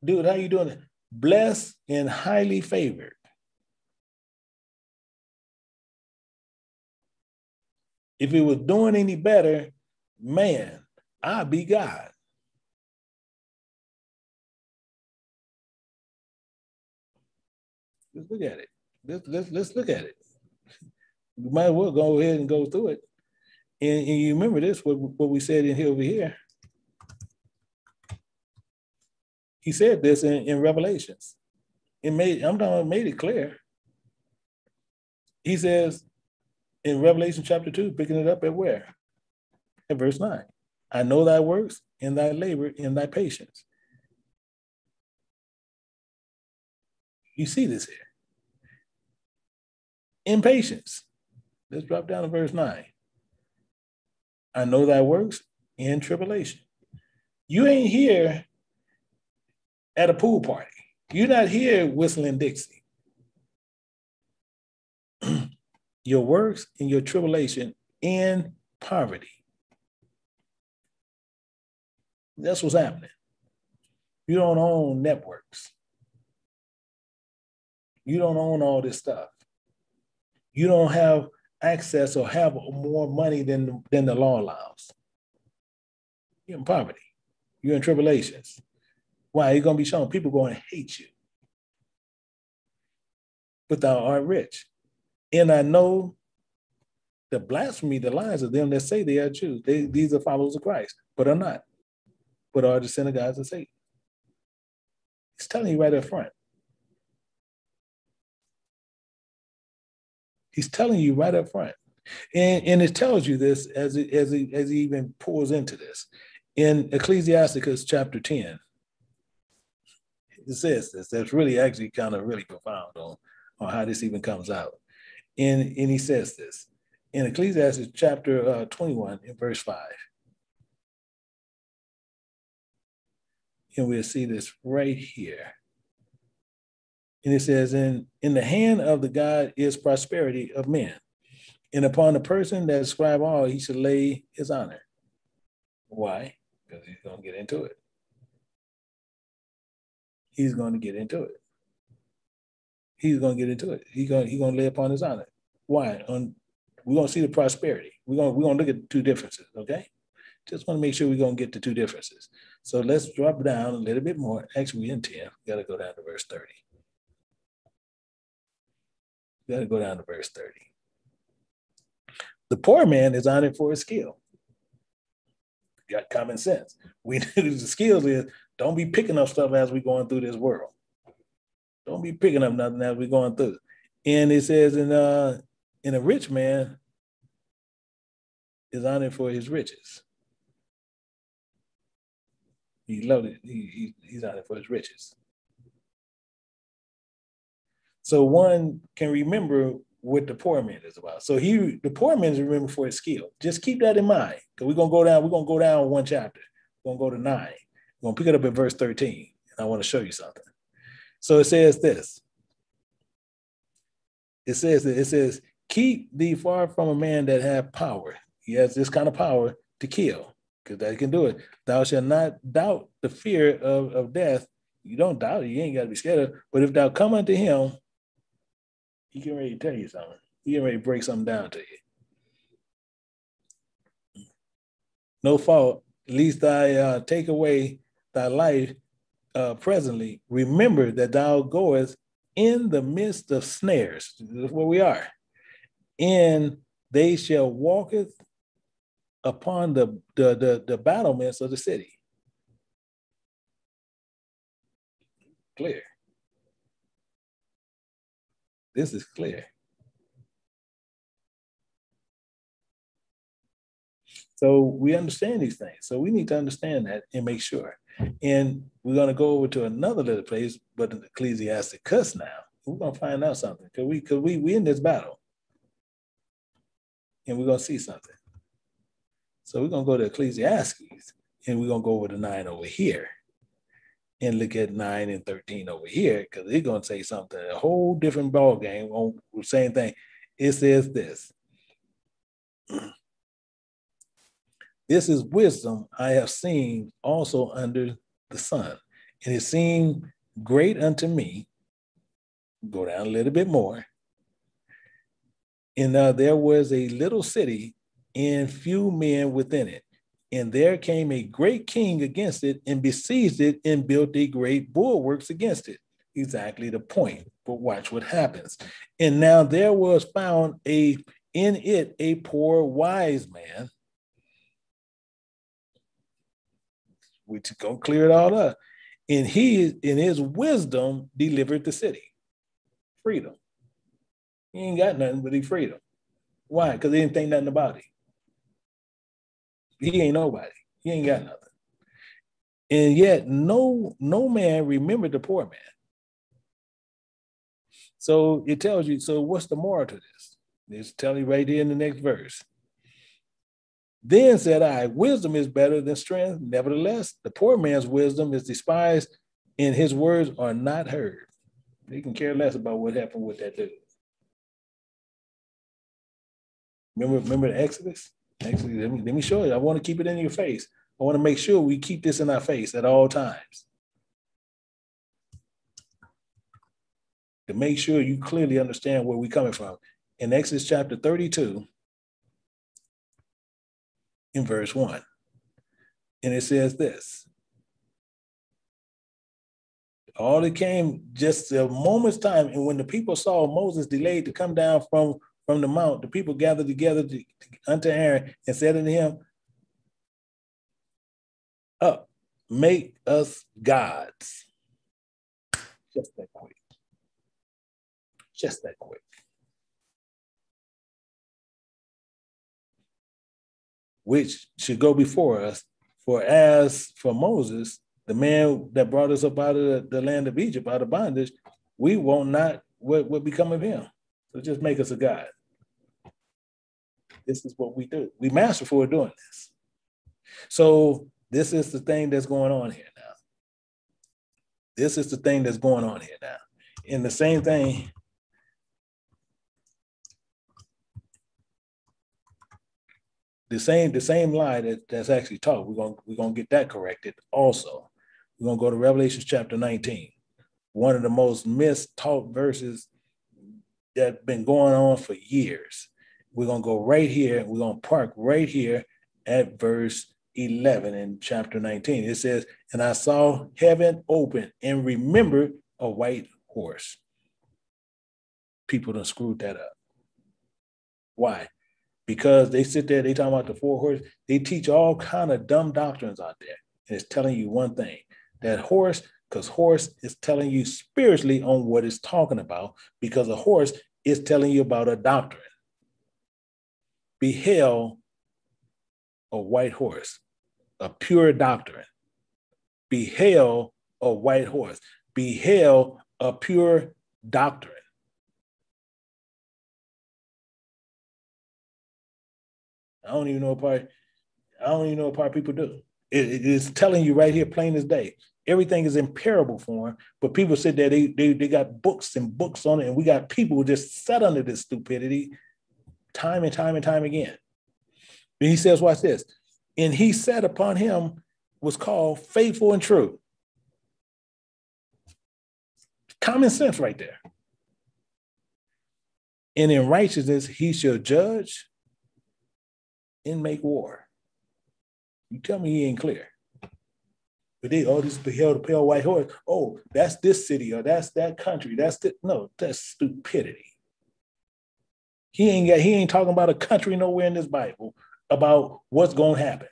"Dude, how you doing? Blessed and highly favored." If it was doing any better, man, I'd be God. Let's look at it. Let's look at it. We might as well go ahead and go through it. And you remember this, what we said in here over here. He said this in Revelations. Made it clear. He says in Revelation chapter 2, picking it up at where? At verse 9. I know thy works and thy labor and thy patience. You see this here. Impatience. Let's drop down to verse 9. I know thy works in tribulation. You ain't here at a pool party. You're not here whistling Dixie. Your works and your tribulation in poverty. That's what's happening. You don't own networks. You don't own all this stuff. You don't have access or have more money than the law allows. You're in poverty. You're in tribulations. Why? You're going to be shown. People are going to hate you. But thou art rich. And I know the blasphemy, the lies of them that say they are Jews. These are followers of Christ, but are not. But are the synagogues of Satan. He's telling you right up front. He's telling you right up front. And it tells you this as he even pours into this. In Ecclesiasticus Chapter 10, it says this. That's really actually kind of really profound on how this even comes out. And he says this. In Ecclesiastes Chapter 21, in verse 5. And we'll see this right here. And it says, in the hand of the God is prosperity of men, and upon the person that ascribe all, he should lay his honor. Why? Because he's going to get into it. He's going to get into it. He's going to get into it. He's going to lay upon his honor. Why? We're going to see the prosperity. We're going to look at the two differences, okay? Just want to make sure we're going to get the two differences. So let's drop down a little bit more. Actually, we're in 10. We got to go down to verse 30. We got to go down to verse 30. The poor man is honored for his skill. You got common sense. The skills is don't be picking up stuff as we're going through this world. Don't be picking up nothing as we're going through. And it says in a rich man is honored for his riches. He loved it. He's honored for his riches. So one can remember what the poor man is about. So the poor man is remembered for his skill. Just keep that in mind. Because we're gonna go down one chapter. We're gonna go to 9. We're gonna pick it up at verse 13. And I want to show you something. So it says this. It says, keep thee far from a man that have power. He has this kind of power to kill, because that can do it. Thou shalt not doubt the fear of death. You don't doubt it. You ain't got to be scared of it. But if thou come unto him, he can ready to tell you something. He can ready to break something down to you. No fault, lest I take away thy life presently. Remember that thou goest in the midst of snares. This is where we are. And they shall walketh upon the battlements of the city. Clear. This is clear. So we understand these things. So we need to understand that and make sure. And we're going to go over to another little place, but in Ecclesiasticus now. We're going to find out something because we in this battle. And we're going to see something. So we're going to go to Ecclesiastes and we're going to go over to 9 over here and look at 9 and 13 over here, because they're going to say something, a whole different ball game on the same thing. It says this. This is wisdom I have seen also under the sun, and it seemed great unto me. Go down a little bit more. And there was a little city and few men within it. And there came a great king against it and besieged it and built a great bulwarks against it. Exactly the point. But watch what happens. And now there was found in it a poor wise man. We're going to clear it all up. And he, in his wisdom, delivered the city. Freedom. He ain't got nothing but freedom. Why? Because he didn't think nothing about it. He ain't nobody. He ain't got nothing. And yet no man remembered the poor man. So it tells you, so what's the moral to this? It's telling you right there in the next verse. Then said I, wisdom is better than strength. Nevertheless, the poor man's wisdom is despised and his words are not heard. They can care less about what happened with that dude. Remember the Exodus? Actually, let me show you. I want to keep it in your face. I want to make sure we keep this in our face at all times. To make sure you clearly understand where we're coming from. In Exodus chapter 32, in verse 1. And it says this. All it came just a moment's time. And when the people saw Moses delayed to come down from the mount, the people gathered together unto Aaron and said unto him, up, make us gods. Just that quick. Just that quick. Which should go before us. For as for Moses, the man that brought us up out of the land of Egypt, out of bondage, we won't not what become of him. So just make us a God. This is what we do. We masterful at doing this. So this is the thing that's going on here now. This is the thing that's going on here now. And the same thing, the same lie that's actually taught. We're gonna get that corrected also. We're gonna go to Revelation chapter 19, one of the most mistaught verses that's been going on for years. We're gonna go right here. We're gonna park right here at verse 11 in chapter 19. It says, and I saw heaven open and remembered a white horse. People done screwed that up. Why? Because they sit there, they talk about the four horses. They teach all kind of dumb doctrines out there. And it's telling you one thing, that horse, because horse is telling you spiritually on what it's talking about, because a horse is telling you about a doctrine. Beheld a white horse, a pure doctrine. Beheld a white horse. Beheld a pure doctrine. I don't even know what part people do. It is telling you right here, plain as day. Everything is in parable form, but people sit there, they got books and books on it, and we got people who just set under this stupidity time and time and time again. And he says, watch this. And he sat upon him was called faithful and true. Common sense right there. And in righteousness, he shall judge and make war. You tell me he ain't clear. But this beheld a pale white horse. Oh, that's this city or that's that country. No, that's stupidity. He ain't talking about a country nowhere in this Bible about what's going to happen.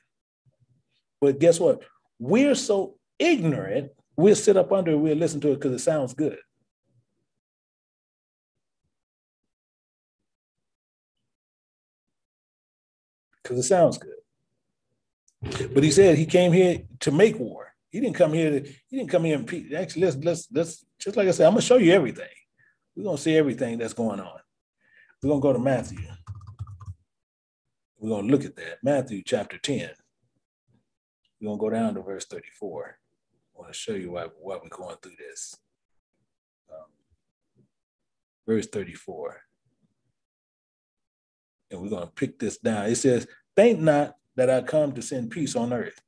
But guess what? We're so ignorant, we'll sit up under it, we'll listen to it because it sounds good. Because it sounds good. But he said he came here to make war. He didn't come here in peace. Actually, let's just like I said, I'm gonna show you everything. We're gonna see everything that's going on. We're gonna go to Matthew. We're gonna look at that. Matthew chapter 10. We're gonna go down to verse 34. I want to show you why we're going through this. Verse 34. And we're gonna pick this down. It says, think not that I come to send peace on earth.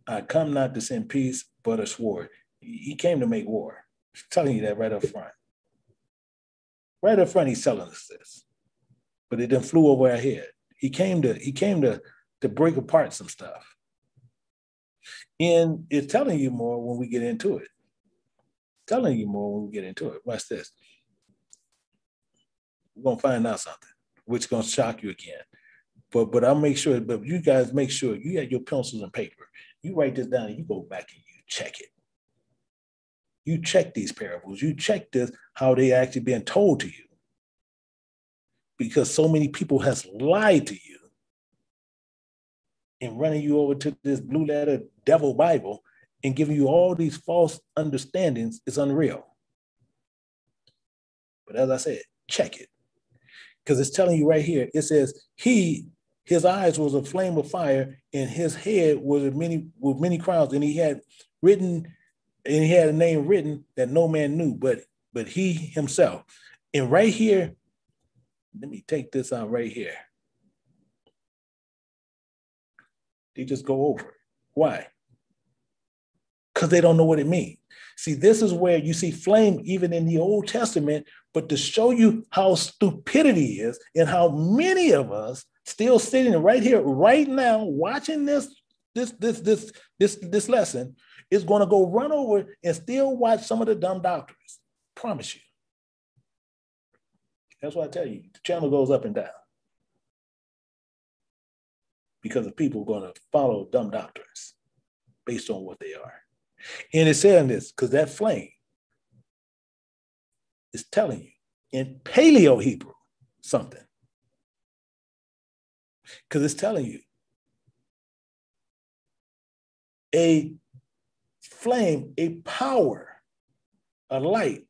I come not to send peace, but a sword. He came to make war. He's telling you that right up front. Right up front, he's telling us this. But it then flew over our head. He came to break apart some stuff. And it's telling you more when we get into it. Telling you more when we get into it. Watch this. We're going to find out something, which is going to shock you again. But I'll make sure, but you guys make sure you have your pencils and paper. You write this down and you go back and you check it. You check these parables. You check this, how they actually been told to you. Because so many people has lied to you and running you over to this blue letter devil Bible and giving you all these false understandings is unreal. But as I said, check it. Because it's telling you right here, it says, his eyes was a flame of fire, and his head was with many crowns, and he had a name written that no man knew, but he himself. And right here, let me take this out right here. They just go over it. Why? Because they don't know what it means. See, this is where you see flame even in the Old Testament, but to show you how stupidity is and how many of us still sitting right here, right now, watching this lesson is going to go run over and still watch some of the dumb doctors. Promise you. That's why I tell you, the channel goes up and down. Because of people going to follow dumb doctrines based on what they are. And it's saying this because that flame is telling you in Paleo Hebrew something. Because it's telling you a flame, a power, a light.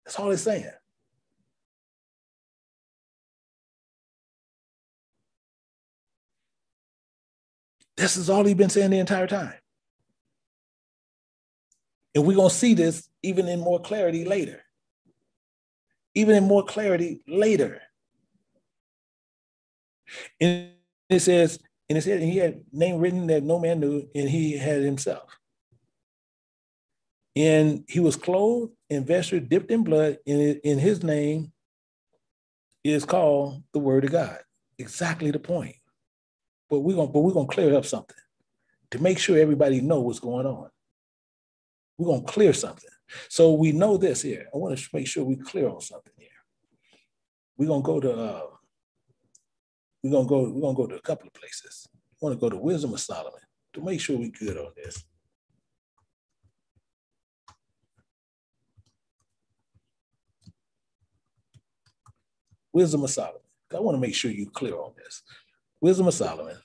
That's all it's saying. This is all he's been saying the entire time. And we're going to see this even in more clarity later. Even in more clarity later. And it says, and he had name written that no man knew, and he had himself. And he was clothed in vesture dipped in blood, and in his name is called the Word of God. Exactly the point. But we're gonna clear up something to make sure everybody knows what's going on. We're gonna clear something. So we know this here. I want to make sure we clear on something here. We're gonna go to a couple of places. I want to go to Wisdom of Solomon to make sure we're good on this. Wisdom of Solomon. I want to make sure you're clear on this. Wisdom of Solomon.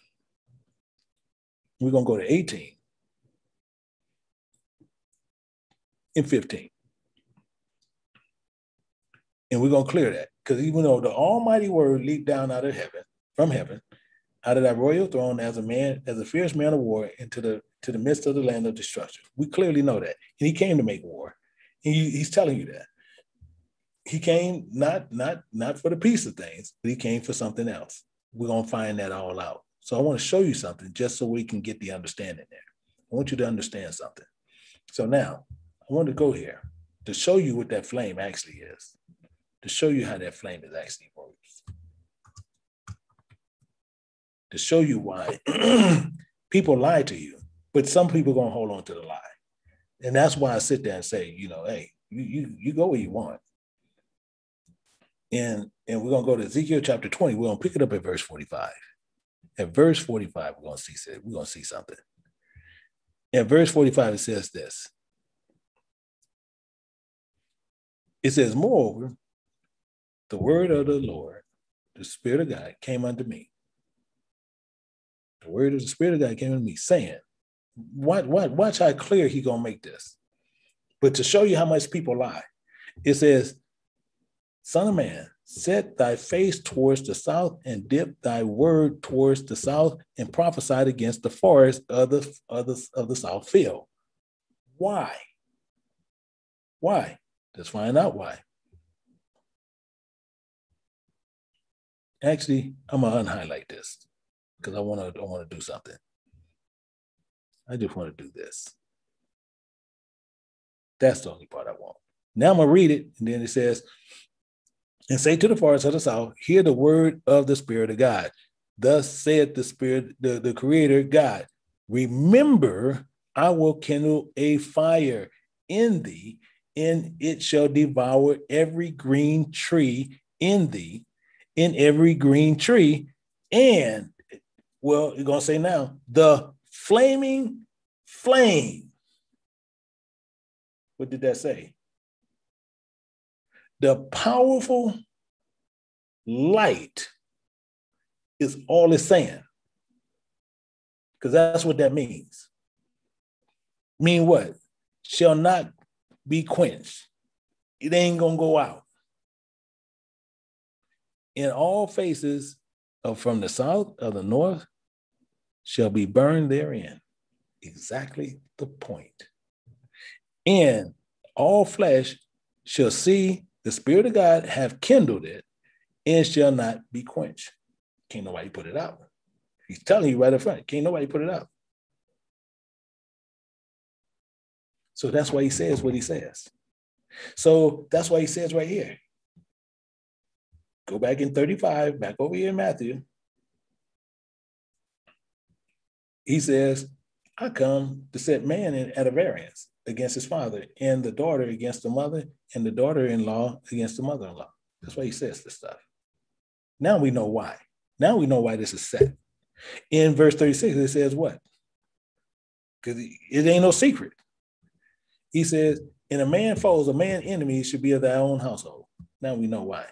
We're going to go to 18 and 15. And we're going to clear that. Because even though the almighty word leaped down out of heaven, from heaven, out of that royal throne as a fierce man of war into the midst of the land of destruction. We clearly know that. And he came to make war. And he's telling you that. He came not for the peace of things, but he came for something else. We're going to find that all out. So I want to show you something just so we can get the understanding there. I want you to understand something. So now I want to go here to show you what that flame actually is, to show you how that flame is actually works, to show you why people lie to you, but some people are going to hold on to the lie. And that's why I sit there and say, hey, you go where you want. And we're going to go to Ezekiel chapter 20. We're going to pick it up at verse 45. At verse 45, we're going to see something. At verse 45, it says this. It says, moreover, the word of the Lord, the Spirit of God, came unto me. The word of the Spirit of God came unto me, saying, watch how clear he's going to make this. But to show you how much people lie, it says, Son of man, set thy face towards the south and dip thy word towards the south and prophesied against the forest of the south field. Why? Why? Let's find out why. Actually, I'm gonna unhighlight this because I want to do something. I just want to do this. That's the only part I want. Now I'm gonna read it, and then it says, and say to the forest of the south, hear the word of the Spirit of God. Thus saith the Spirit, the Creator God, remember, I will kindle a fire in thee, and it shall devour every green tree in thee, in every green tree. And, well, you're going to say now, the flaming flame. What did that say? The powerful light is all it's saying. Because that's what that means. Mean what? Shall not be quenched. It ain't going to go out. In all faces from the south of the north shall be burned therein. Exactly the point. And all flesh shall see the Spirit of God have kindled it and shall not be quenched. Can't nobody put it out. He's telling you right up front, can't nobody put it out. So that's why he says what he says. So that's why he says right here. Go back in 35, back over here in Matthew. He says, I come to set man at a variance against his father, and the daughter against the mother, and the daughter-in-law against the mother-in-law. That's why he says this stuff. Now we know why. Now we know why this is set. In verse 36, it says what? Because it ain't no secret. He says, and a man foes, a man enemy should be of thy own household. Now we know why.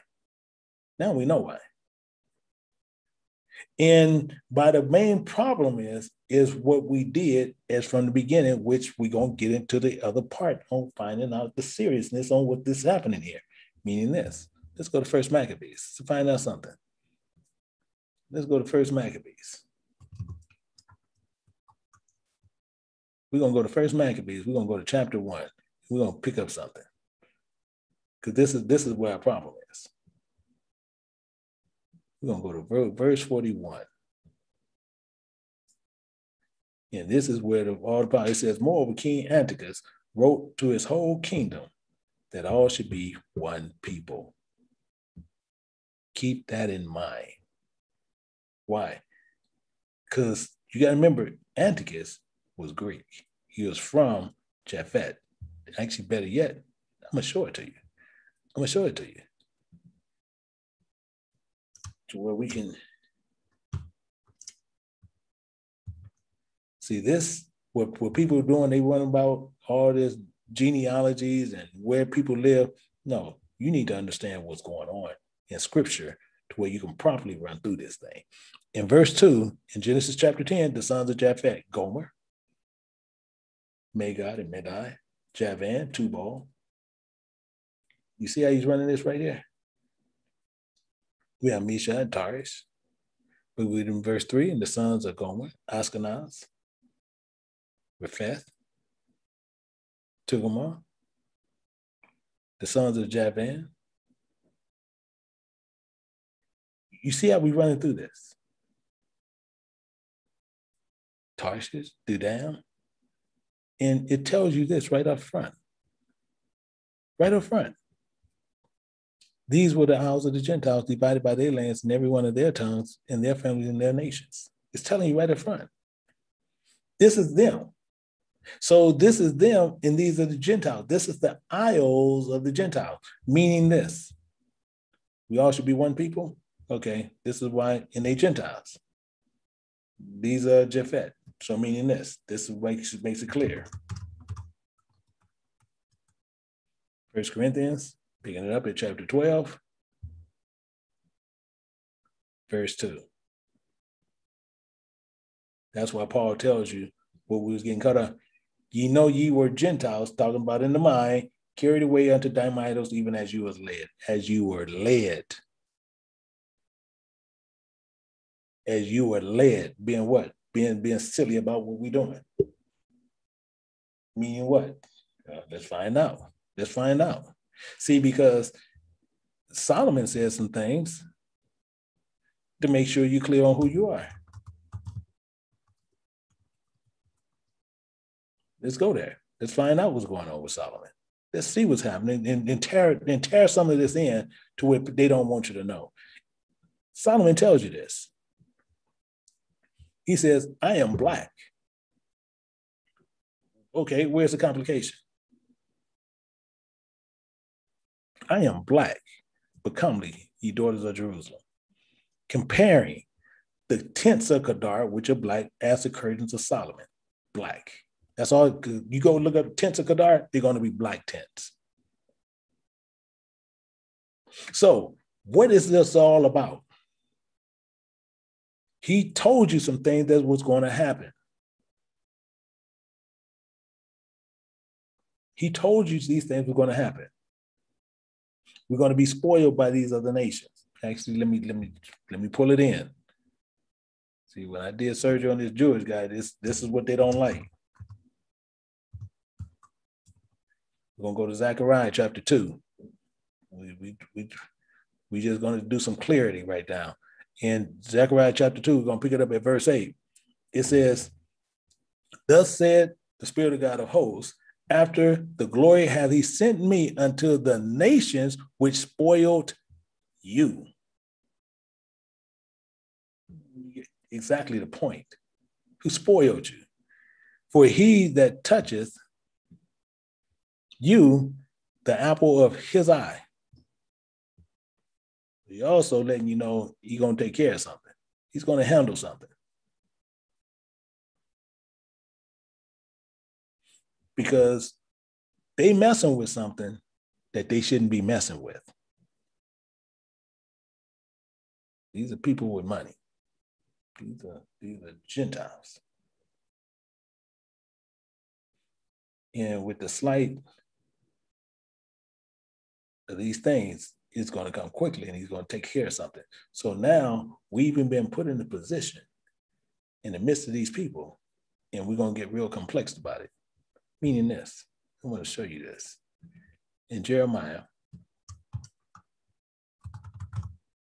Now we know why. And by the main problem is what we did as from the beginning, which we're going to get into the other part on finding out the seriousness on what this is happening here, meaning this. Let's go to First Maccabees to find out something. Let's go to First Maccabees. We're going to go to First Maccabees. We're going to go to chapter 1. We're going to pick up something. Because this is where our problem is. We're going to go to verse 41. And this is where all the power, it says, moreover, King Antiochus wrote to his whole kingdom that all should be one people. Keep that in mind. Why? Because you got to remember, Antiochus was Greek. He was from Japhet. Actually, better yet, I'm going to show it to you. I'm going to show it to you. To where we can see this, what people are doing, they run about all this genealogies and where people live. No, you need to understand what's going on in scripture to where you can properly run through this thing. In verse 2, in Genesis chapter 10, the sons of Japhet, Gomer, Magog and Medai, Javan, Tubal. You see how he's running this right here? We have Misha and Tarish. We read in verse 3, and the sons of Gomer, Ashkenaz, Repheth, Tugomar, the sons of Javan. You see how we're running through this? Tarshish, Dudam. And it tells you this right up front. Right up front. These were the isles of the Gentiles divided by their lands and every one of their tongues and their families and their nations. It's telling you right up front. This is them. So this is them and these are the Gentiles. This is the isles of the Gentiles, meaning this. We all should be one people? Okay, this is why, and they Gentiles. These are Japhet. So meaning this. This makes it clear. 1 Corinthians, picking it up at chapter 12, verse 2. That's why Paul tells you what we was getting cut off. Ye know ye were Gentiles, talking about in the mind, carried away unto dumb idols, even as you was led. As you were led. As you were led. Being what? Being silly about what we're doing. Meaning what? Let's find out. Let's find out. See, because Solomon says some things to make sure you're clear on who you are. Let's go there. Let's find out what's going on with Solomon. Let's see what's happening and tear some of this in to where they don't want you to know. Solomon tells you this. He says, I am black. Okay, where's the complication? I am black, but comely, ye daughters of Jerusalem. Comparing the tents of Kedar, which are black, as the curtains of Solomon, black. That's all. You go look up tents of Kedar, they're going to be black tents. So what is this all about? He told you some things that was going to happen. He told you these things were going to happen. We're going to be spoiled by these other nations. Actually, let me pull it in. See, when I did surgery on this Jewish guy, this is what they don't like. We're going to go to Zechariah chapter 2. We just going to do some clarity right now. In Zechariah chapter 2, we're going to pick it up at verse 8. It says, thus said the Spirit of God of hosts, after the glory hath he sent me unto the nations which spoiled you. Exactly the point. Who spoiled you? For he that toucheth you, the apple of his eye. He also letting you know he's going to take care of something. He's going to handle something. Because they messing with something that they shouldn't be messing with. These are people with money. These are Gentiles. And with the slight of these things, it's going to come quickly and he's going to take care of something. So now we've even been put in a position in the midst of these people, and we're going to get real complex about it. Meaning this, I'm going to show you this. In Jeremiah,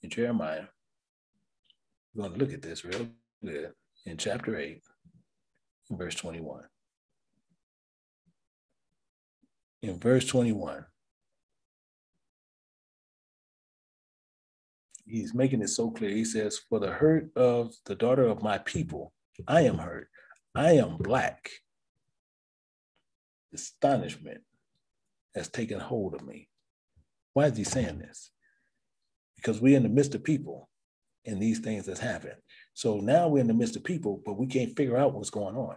we're going to look at this real good in chapter 8, verse 21. In verse 21, he's making it so clear. He says, for the hurt of the daughter of my people, I am hurt. I am black. Astonishment has taken hold of me. Why is he saying this? Because we're in the midst of people and these things that's happened. So now we're in the midst of people, but we can't figure out what's going on.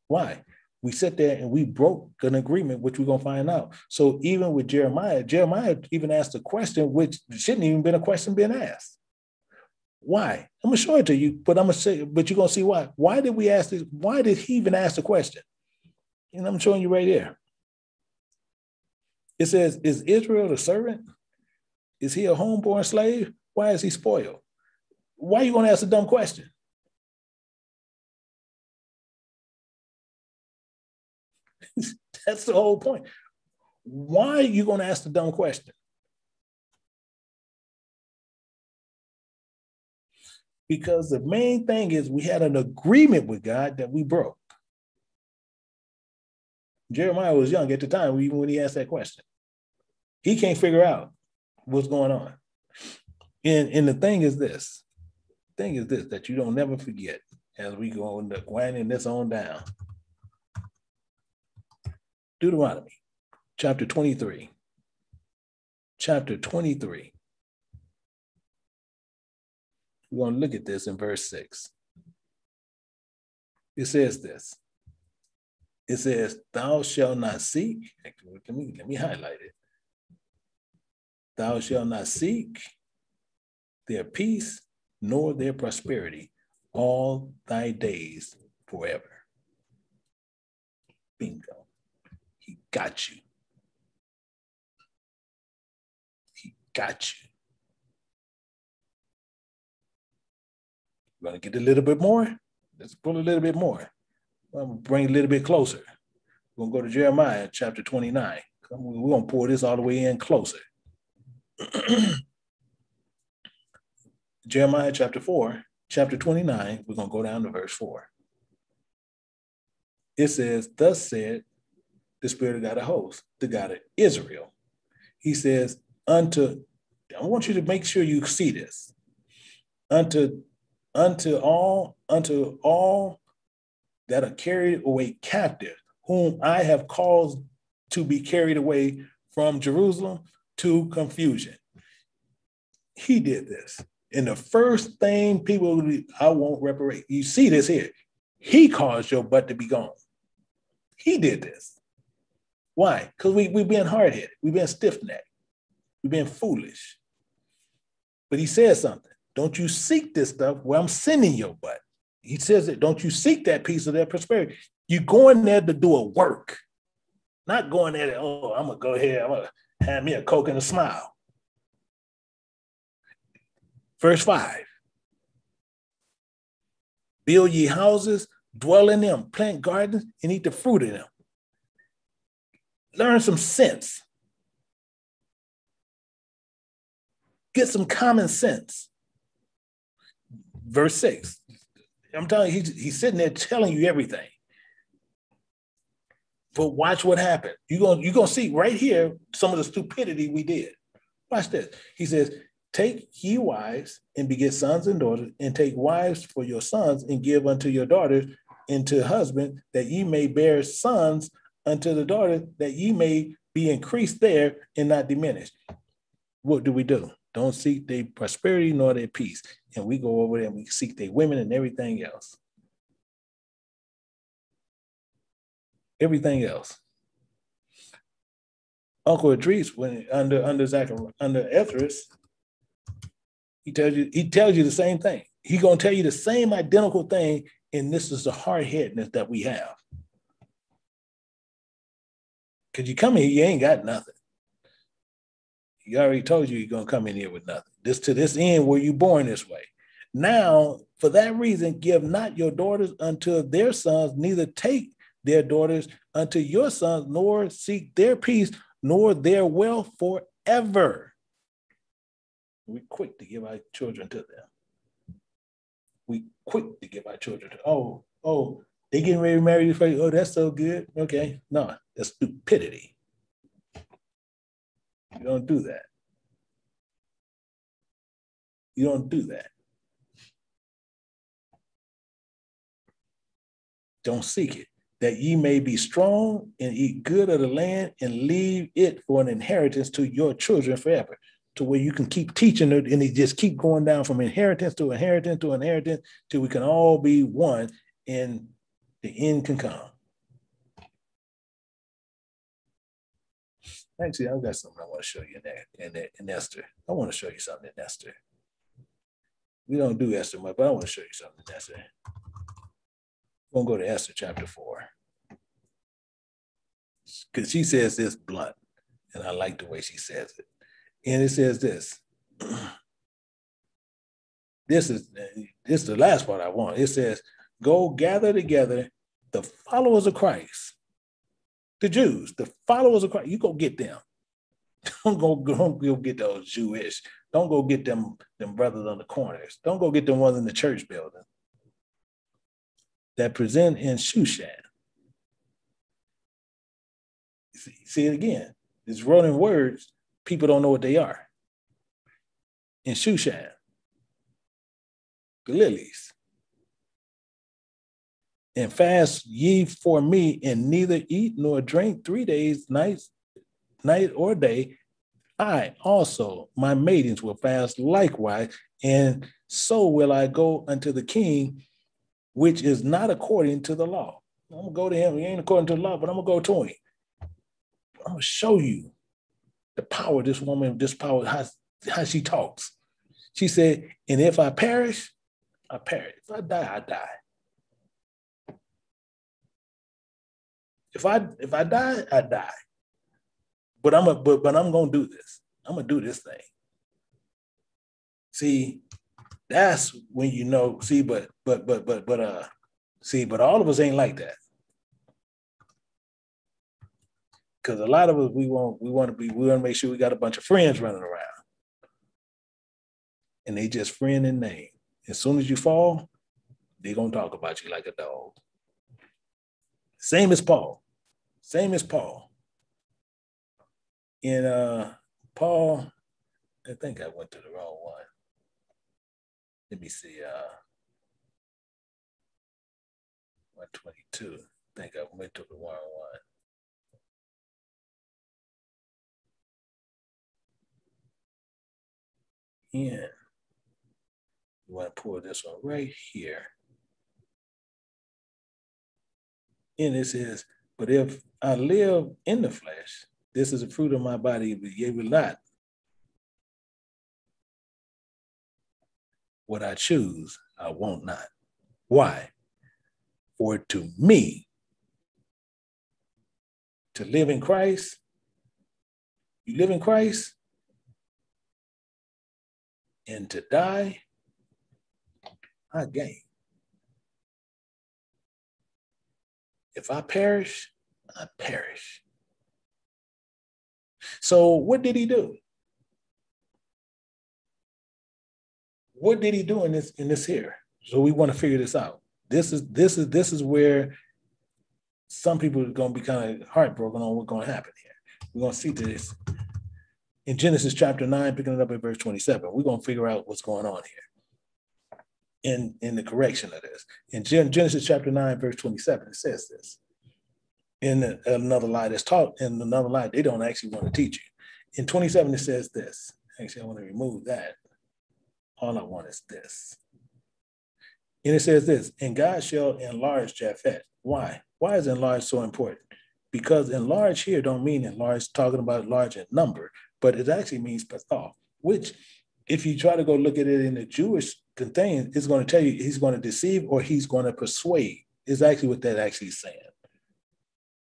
Why? We sit there and we broke an agreement, which we're going to find out. So even with Jeremiah even asked a question, which shouldn't even been a question being asked. Why? I'm going to show it to you, but you're going to see why. Why did we ask this? Why did he even ask the question? And I'm showing you right here. It says, is Israel the servant? Is he a homeborn slave? Why is he spoiled? Why are you going to ask a dumb question? That's the whole point. Why are you going to ask the dumb question? Because the main thing is we had an agreement with God that we broke. Jeremiah was young at the time, even when he asked that question. He can't figure out what's going on. And the thing is this that you don't never forget as we go into winding this on down. Deuteronomy chapter 23. Chapter 23. We're going to look at this in verse 6. It says this. It says, thou shalt not seek. Let me highlight it. Thou shalt not seek their peace nor their prosperity all thy days forever. Bingo. He got you. He got you. We're going to get a little bit more. Let's pull a little bit more. I'm going to bring it a little bit closer. We're going to go to Jeremiah chapter 29. We're going to pull this all the way in closer. Jeremiah chapter 29, we're going to go down to verse 4. It says, thus said the Spirit of God of hosts, the God of Israel. He says, unto I want you to make sure you see this. Unto all that are carried away captive, whom I have caused to be carried away from Jerusalem to confusion. He did this. And the first thing people, I won't reparate. You see this here. He caused your butt to be gone. He did this. Why? Because we've been hard-headed. We've been stiff-necked. We've been foolish. But he says something. Don't you seek this stuff where I'm sending your butt. He says that, don't you seek that piece of that prosperity. You're going there to do a work. Not going there to, oh, I'm going to go ahead, I'm going to have me a Coke and a smile. Verse 5. Build ye houses, dwell in them, plant gardens, and eat the fruit of them. Learn some sense. Get some common sense. Verse 6. I'm telling you, he's sitting there telling you everything. But watch what happened. You're gonna see right here some of the stupidity we did. Watch this. He says, take ye wives and beget sons and daughters, and take wives for your sons, and give unto your daughters into husband, that ye may bear sons unto the daughters, that ye may be increased there and not diminished. What do? Don't seek their prosperity nor their peace. And we go over there and we seek their women and everything else. Everything else. Uncle Idris, when under Ezra's, he tells you the same thing. He's gonna tell you the same identical thing, and this is the hard-headedness that we have. Because you come here, you ain't got nothing. He already told you you're gonna come in here with nothing. To this end were you born this way. Now, for that reason, give not your daughters unto their sons, neither take their daughters unto your sons, nor seek their peace, nor their wealth forever. We're quick to give our children to them. We quick to give our children to, oh, they getting ready to marry you. Oh, that's so good. Okay. No, that's stupidity. You don't do that. You don't do that. Don't seek it, that ye may be strong and eat good of the land and leave it for an inheritance to your children forever, to where you can keep teaching it and it just keep going down from inheritance to inheritance to inheritance till we can all be one and the end can come. Actually, I've got something I want to show you in Esther. I want to show you something in Esther. We don't do Esther much, but I want to show you something in Esther. We're going to go to Esther chapter 4. Because she says this blunt, and I like the way she says it. And it says this. This is the last part I want. It says, go gather together the followers of Christ. The Jews, the followers of Christ, you go get them. Don't go get those Jewish. Don't go get them brothers on the corners. Don't go get them ones in the church building that present in Shushan. See it again. It's running words. People don't know what they are. In Shushan, the lilies. And fast ye for me, and neither eat nor drink 3 days, night or day. I also, my maidens, will fast likewise, and so will I go unto the king, which is not according to the law. I'm going to go to him. He ain't according to the law, but I'm going to go to him. I'm going to show you the power of this woman, this power, how she talks. She said, and if I perish, I perish. If I die, I die. If I die, I die. But I'm gonna do this. I'm gonna do this thing. See, that's when you know. See, but all of us ain't like that. Because a lot of us we want to make sure we got a bunch of friends running around, and they just friend in name. As soon as you fall, they're gonna talk about you like a dog. Same as Paul. In Paul, I think I went to the wrong one. Let me see. 122. I think I went to the wrong one. Yeah. You want to pull this one right here. And it says, but if I live in the flesh, this is the fruit of my body, but ye will not. What I choose, I won't not. Why? For to me, to live in Christ, you live in Christ, and to die, I gain. If I perish, I perish. So what did he do? What did he do in this here? So we want to figure this out. This is where some people are going to be kind of heartbroken on what's going to happen here. We're going to see this in Genesis chapter 9, picking it up at verse 27. We're going to figure out what's going on here in the correction of this. In Genesis chapter 9, verse 27, it says this. In another lie that's taught, in another lie they don't actually want to teach you. In 27, it says this. Actually, I want to remove that. All I want is this. And it says this, and God shall enlarge Japheth. Why? Why is enlarge so important? Because enlarge here don't mean enlarge, talking about large in number, but it actually means pathal, which if you try to go look at it in the Jewish thing, it's going to tell you he's going to deceive or he's going to persuade, is actually what that actually is saying.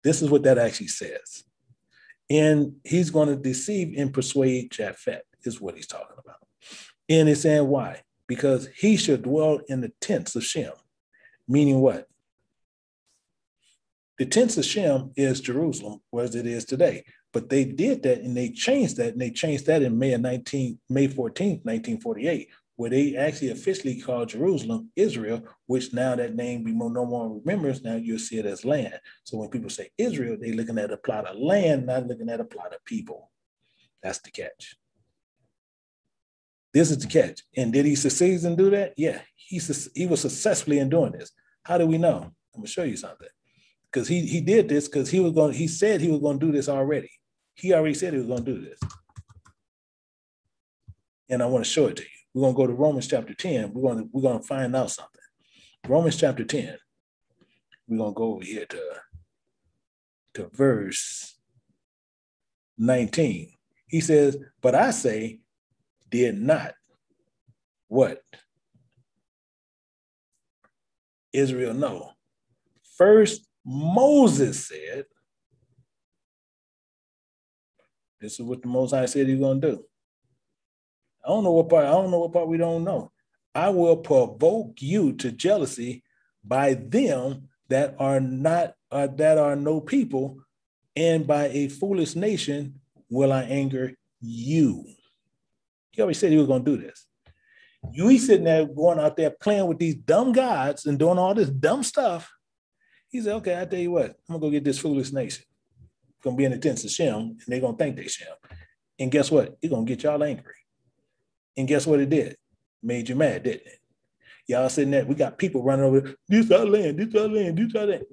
This is what that actually says. And he's going to deceive and persuade Japheth, is what he's talking about. And it's saying why? Because he should dwell in the tents of Shem, meaning what? The tents of Shem is Jerusalem, as it is today. But they did that and they changed that, and they changed that in May 14th, 1948, where they actually officially called Jerusalem Israel, which now that name be no more remembers. Now you'll see it as land. So when people say Israel, they're looking at a plot of land, not looking at a plot of people. That's the catch. This is the catch. And did he succeed in do that? Yeah, he was successfully in doing this. How do we know? I'm gonna show you something. Because he did this because he said he was going to do this already. He already said he was going to do this. And I want to show it to you. We're going to go to Romans chapter 10. We're going to find out something. Romans chapter 10. We're going to go over here to verse 19. He says, but I say, did not what? Israel know. First, Moses said, this is what the Most High said he's going to do. I don't know what part we don't know. I will provoke you to jealousy by them that are no people, and by a foolish nation will I anger you. He already said he was going to do this. You sitting there going out there playing with these dumb gods and doing all this dumb stuff. He said, okay, I tell you what, I'm going to go get this foolish nation. It's going to be in the tents of Shem, and they're going to think they Shem. And guess what? It's going to get y'all angry. And guess what it did? Made you mad, didn't it? Y'all sitting there, we got people running over, this our land, this our land, this our land.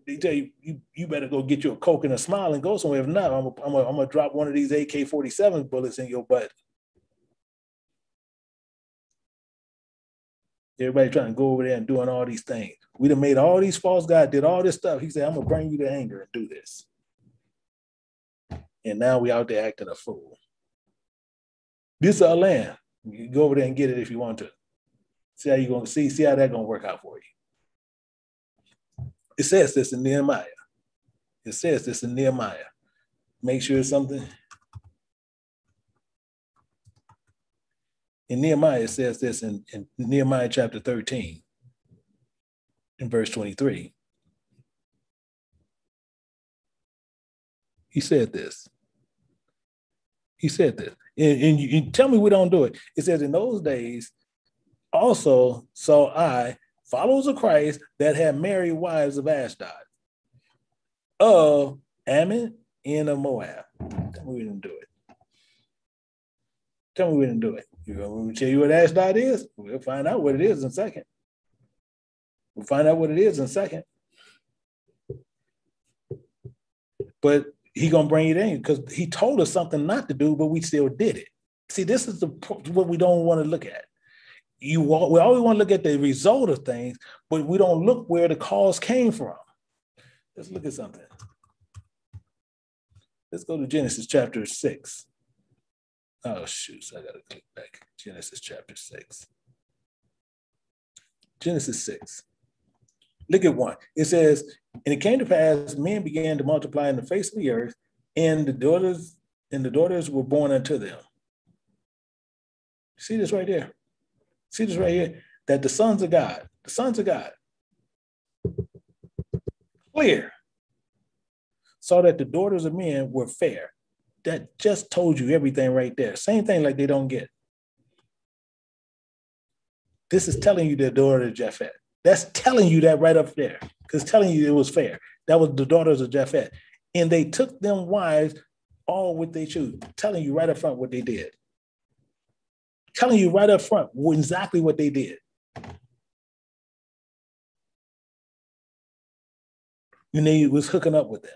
They tell you, you better go get you a Coke and a smile and go somewhere. If not, I'm going to drop one of these AK-47 bullets in your butt. Everybody trying to go over there and doing all these things. We done made all these false gods, did all this stuff. He said, I'm going to bring you to anger and do this. And now we out there acting a fool. This is our land. You can go over there and get it if you want to. See how you're going to see how that's going to work out for you. It says this in Nehemiah. It says this in Nehemiah. Make sure it's something. In Nehemiah, it says this in Nehemiah chapter 13, in verse 23. He said this. He said this. And you tell me we don't do it. It says, in those days, also saw I followers of Christ that had married wives of Ashdod, of Ammon and of Moab. Tell me we didn't do it. Tell me we didn't do it. You want me to tell you what Ashdod is? We'll find out what it is in a second. We'll find out what it is in a second. But he gonna bring it in because he told us something not to do, but we still did it. See, this is what we don't want to look at. We always want to look at the result of things, but we don't look where the cause came from. Let's look at something. Let's go to Genesis chapter 6. Oh, shoot, I got to click back. Genesis chapter 6. Genesis 6. Look at 1. It says, and it came to pass, men began to multiply in the face of the earth, and the daughters were born unto them. See this right there? See this right here? That the sons of God, clear, saw that the daughters of men were fair. That just told you everything right there. Same thing like they don't get. This is telling you the daughter of Japheth. That's telling you that right up there. Because telling you it was fair. That was the daughters of Japheth. And they took them wives, all what they choose. Telling you right up front what they did. Telling you right up front exactly what they did. And they was hooking up with them.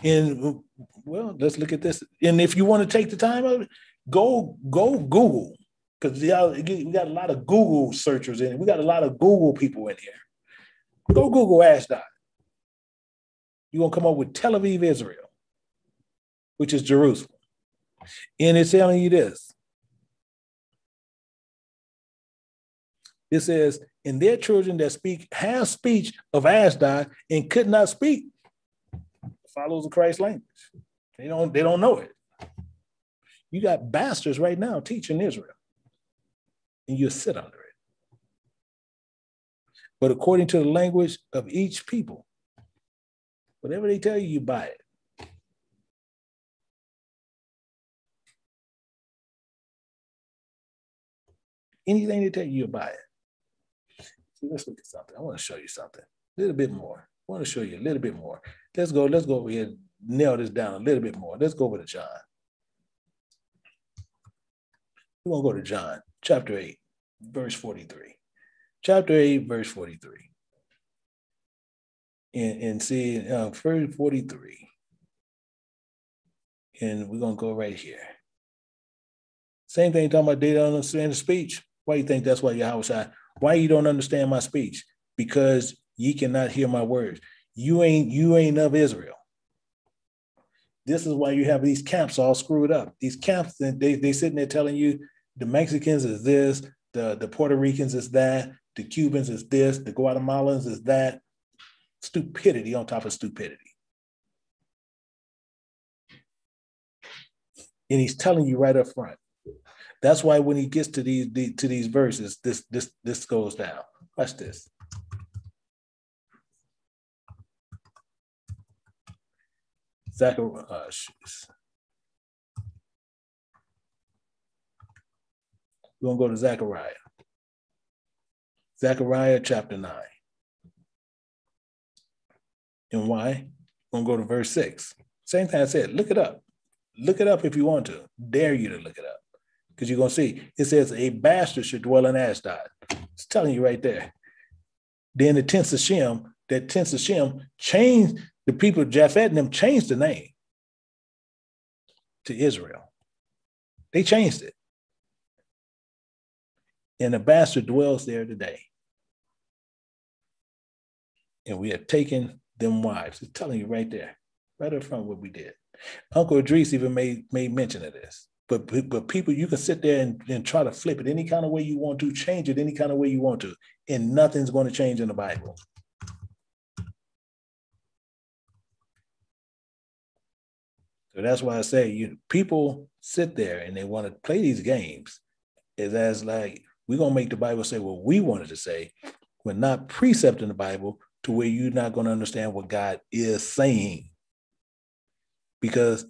And well, let's look at this. And if you want to take the time of it, go Google, because we got a lot of Google searchers in it. We got a lot of Google people in here. Go Google Ashdod. You're going to come up with Tel Aviv, Israel, which is Jerusalem. And it's telling you this. It says, and their children that have speech of Ashdod and could not speak, follows the Christ language. They don't know it. You got bastards right now teaching Israel, and you sit under it. But according to the language of each people, whatever they tell you, you buy it. Anything they tell you, you buy it. See, let's look at something. I want to show you something. A little bit more. I want to show you a little bit more. Let's go over here and nail this down a little bit more. Let's go over to John. We're going to go to John, chapter 8, verse 43. Chapter 8, verse 43. And see, verse 43. And we're going to go right here. Same thing talking about they don't understand the speech. Why you think that's why why you don't understand my speech? Because ye cannot hear my words. You ain't of Israel. This is why you have these camps all screwed up. These camps, they sitting there telling you the Mexicans is this, the Puerto Ricans is that, the Cubans is this, the Guatemalans is that. Stupidity on top of stupidity. And he's telling you right up front. That's why when he gets to these verses, this goes down. Watch this. Zechariah. We're going to go to Zechariah. Zechariah chapter 9. And why? We're going to go to verse 6. Same thing I said. Look it up. Look it up if you want to. Dare you to look it up. Because you're going to see. It says a bastard should dwell in Ashdod. It's telling you right there. Then the tents of Shem changed, the people of Japheth and them changed the name to Israel. They changed it. And the bastard dwells there today. And we have taken them wives. It's telling you right there, right up front what we did. Uncle Idris even made mention of this. But people, you can sit there and try to flip it any kind of way you want to, change it any kind of way you want to, and nothing's going to change in the Bible. So that's why I say people sit there and they want to play these games. As like, we're going to make the Bible say what we wanted to say. We're not precepting the Bible to where you're not going to understand what God is saying. Because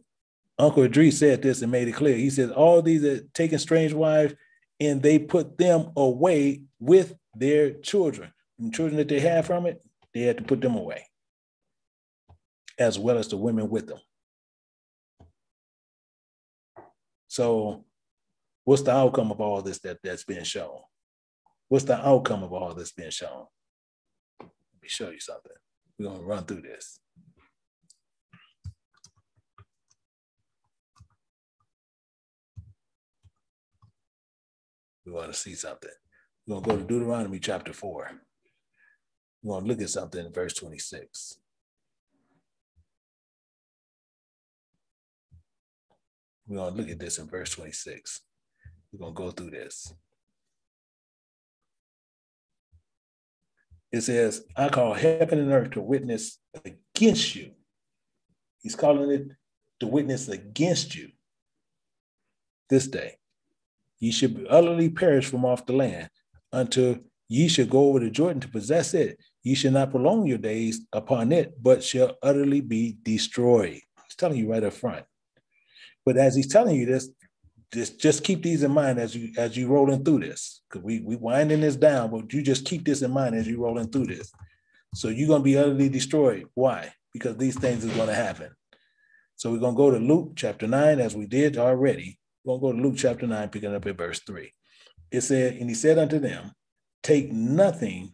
Uncle Idris said this and made it clear. He said, all these are taking strange wives and they put them away with their children. And children that they had from it, they had to put them away, as well as the women with them. So what's the outcome of all this that's being shown? What's the outcome of all this being shown? Let me show you something. We're going to run through this. We want to see something. We're going to go to Deuteronomy Chapter 4. We're going to look at something in verse 26. We're going to look at this in verse 26. We're going to go through this. It says, I call heaven and earth to witness against you. He's calling it to witness against you this day. Ye should utterly perish from off the land until ye shall go over to Jordan to possess it. Ye shall not prolong your days upon it, but shall utterly be destroyed. He's telling you right up front. But as he's telling you this, just keep these in mind as you rolling through this, because we winding this down, but you just keep this in mind as you rolling through this. So you're going to be utterly destroyed. Why? Because these things are going to happen. So we're going to go to Luke chapter 9, as we did already. We're going to go to Luke chapter 9, picking up at verse 3. It said, and he said unto them, take nothing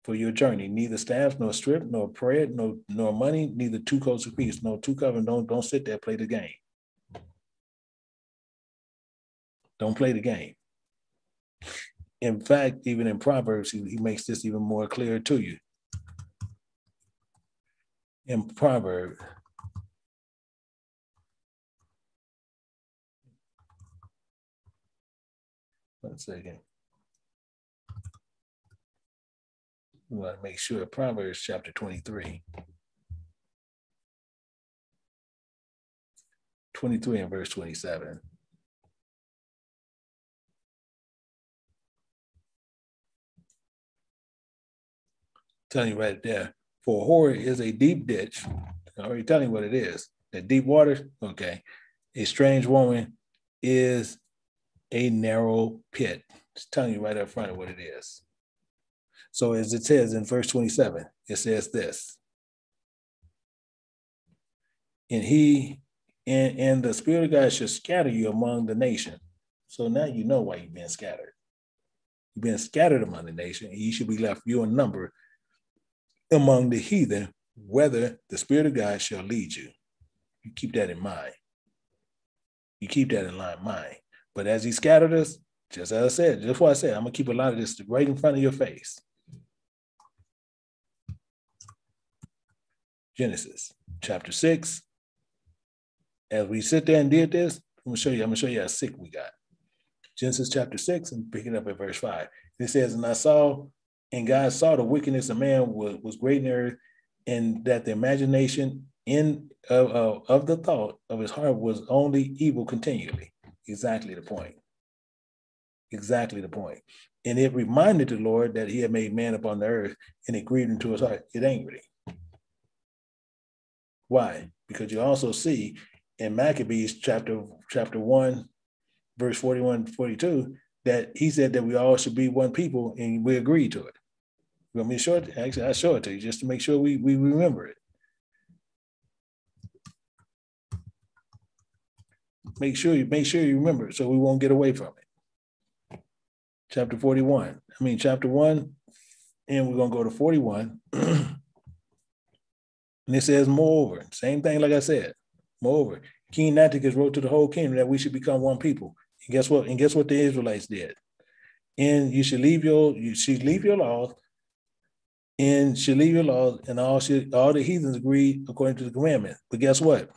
for your journey, neither staff, nor strip, nor bread, nor money, neither 2 coats of peace, nor 2 covers. Don't sit there, play the game. Don't play the game. In fact, even in Proverbs, he makes this even more clear to you. In Proverbs, one second. We want to make sure Proverbs chapter 23. 23 and verse 27. Telling you right there, for a whore is a deep ditch. I'm already telling you what it is. That deep water, okay. A strange woman is a narrow pit. It's telling you right up front of what it is. So as it says in verse 27, it says this. And the Spirit of God shall scatter you among the nation. So now you know why you've been scattered. You've been scattered among the nation, and you should be left few in number among the heathen, whether the Spirit of God shall lead you. You keep that in mind. You keep that in mind. But as he scattered us, just as I said, just what I said, I'm going to keep a lot of this right in front of your face. Genesis chapter 6. As we sit there and did this, I'm going to show you how sick we got. Genesis chapter 6, and picking up at verse 5. It says, and God saw the wickedness of man was great in the earth, and that the imagination of the thought of his heart was only evil continually. Exactly the point. Exactly the point. And it reminded the Lord that he had made man upon the earth, and it grieved into his heart. It angered him. Why? Because you also see in Maccabees chapter 1, verse 41 to 42, that he said that we all should be one people, and we agreed to it. You want me to show it? Actually, I'll show it to you just to make sure we remember it. Make sure you remember it so we won't get away from it. Chapter 1, and we're going to go to 41. And it says, moreover, same thing like I said, moreover, King Antiochus wrote to the whole kingdom that we should become one people. And guess what? And guess what the Israelites did? And you should leave your laws, and should leave your laws, and all the heathens agreed according to the commandment. But guess what?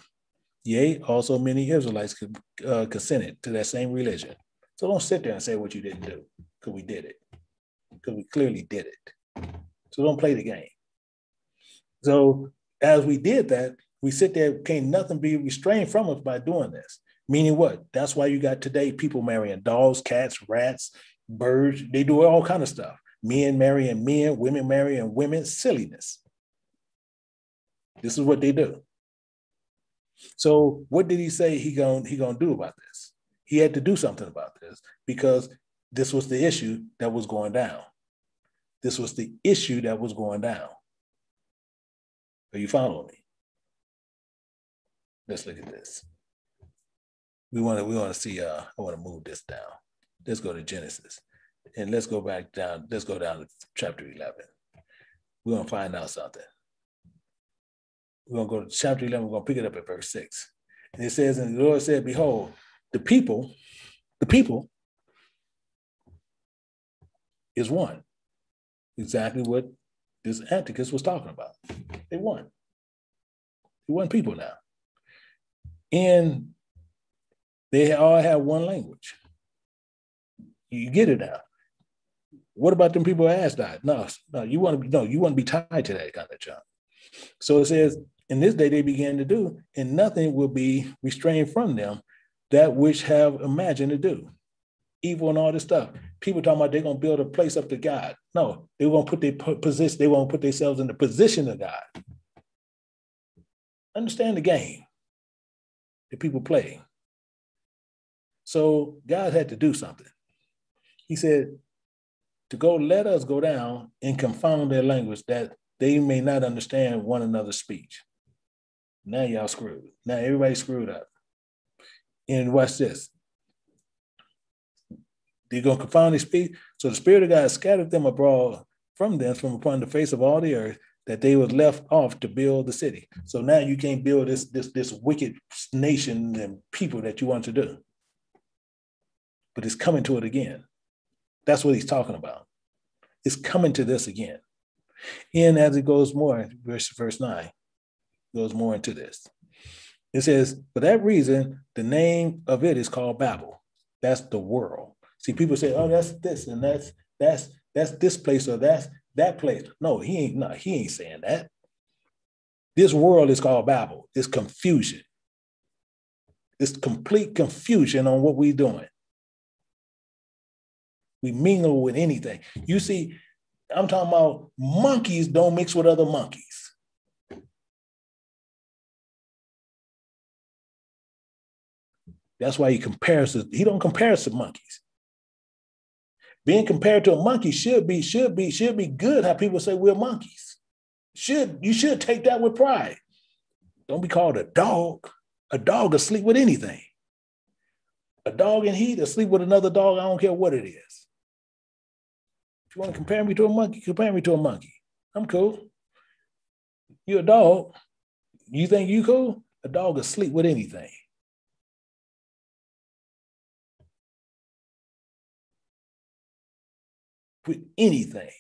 Yea, also many Israelites consented to that same religion. So don't sit there and say what you didn't do, because we did it. Because we clearly did it. So don't play the game. So as we did that, we sit there, can't nothing be restrained from us by doing this. Meaning what? That's why you got today people marrying dogs, cats, rats, birds. They do all kind of stuff. Men marrying men, women marrying women. Silliness. This is what they do. So what did he say he gonna do about this? He had to do something about this because this was the issue that was going down. This was the issue that was going down. Are you following me? Let's look at this. we want to see, I want to move this down. Let's go to Genesis. And let's go back down. Let's go down to chapter 11. We're going to find out something. We're going to go to chapter 11. We're going to pick it up at verse 6. And it says, and the Lord said, behold, the people is one. Exactly what this Anticus was talking about. They won. They won people now. And they all have one language. You get it now. What about them people who ass died? No, you want to be tied to that kind of job. So it says, in this day they began to do, and nothing will be restrained from them that which have imagined to do. Evil and all this stuff. People talking about they're going to build a place up to God. No, they won't put their position, they won't put themselves in the position of God. Understand the game that people play. So God had to do something. He said, let us go down and confound their language that they may not understand one another's speech. Now y'all screwed. Now everybody's screwed up. And watch this. They're going to confound their speech. So the Spirit of God scattered them abroad from them, from upon the face of all the earth, that they was left off to build the city. So now you can't build this wicked nation and people that you want to do. But it's coming to it again. That's what he's talking about. It's coming to this again. And as it goes more, verse 9 goes more into this. It says, for that reason, the name of it is called Babel. That's the world. See, people say, oh, that's this and that's this place or that's that place. No, he ain't saying that. This world is called Babel. It's confusion. It's complete confusion on what we're doing. We mingle with anything. You see, I'm talking about monkeys don't mix with other monkeys. That's why he don't compare us to monkeys. Being compared to a monkey should be good. How people say we're monkeys. You should take that with pride. Don't be called a dog. A dog will sleep with anything. A dog in heat will sleep with another dog. I don't care what it is. If you want to compare me to a monkey, compare me to a monkey. I'm cool. You're a dog. You think you cool? A dog will sleep with anything. With anything.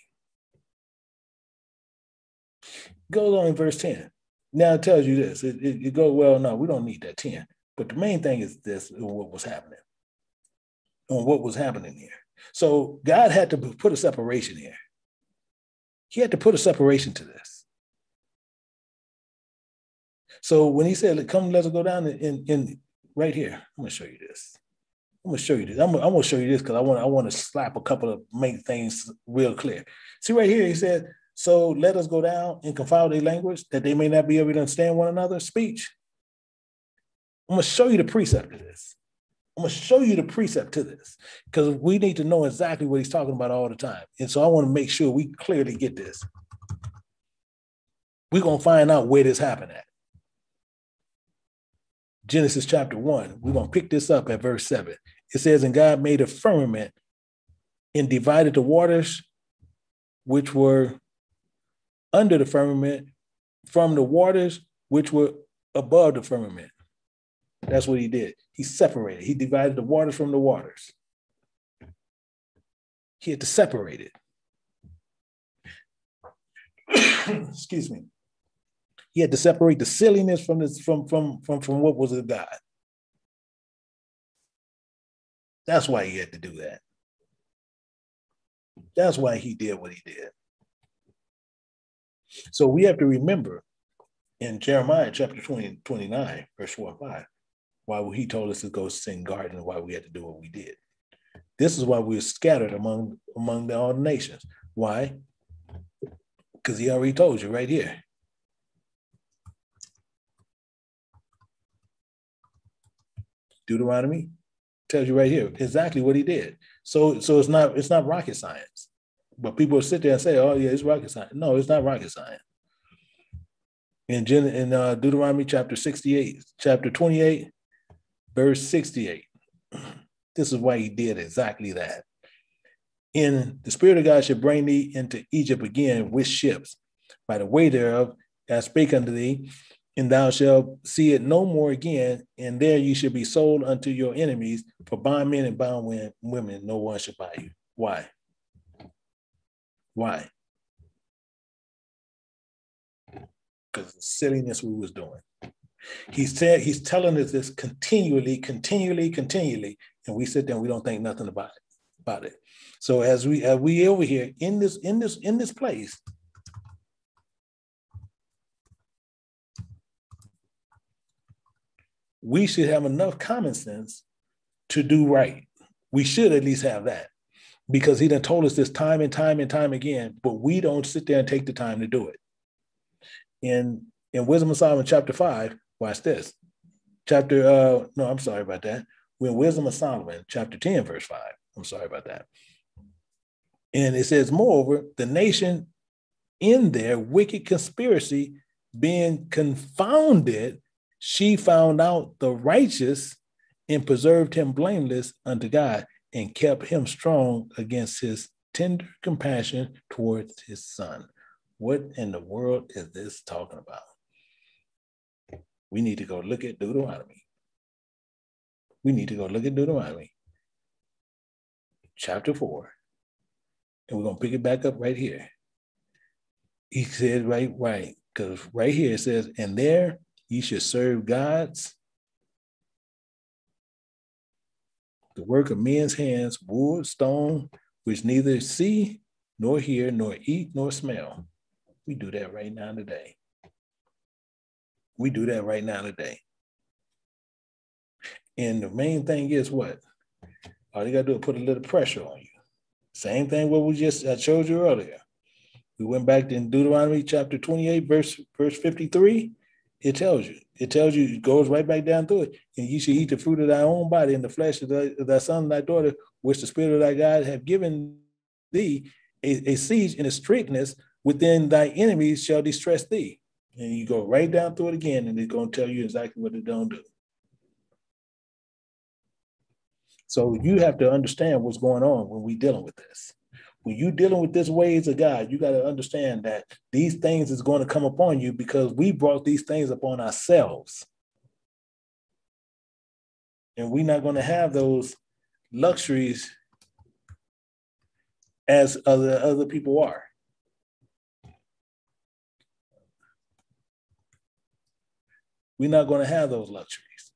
Goes on in verse 10. Now it tells you this. It goes, well, no, we don't need that 10. But the main thing is this, what was happening. On what was happening here. So God had to put a separation here. He had to put a separation to this. So when he said, come, let's go down in right here. I'm going to show you this. I'm going to show you this. I'm going to show you this because I want to slap a couple of make things real clear. See right here, he said, so let us go down and confound their language that they may not be able to understand one another's speech. I'm going to show you the precept of this. I'm going to show you the precept to this because we need to know exactly what he's talking about all the time. And so I want to make sure we clearly get this. We're going to find out where this happened at. Genesis chapter 1, we're going to pick this up at verse 7. It says, and God made a firmament and divided the waters which were under the firmament from the waters which were above the firmament. That's what he did. He separated. He divided the waters from the waters. He had to separate it. Excuse me. He had to separate the silliness from what was of God. That's why he had to do that. That's why he did what he did. So we have to remember in Jeremiah chapter 29, verse 4 and 5, why he told us to go sing garden and why we had to do what we did. This is why we were scattered among all the nations. Why? Because he already told you right here. Deuteronomy tells you right here exactly what he did. So it's not rocket science. But people sit there and say, oh yeah, it's rocket science. No, it's not rocket science. In Deuteronomy chapter 28, chapter 28, verse 68. This is why he did exactly that. In the Spirit of God shall bring thee into Egypt again with ships, by the way thereof I spake unto thee, and thou shalt see it no more again, and there you shall be sold unto your enemies for bondmen and bound women, no one shall buy you. Why? Why? Because of the silliness we was doing. He's telling us this continually, and we sit there and we don't think nothing about it. So as we over here in this place, we should have enough common sense to do right. We should at least have that, because he done told us this time and time again, but we don't sit there and take the time to do it. In Wisdom of Solomon chapter 5, watch this. We're in Wisdom of Solomon chapter 10, verse 5. I'm sorry about that. And it says, moreover, the nation in their wicked conspiracy being confounded, she found out the righteous and preserved him blameless unto God, and kept him strong against his tender compassion towards his son. What in the world is this talking about? We need to go look at Deuteronomy. Chapter 4. And we're going to pick it back up right here. He said, right, because right here it says, and there ye should serve gods, the work of men's hands, wood, stone, which neither see, nor hear, nor eat, nor smell. We do that right now today. And the main thing is what? All you got to do is put a little pressure on you. Same thing what I showed you earlier. We went back to Deuteronomy chapter 28, verse 53. It tells you, it goes right back down through it. And you should eat the fruit of thy own body and the flesh of thy son and thy daughter, which the Spirit of thy God have given thee, a siege and a straitness within thy enemies shall distress thee. And you go right down through it again, and it's going to tell you exactly what it don't do. So you have to understand what's going on when we're dealing with this. When you're dealing with this ways of God, you got to understand that these things is going to come upon you because we brought these things upon ourselves. And we're not going to have those luxuries as other people are. We're not going to have those luxuries.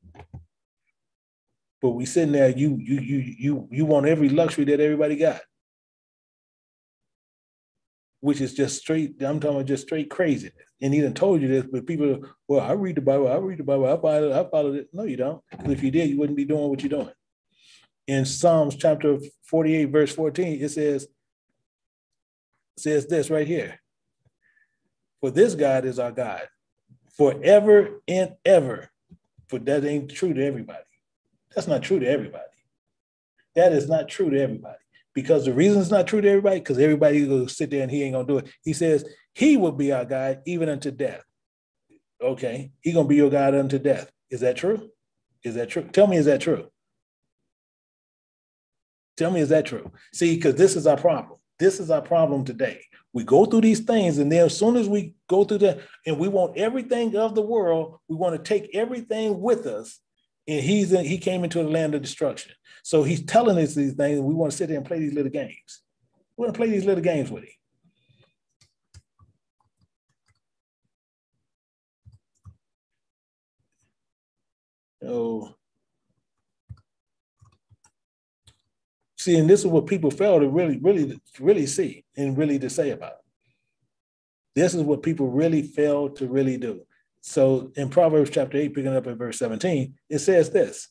But we sitting there, you want every luxury that everybody got, which is just straight, I'm talking about just straight craziness. And he done told you this, but people, well, I read the Bible, I follow it. No, you don't. Because if you did, you wouldn't be doing what you're doing. In Psalms chapter 48, verse 14, it says this right here. For this God is our God, forever and ever. But that ain't true to everybody. That's not true to everybody. That is not true to everybody. Because the reason it's not true to everybody, because everybody will sit there and he ain't going to do it. He says, he will be our God even unto death. Okay, he going to be your God unto death. Is that true? Is that true? Tell me, is that true? Tell me, is that true? See, because this is our problem. This is our problem today. We go through these things, and then as soon as we go through that, and we want everything of the world, we want to take everything with us, and he came into the land of destruction. So he's telling us these things, and we want to sit there and play these little games. We want to play these little games with him. Oh, see, and this is what people fail to really see and really to say about it. This is what people really fail to really do. So in Proverbs chapter 8, picking up at verse 17, it says this,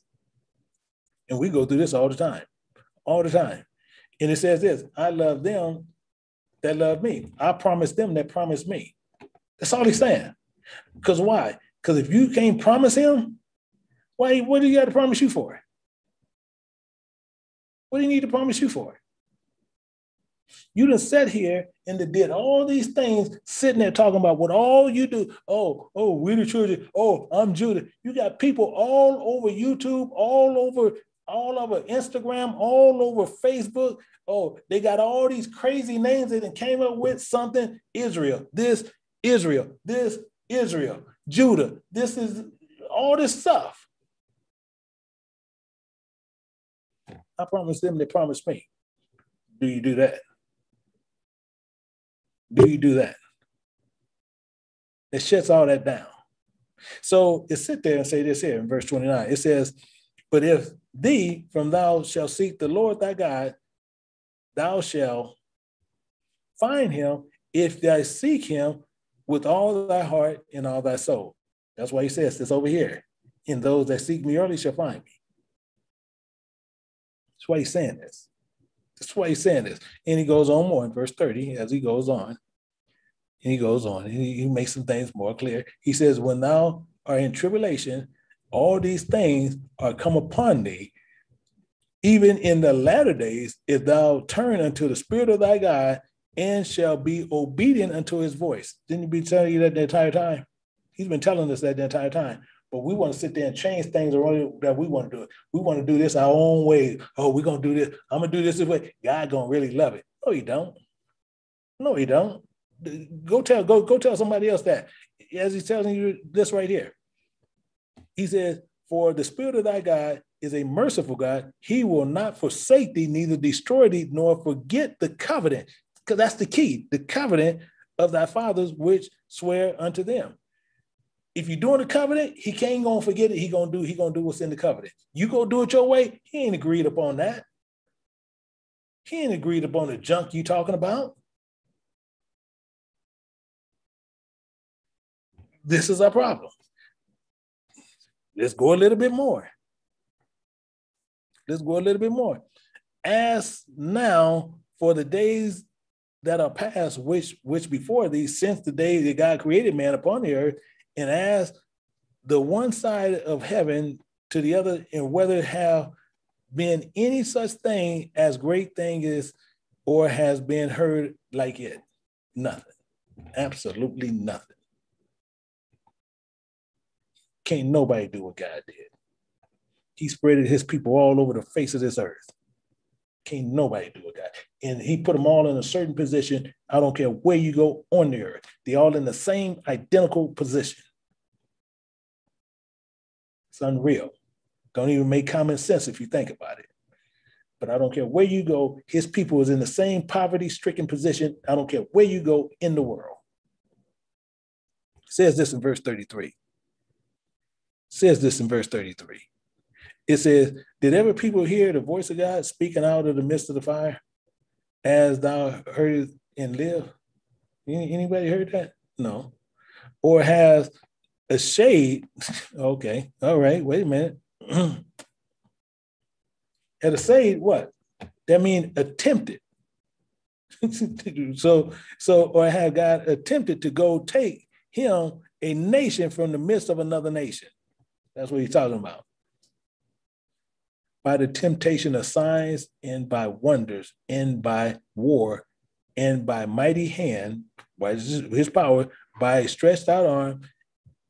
and we go through this all the time. And it says this, I love them that love me. I promise them that promise me. That's all he's saying. Because why? Because if you can't promise him, what do you got to promise you for? What do you need to promise you for? You done sat here and did all these things, sitting there talking about what all you do. Oh, we the children. Oh, I'm Judah. You got people all over YouTube, all over Instagram, all over Facebook. Oh, they got all these crazy names that came up with something. Israel, this, Israel, this, Israel, Judah. This is all this stuff. I promised them, they promised me. Do you do that? Do you do that? It shuts all that down. So it sit there and say this here in verse 29. It says, but if thee from thou shalt seek the Lord thy God, thou shalt find him if thou seek him with all thy heart and all thy soul. That's why he says this over here. And those that seek me early shall find me. That's why he's saying this. That's why he's saying this. And he goes on more in verse 30 as he goes on. And he goes on and he makes some things more clear. He says, when thou art in tribulation, all these things are come upon thee, even in the latter days, if thou turn unto the Spirit of thy God and shall be obedient unto his voice. Didn't he be telling you that the entire time? He's been telling us that the entire time. But we want to sit there and change things around that we want to do it. We want to do this our own way. Oh, we're going to do this. I'm going to do this way. God going to really love it. No, he don't. No, he don't. Go tell somebody else that. As he's telling you this right here. He says, for the Spirit of thy God is a merciful God. He will not forsake thee, neither destroy thee, nor forget the covenant. Because that's the key, the covenant of thy fathers, which swear unto them. If you're doing the covenant, he can't gonna forget it. He gonna do what's in the covenant. You go do it your way. He ain't agreed upon that. He ain't agreed upon the junk you talking about. This is our problem. Let's go a little bit more. Let's go a little bit more. As now for the days that are past, which before these, since the day that God created man upon the earth, and as the one side of heaven to the other, and whether have been any such thing as great thing is, or has been heard like it. Nothing. Absolutely nothing. Can't nobody do what God did. He spread his people all over the face of this earth. Can't nobody do what God. And he put them all in a certain position. I don't care where you go on the earth. They're all in the same identical position. It's unreal. Don't even make common sense if you think about it. But I don't care where you go. His people is in the same poverty-stricken position. I don't care where you go in the world. It says this in verse 33. It says, did ever people hear the voice of God speaking out of the midst of the fire as thou heard and live? Anybody heard that? No. Or has a shade, okay, all right, wait a minute. Had a shade, what? That means attempted. So, or have God attempted to go take him, a nation, from the midst of another nation? That's what he's talking about. By the temptation of signs, and by wonders, and by war, and by mighty hand, by his power, by a stretched out arm,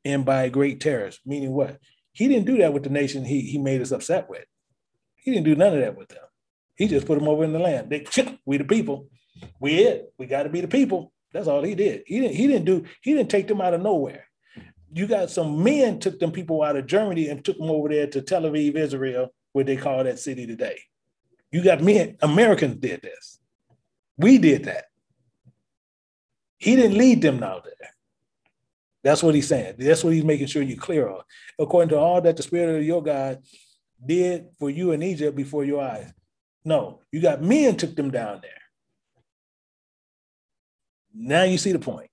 and by great terrors. Meaning what? He didn't do that with the nation he made us upset with. He didn't do none of that with them. He just put them over in the land. We the people. We it. We got to be the people. That's all he did. He didn't take them out of nowhere. You got some men took them people out of Germany and took them over there to Tel Aviv, Israel, where they call that city today. You got men, Americans did this. We did that. He didn't lead them out there. That's what he's saying. That's what he's making sure you're clear on. According to all that the Spirit of your God did for you in Egypt before your eyes. No, you got men took them down there. Now you see the point.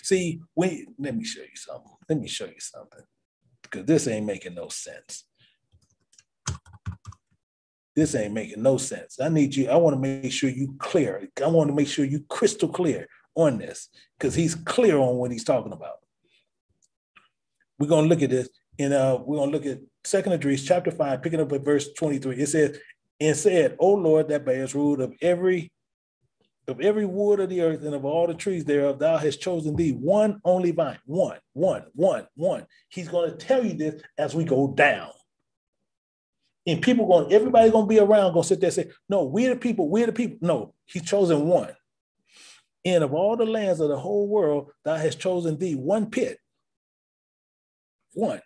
See, let me show you something. Because this ain't making no sense. This ain't making no sense. I want to make sure you clear. I want to make sure you crystal clear on this, because he's clear on what he's talking about. We're going to look at this, and we're going to look at 2 Esdras chapter 5, picking up at verse 23. It says, and said, O Lord, that bearest rule of every of every wood of the earth and of all the trees thereof, thou hast chosen thee one only vine. One. He's going to tell you this as we go down. And everybody's going to be around, going to sit there and say, no, we're the people. No, he's chosen one. And of all the lands of the whole world, thou hast chosen thee one pit. One.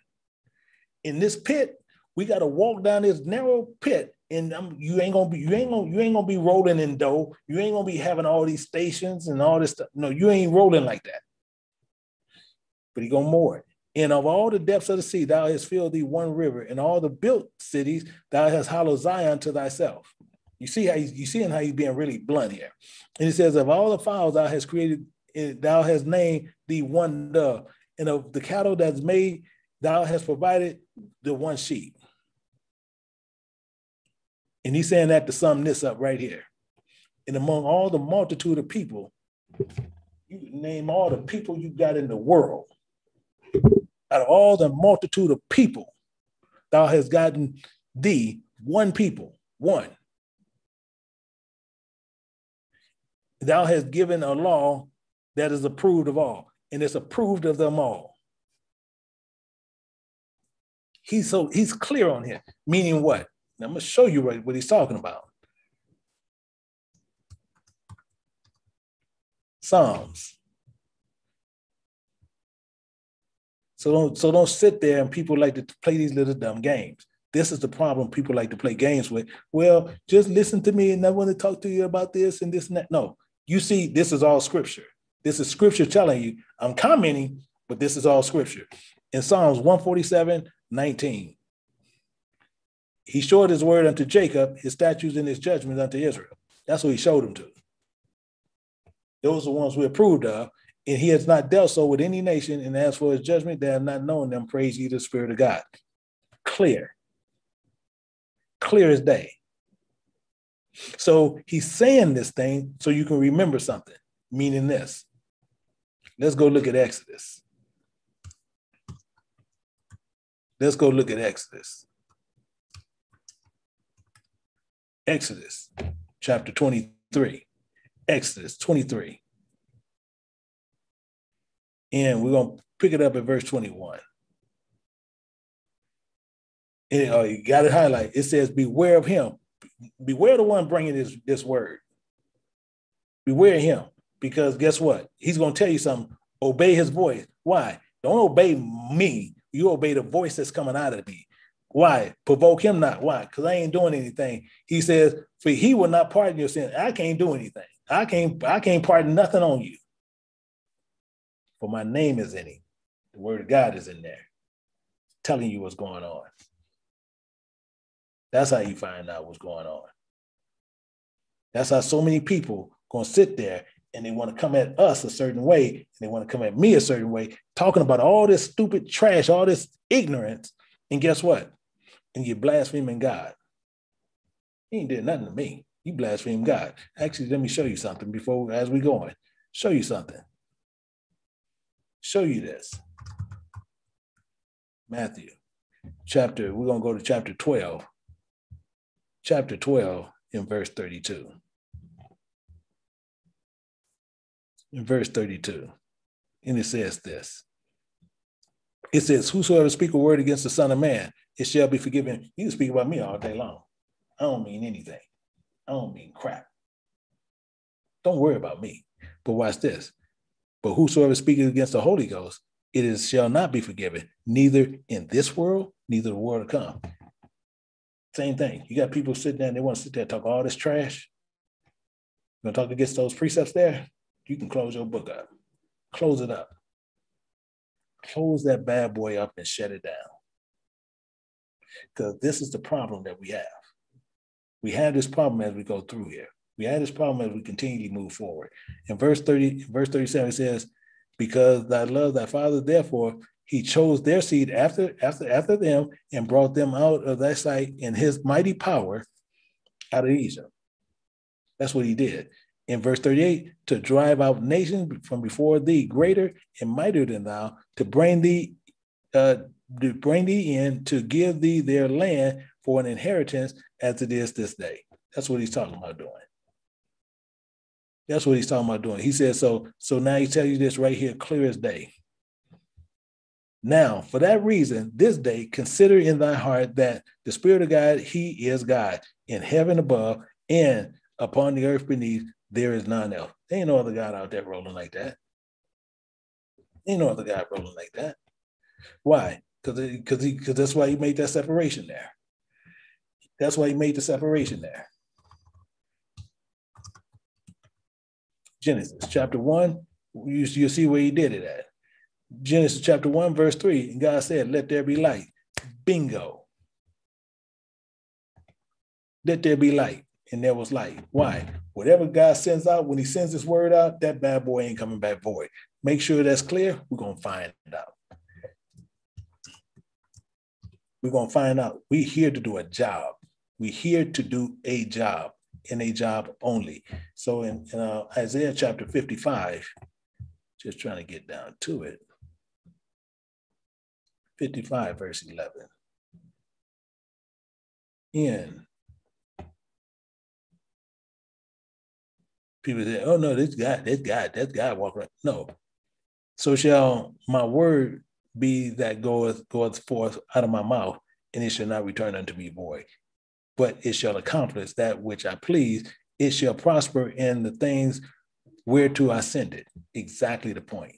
In this pit, we got to walk down this narrow pit, and you ain't gonna be rolling in dough. You ain't gonna be having all these stations and all this stuff. No, you ain't rolling like that. But he gonna moor it. And of all the depths of the sea, thou hast filled thee one river, and all the built cities, thou hast hallowed Zion to thyself. You see how he's being really blunt here. And he says, of all the fowls thou hast created, thou hast named thee one dove, and of the cattle that's made, thou hast provided the one sheep. And he's saying that to sum this up right here. And among all the multitude of people, you name all the people you got in the world. Out of all the multitude of people, thou hast gotten thee one people, one. Thou hast given a law that is approved of all, and it's approved of them all. He's clear on here, meaning what? I'm going to show you what he's talking about. Psalms. So don't sit there and people like to play these little dumb games. This is the problem people like to play games with. Well, just listen to me and I want to talk to you about this and this and that. No, you see, this is all scripture. This is scripture telling you, I'm commenting, but this is all scripture. In Psalms 147:19. He showed his word unto Jacob, his statutes and his judgments unto Israel. That's what he showed them to. Those are the ones we approved of, and he has not dealt so with any nation, and as for his judgment, they have not known them. Praise ye the Spirit of God. Clear as day. So he's saying this thing so you can remember something, meaning this. Let's go look at Exodus. Exodus chapter 23. Exodus 23. And we're going to pick it up at verse 21. And you got it highlighted. It says, beware of him. Beware the one bringing this word. Beware him. Because guess what? He's going to tell you something. Obey his voice. Why? Don't obey me. You obey the voice that's coming out of me. Why? Provoke him not. Why? Because I ain't doing anything. He says, for he will not pardon your sin. I can't do anything. I can't pardon nothing on you. For my name is in him. The word of God is in there, telling you what's going on. That's how you find out what's going on. That's how so many people going to sit there and they want to come at us a certain way, and they want to come at me a certain way, talking about all this stupid trash, all this ignorance. And guess what? And you're blaspheming God. He ain't did nothing to me. You blaspheme God. Actually, let me show you something as we go on. Show you something. Show you this. Matthew chapter, we're going to go to chapter 12. Chapter 12 in verse 32. In verse 32. And it says this. It says, whosoever speak a word against the Son of Man, it shall be forgiven. You can speak about me all day long. I don't mean anything. I don't mean crap. Don't worry about me. But watch this. But whosoever speaketh against the Holy Ghost, shall not be forgiven, neither in this world, neither the world to come. Same thing. You got people sitting there and they want to sit there and talk all this trash. You want to talk against those precepts there? You can close your book up. Close it up. Close that bad boy up and shut it down. Because this is the problem that we have. We have this problem as we go through here. We have this problem as we continue to move forward. In verse 37, it says, because thy love thy father, therefore he chose their seed after them and brought them out of thy sight in his mighty power out of Egypt. That's what he did. In verse 38, to drive out nations from before thee, greater and mightier than thou, to bring thee in, to give thee their land for an inheritance as it is this day. That's what he's talking about doing. That's what he's talking about doing. He says, so now he tells you this right here, clear as day. Now, for that reason, this day, consider in thy heart that the Spirit of God, he is God in heaven above and upon the earth beneath, there is none else. There ain't no other God out there rolling like that. Ain't no other God rolling like that. Why? Because that's why he made that separation there. That's why he made the separation there. Genesis chapter 1, you see where he did it at. Genesis chapter 1, verse 3, and God said, let there be light. Bingo. Let there be light. And there was light. Why? Whatever God sends out, when he sends his word out, that bad boy ain't coming back void. Make sure that's clear. We're going to find out. We're going to find out. We're here to do a job. We're here to do a job and a job only. So in Isaiah chapter 55, just trying to get down to it. 55, verse 11. People say, oh no, that's God walking around. No. So shall my word be that goeth forth out of my mouth, and it shall not return unto me void. But it shall accomplish that which I please. It shall prosper in the things whereto I send it. Exactly the point.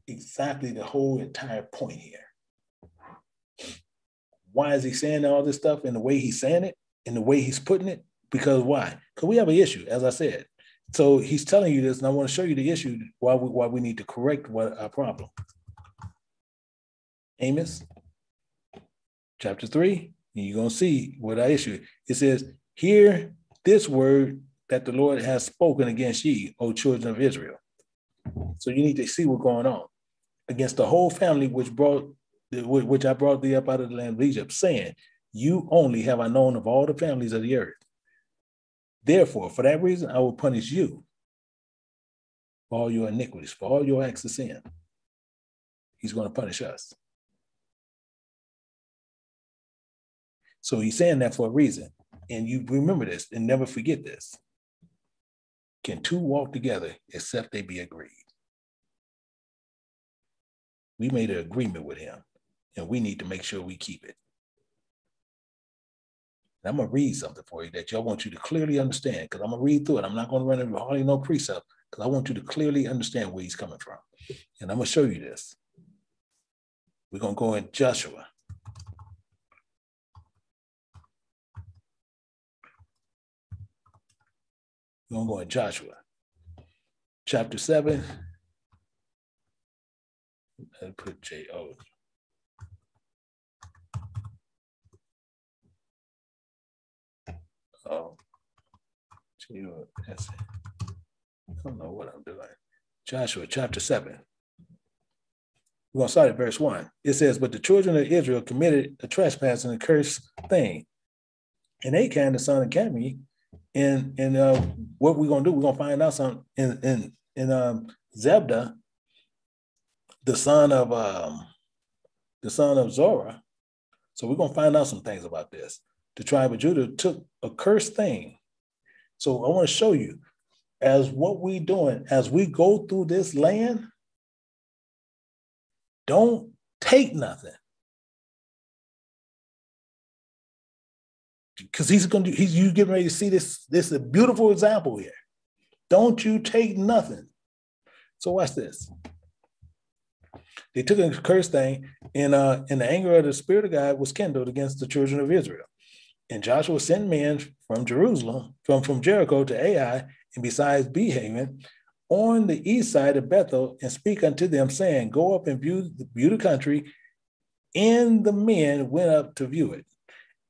Exactly the whole entire point here. Why is he saying all this stuff in the way he's saying it, in the way he's putting it? Because why? Because we have an issue, as I said. So he's telling you this, and I want to show you the issue why we need to correct our problem. Amos chapter 3, and you're going to see what our issue is. It says, hear this word that the Lord has spoken against ye, O children of Israel. So you need to see what's going on. Against the whole family which I brought thee up out of the land of Egypt, saying, you only have I known of all the families of the earth. Therefore, for that reason, I will punish you for all your iniquities, for all your acts of sin. He's going to punish us. So he's saying that for a reason. And you remember this and never forget this. Can two walk together except they be agreed? We made an agreement with him, and we need to make sure we keep it. And I'm going to read something for you that y'all want you to clearly understand, because I'm going to read through it. I'm not going to run into hardly no precept, because I want you to clearly understand where he's coming from. And I'm going to show you this. We're going to go in Joshua. We're going to go in Joshua. Chapter 7. I'll put J-O. Oh, J-O-S. I don't know what I'm doing. Joshua chapter 7. We're going to start at verse 1. It says, but the children of Israel committed a trespass and a cursed thing. And Achan, the son of Carmi, and what we're going to do, we're going to find out something in Zebdah, the son of Zorah. So we're going to find out some things about this. The tribe of Judah took a cursed thing. So I want to show you, as what we doing, as we go through this land, don't take nothing. Because you getting ready to see this is a beautiful example here. Don't you take nothing. So watch this. They took a cursed thing, and the anger of the Spirit of God was kindled against the children of Israel. And Joshua sent men from Jerusalem, from Jericho to Ai, and besides Behaven, on the east side of Bethel, and speak unto them, saying, go up and view the country. And the men went up to view it,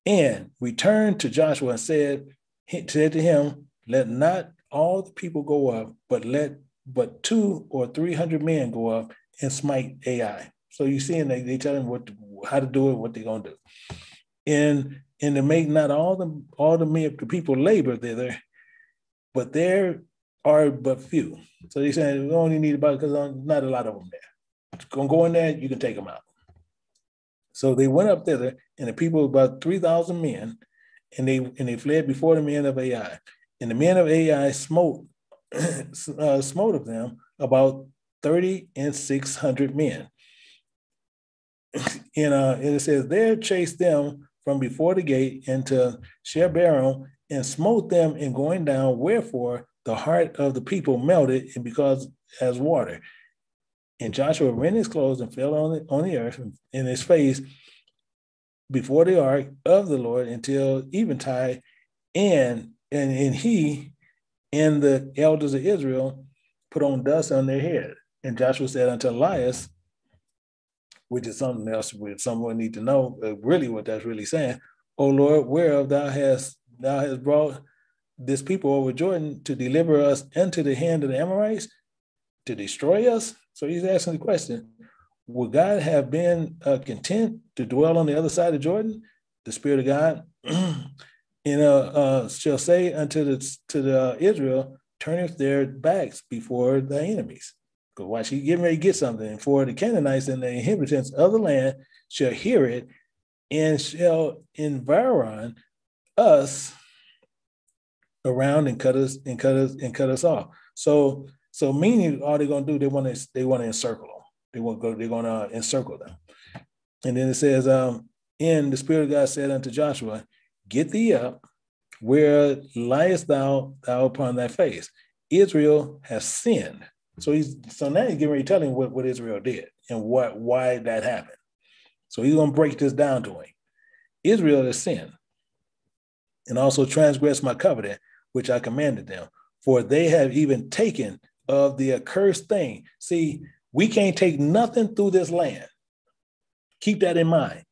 and returned to Joshua and said to him, let not all the people go up, but 200 or 300 men go up and smite Ai. So you see, and they tell him how to do it, what they're gonna do. And to make not all the people labor thither, but there are but few. So they saying we only need about, because not a lot of them there. Gonna go in there, you can take them out. So they went up thither, and the people, about 3,000 men, and they fled before the men of Ai. And the men of Ai smote of them about 30 and 600 men. And it says, there chased them from before the gate into Shebarim and smote them in going down, wherefore the heart of the people melted, and because as water. And Joshua rent his clothes and fell on the earth in his face before the ark of the Lord until eventide, and he and the elders of Israel put on dust on their head. And Joshua said unto Elias, which is something else which someone need to know, really what that's really saying, O Lord, whereof thou hast brought this people over Jordan to deliver us into the hand of the Amorites, to destroy us? So he's asking the question, would God have been content to dwell on the other side of Jordan? The Spirit of God shall say unto the Israel, turneth their backs before the enemies. Because watch, he getting ready to get something. For the Canaanites and the inhabitants of the land shall hear it, and shall environ us around and cut us off. So meaning, all they're gonna do, they want to encircle them. They're gonna encircle them. And then it says, and the Spirit of God said unto Joshua, get thee up, where liest thou upon thy face? Israel has sinned. So now he's getting ready to tell him what Israel did and why that happened. So he's going to break this down to him. Israel has sinned and also transgressed my covenant, which I commanded them, for they have even taken of the accursed thing. See, we can't take nothing through this land. Keep that in mind.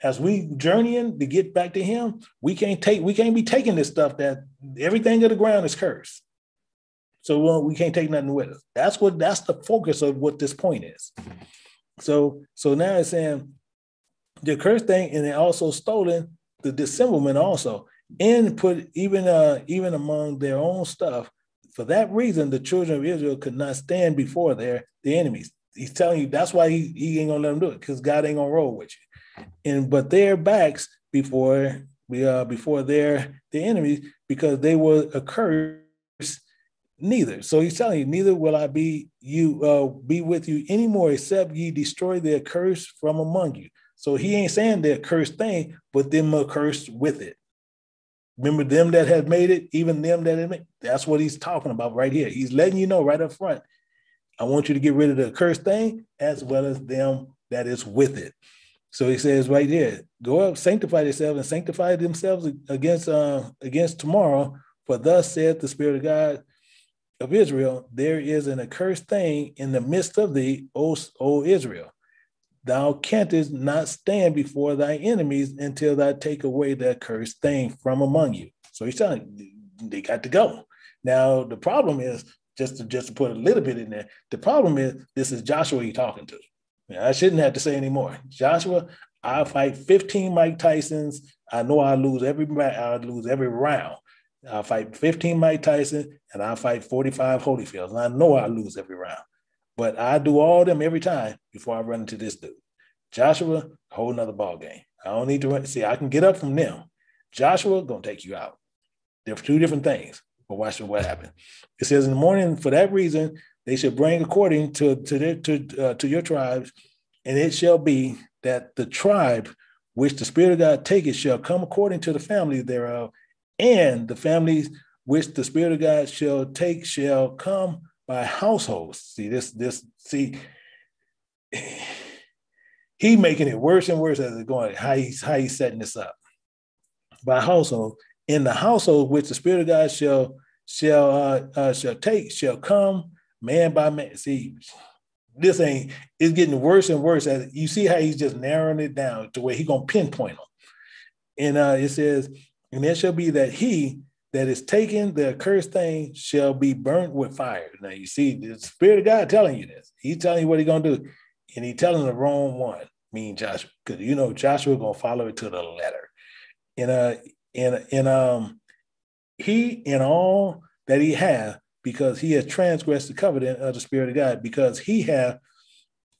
As we journeying to get back to him, we can't be taking this stuff that everything of the ground is cursed. So we can't take nothing with us. That's the focus of what this point is. So now it's saying the cursed thing, and they also stolen the dissemblement also, and put even among their own stuff. For that reason, the children of Israel could not stand before the enemies. He's telling you that's why he ain't gonna let them do it, because God ain't gonna roll with you. But their backs before the enemies, because they were accursed. Neither. So he's telling you, neither will I be with you anymore, except ye destroy the accursed from among you. So he ain't saying the accursed thing, but them accursed with it. Remember them that had made it, even them that had made it. That's what he's talking about right here. He's letting you know right up front, I want you to get rid of the accursed thing as well as them that is with it. So he says right here, go up, sanctify yourselves and sanctify themselves against tomorrow. For thus saith the Spirit of God of Israel, there is an accursed thing in the midst of thee, O Israel. Thou canst not stand before thy enemies until thou take away the accursed thing from among you. So he's telling you, they got to go. Now, the problem is, just to put a little bit in there, the problem is this is Joshua you're talking to. Now, I shouldn't have to say anymore. Joshua, I'll fight 15 Mike Tysons. I know I'll lose every round. I'll fight 15 Mike Tyson, and I'll fight 45 Holyfields. And I know I'll lose every round. But I do all of them every time before I run into this dude. Joshua, a whole nother ball game. I don't need to run. See, I can get up from them. Joshua, going to take you out. They're two different things. But watch what happened. It says, in the morning, for that reason, they shall bring according to your tribes, and it shall be that the tribe which the Spirit of God taketh shall come according to the family thereof, and the families which the Spirit of God shall take shall come by households. See, he making it worse and worse as it's going. How he's setting this up. By household, in the household which the Spirit of God shall take shall come man by man. See, it's getting worse and worse as you see how he's just narrowing it down to where he's gonna pinpoint them. And it says, and there shall be that he that is taking the accursed thing shall be burnt with fire. Now you see the Spirit of God telling you this. He's telling you what he's gonna do, and he's telling the wrong one, meaning Joshua, because Joshua gonna follow it to the letter. And he in all that he hath, because he has transgressed the covenant of the Spirit of God, because he hath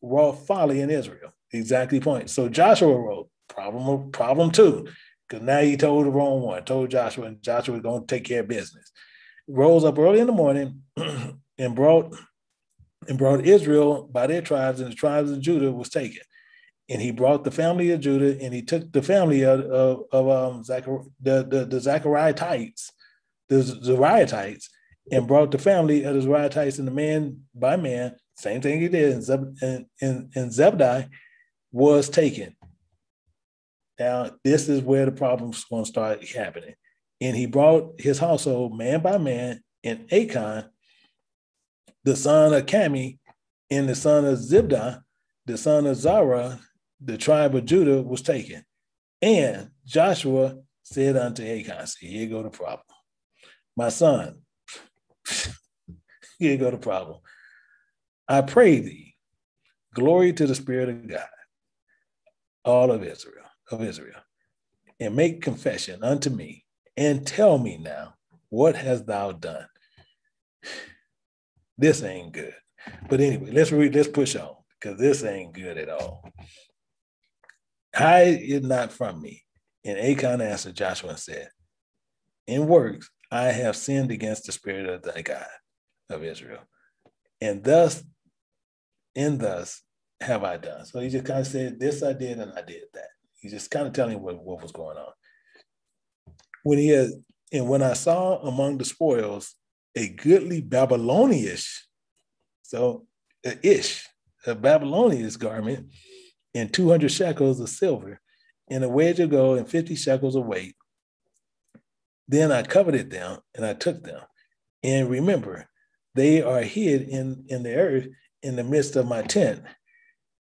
wrought folly in Israel. Exactly point. So Joshua wrote problem two, because now he told the wrong one, told Joshua, and Joshua is going to take care of business. rose up early in the morning and brought Israel by their tribes, and the tribes of Judah was taken. And he brought the family of Judah, and he took the family of the Zachariatites, the Zariatites, and brought the family of the Zariatites, and the man by man, same thing he did, and Zebedai was taken. Now, this is where the problem's going to start happening. And he brought his household man by man, and Achan, the son of Cami, and the son of Zibdah, the son of Zara, the tribe of Judah, was taken. And Joshua said unto Achan, see, here go the problem. My son, here go the problem. I pray thee, glory to the Spirit of God, all of Israel, and make confession unto me, and tell me now, what hast thou done? This ain't good. But anyway, let's push on, because this ain't good at all. Hide it not from me. And Achan answered Joshua and said, in works I have sinned against the Spirit of thy God of Israel. And thus have I done. So he just kind of said, this I did and I did that. He's just kind of telling what was going on. When I saw among the spoils a goodly Babylonish, so a Babylonish garment, and 200 shekels of silver, and a wedge of gold, and 50 shekels of weight. Then I coveted them, and I took them. And remember, they are hid in the earth in the midst of my tent,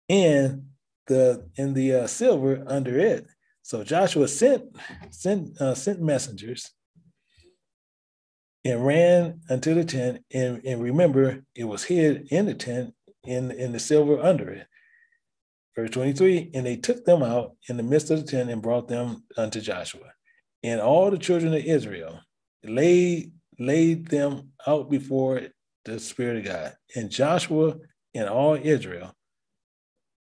and the silver under it. So Joshua sent messengers and ran unto the tent, and remember, it was hid in the tent in the silver under it. Verse 23, and they took them out in the midst of the tent and brought them unto Joshua. And all the children of Israel laid them out before the Spirit of God. And Joshua and all Israel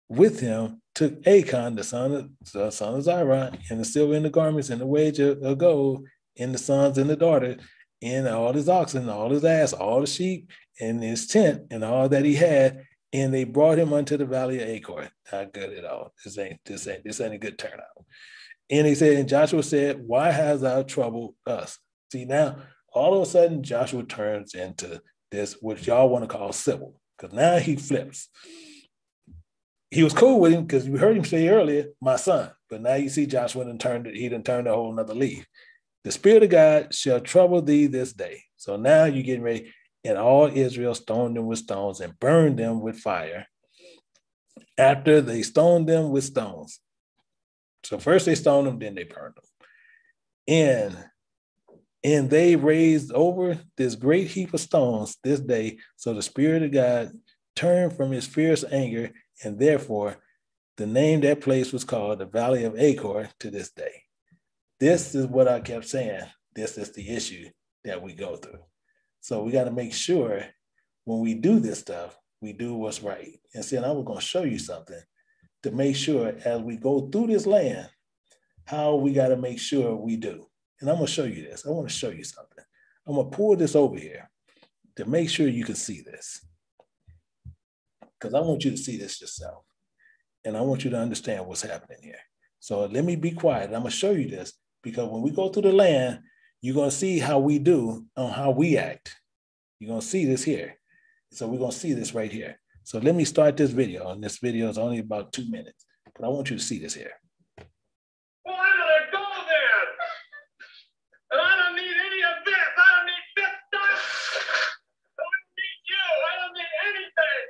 with him took Achan, the son of Zara, and the silver and the garments and the wedge of gold, and the sons and the daughters, and all his oxen, all his ass, all the sheep, and his tent, and all that he had. And they brought him unto the valley of Achor. Not good at all. This ain't a good turnout. And he said, and Joshua said, why hast thou troubled us? See, now all of a sudden Joshua turns into this, what y'all want to call civil, because now he flips. He was cool with him because you heard him say earlier, my son. But now you see Joshua he done turned a whole nother leaf. The Spirit of God shall trouble thee this day. So now you're getting ready. And all Israel stoned them with stones and burned them with fire after they stoned them with stones. So first they stoned them, then they burned them. And they raised over this great heap of stones this day. So the Spirit of God turned from his fierce anger, and therefore the name that place was called the Valley of Achor to this day. This is what I kept saying. This is the issue that we go through. So we got to make sure when we do this stuff, we do what's right. And see, I was going to show you something to make sure as we go through this land, how we got to make sure we do. And I'm going to show you this. I want to show you something. I'm going to pull this over here to make sure you can see this. Because I want you to see this yourself. And I want you to understand what's happening here. So let me be quiet. I'm going to show you this because when we go through the land, you're going to see how we do on how we act. You're going to see this here. So we're going to see this right here. So let me start this video. And this video is only about 2 minutes. But I want you to see this here. Well, I'm going to go there. And I don't need any of this. I don't need this stuff. I don't need you. I don't need anything.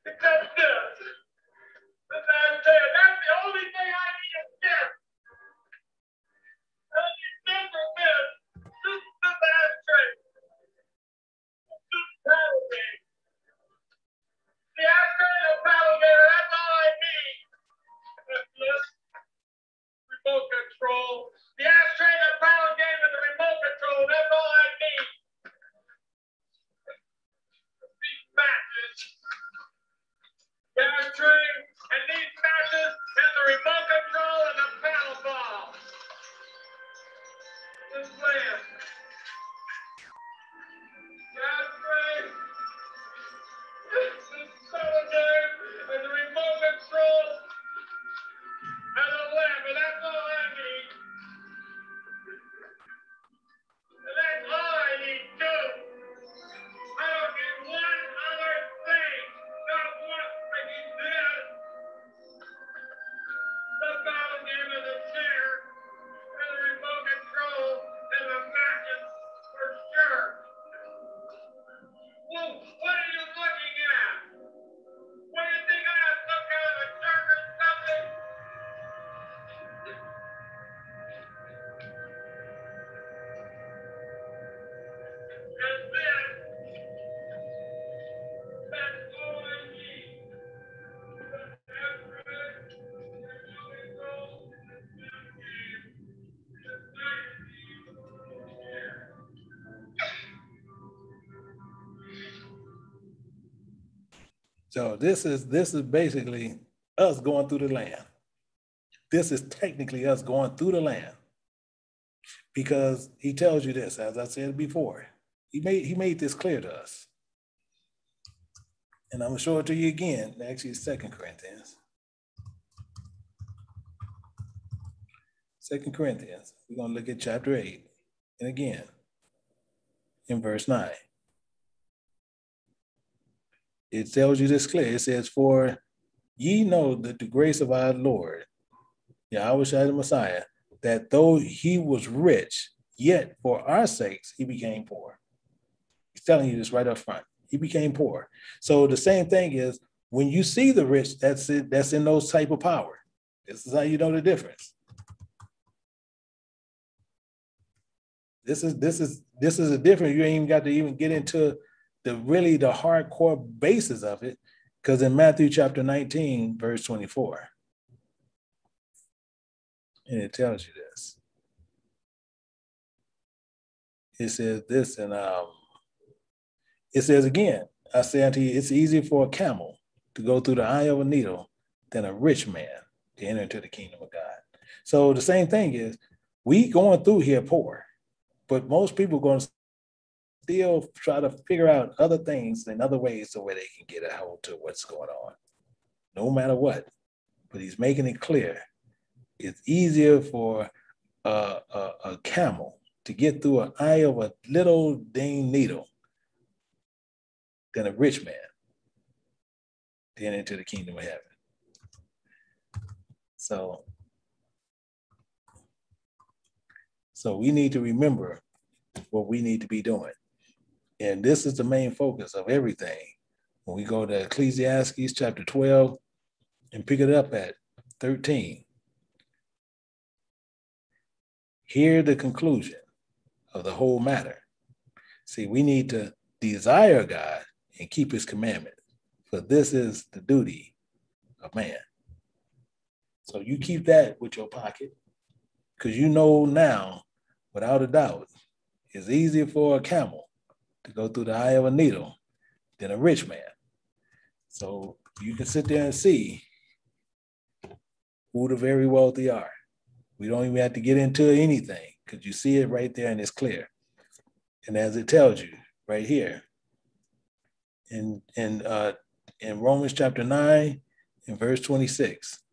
Except this. This ashtray. That's the only thing I need is this. I don't need this or this. This ashtray. This paddle game. The ashtray and the paddle game, that's all I need. That's all I need. So this is basically us going through the land. This is technically us going through the land, because he tells you this, as I said before. He made this clear to us. And I'm going to show it to you again. Actually, it's 2 Corinthians. 2 Corinthians. We're going to look at chapter 8. And again, in verse 9. It tells you this clear. It says, "For ye know that the grace of our Lord, Yahweh Shai the Messiah, that though he was rich, yet for our sakes he became poor." He's telling you this right up front. He became poor. So the same thing is, when you see the rich, that's it. That's in those type of power. This is how you know the difference. This is a different. You ain't even got to even get into the hardcore basis of it, because in Matthew chapter 19, verse 24, and it tells you this. It says this, and it says again, "I say unto you, it's easier for a camel to go through the eye of a needle than a rich man to enter into the kingdom of God." So the same thing is, we going through here poor, but most people going to still try to figure out other things and other ways to where they can get a hold to what's going on, no matter what. But he's making it clear. It's easier for a camel to get through an eye of a little dang needle than a rich man to enter into the kingdom of heaven. So we need to remember what we need to be doing. And this is the main focus of everything. When we go to Ecclesiastes Chapter 12 and pick it up at 13, hear the conclusion of the whole matter. See, we need to desire God and keep his commandments, for this is the duty of man. So you keep that with your pocket, because you know now, without a doubt, it's easier for a camel to go through the eye of a needle than a rich man. So you can sit there and see who the very wealthy are. We don't even have to get into anything, because you see it right there and it's clear. And as it tells you right here in Romans chapter 9 and verse 26,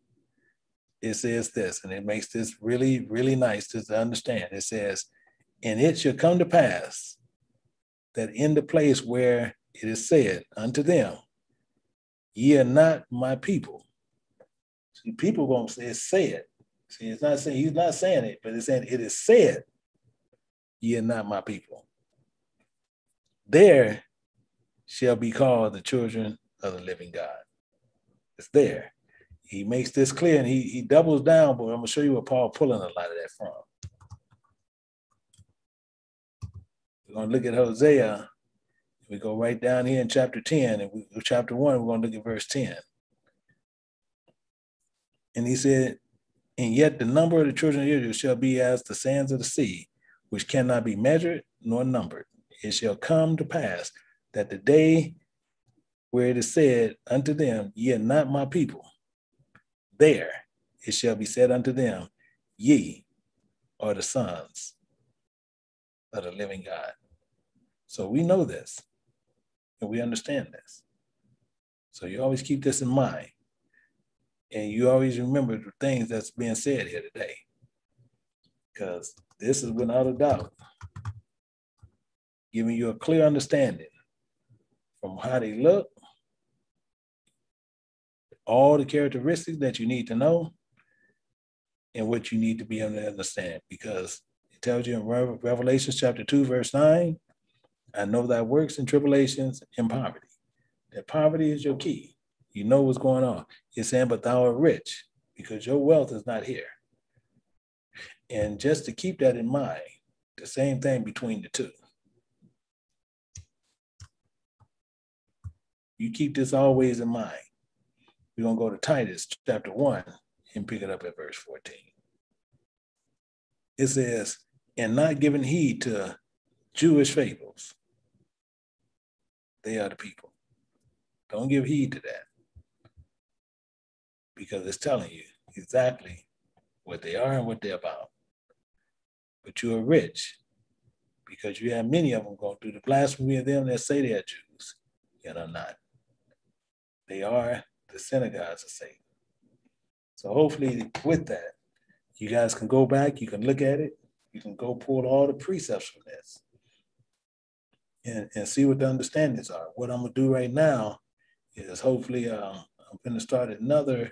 it says this, and it makes this really, really nice to understand. It says, "And it shall come to pass that in the place where it is said unto them, ye are not my people." See, people going to say it's said. See, it's not saying, he's not saying it, but it's saying it is said, "Ye are not my people. There shall be called the children of the living God." It's there. He makes this clear, and he doubles down, but I'm going to show you what Paul pulling a lot of that from. We're going to look at Hosea. We go right down here in chapter 10, and chapter 1, we're going to look at verse 10. And he said, "And yet the number of the children of Israel shall be as the sands of the sea, which cannot be measured nor numbered. It shall come to pass that the day where it is said unto them, ye are not my people, there it shall be said unto them, ye are the sons of the living God." So we know this, and we understand this. So you always keep this in mind, and you always remember the things that's being said here today, because this is without a doubt giving you a clear understanding from how they look, all the characteristics that you need to know, and what you need to be able to understand, because it tells you in Revelation chapter 2, verse 9, "I know thy works and tribulations and poverty." That poverty is your key. You know what's going on. It's saying, "But thou art rich," because your wealth is not here. And just to keep that in mind, the same thing between the two. you keep this always in mind. We're going to go to Titus chapter 1 and pick it up at verse 14. It says, and not giving heed to Jewish fables. They are the people. Don't give heed to that, because it's telling you exactly what they are and what they're about. But you are rich, because you have many of them going through the blasphemy of them that say they are Jews, yet are not. They are the synagogues of Satan. So hopefully with that, you guys can go back, you can look at it, you can go pull all the precepts from this and see what the understandings are. What I'm going to do right now is hopefully I'm going to start another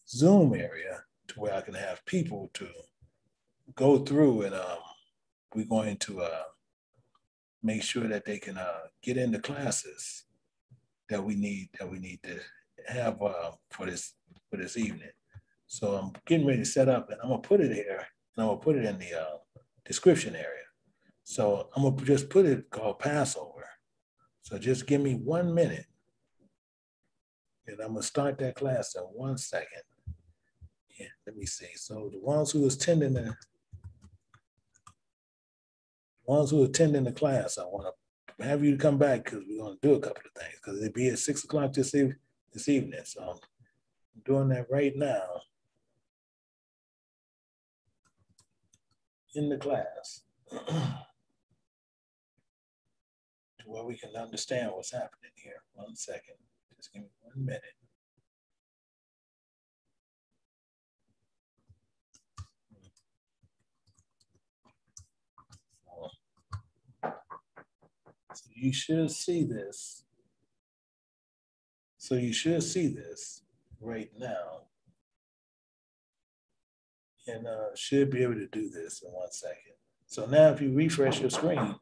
Zoom area to where I can have people to go through, and we're going to make sure that they can get into classes that we need to have for this evening. So I'm getting ready to set up, and I'm gonna put it here, and I'm gonna put it in the description area. So I'm gonna just put it called Passover. So just give me 1 minute, and I'm gonna start that class in 1 second. Yeah, let me see. So the ones who attending the class, I want to have you to come back, because we're going to do a couple of things, because it'll be at 6 o'clock this evening. So I'm doing that right now in the class to where we can understand what's happening here. 1 second. Just give me 1 minute. So you should see this. So you should see this right now, and should be able to do this in 1 second. So now if you refresh your screen,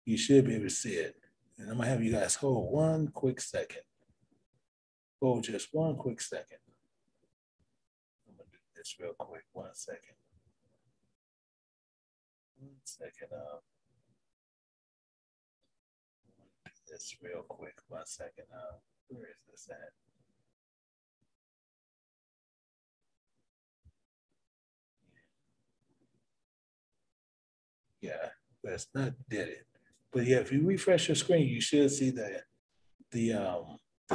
you should be able to see it. And I'm gonna have you guys hold 1 quick second. Hold just 1 quick second. I'm gonna do this real quick. 1 second. 1 second. Do this real quick. 1 second. Where is this at? Yeah, that's not did it. But yeah, if you refresh your screen, you should see the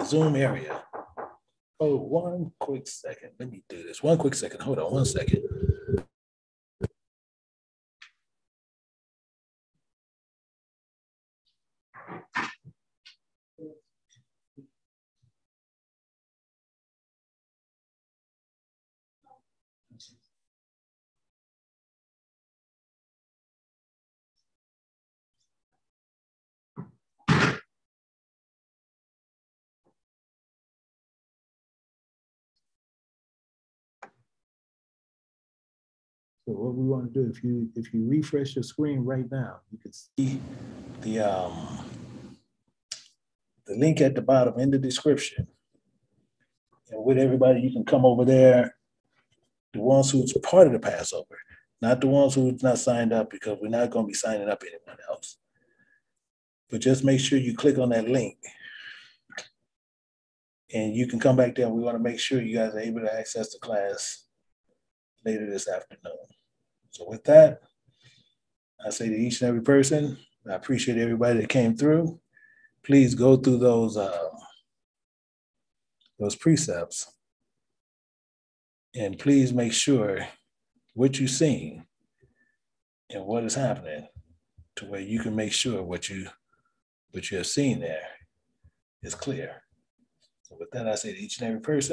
Zoom area. Oh, 1 quick second. Let me do this. 1 quick second. Hold on 1 second. So what we want to do, if you refresh your screen right now, you can see the link at the bottom in the description. And with everybody, you can come over there, the ones who's part of the Passover, not the ones who's not signed up, because we're not going to be signing up anyone else. But just make sure you click on that link, and you can come back there. We want to make sure you guys are able to access the class later this afternoon. So with that, I say to each and every person, I appreciate everybody that came through. Please go through those precepts, and please make sure what you're seeing and what is happening, to where you can make sure what you have seen there is clear. So with that, I say to each and every person,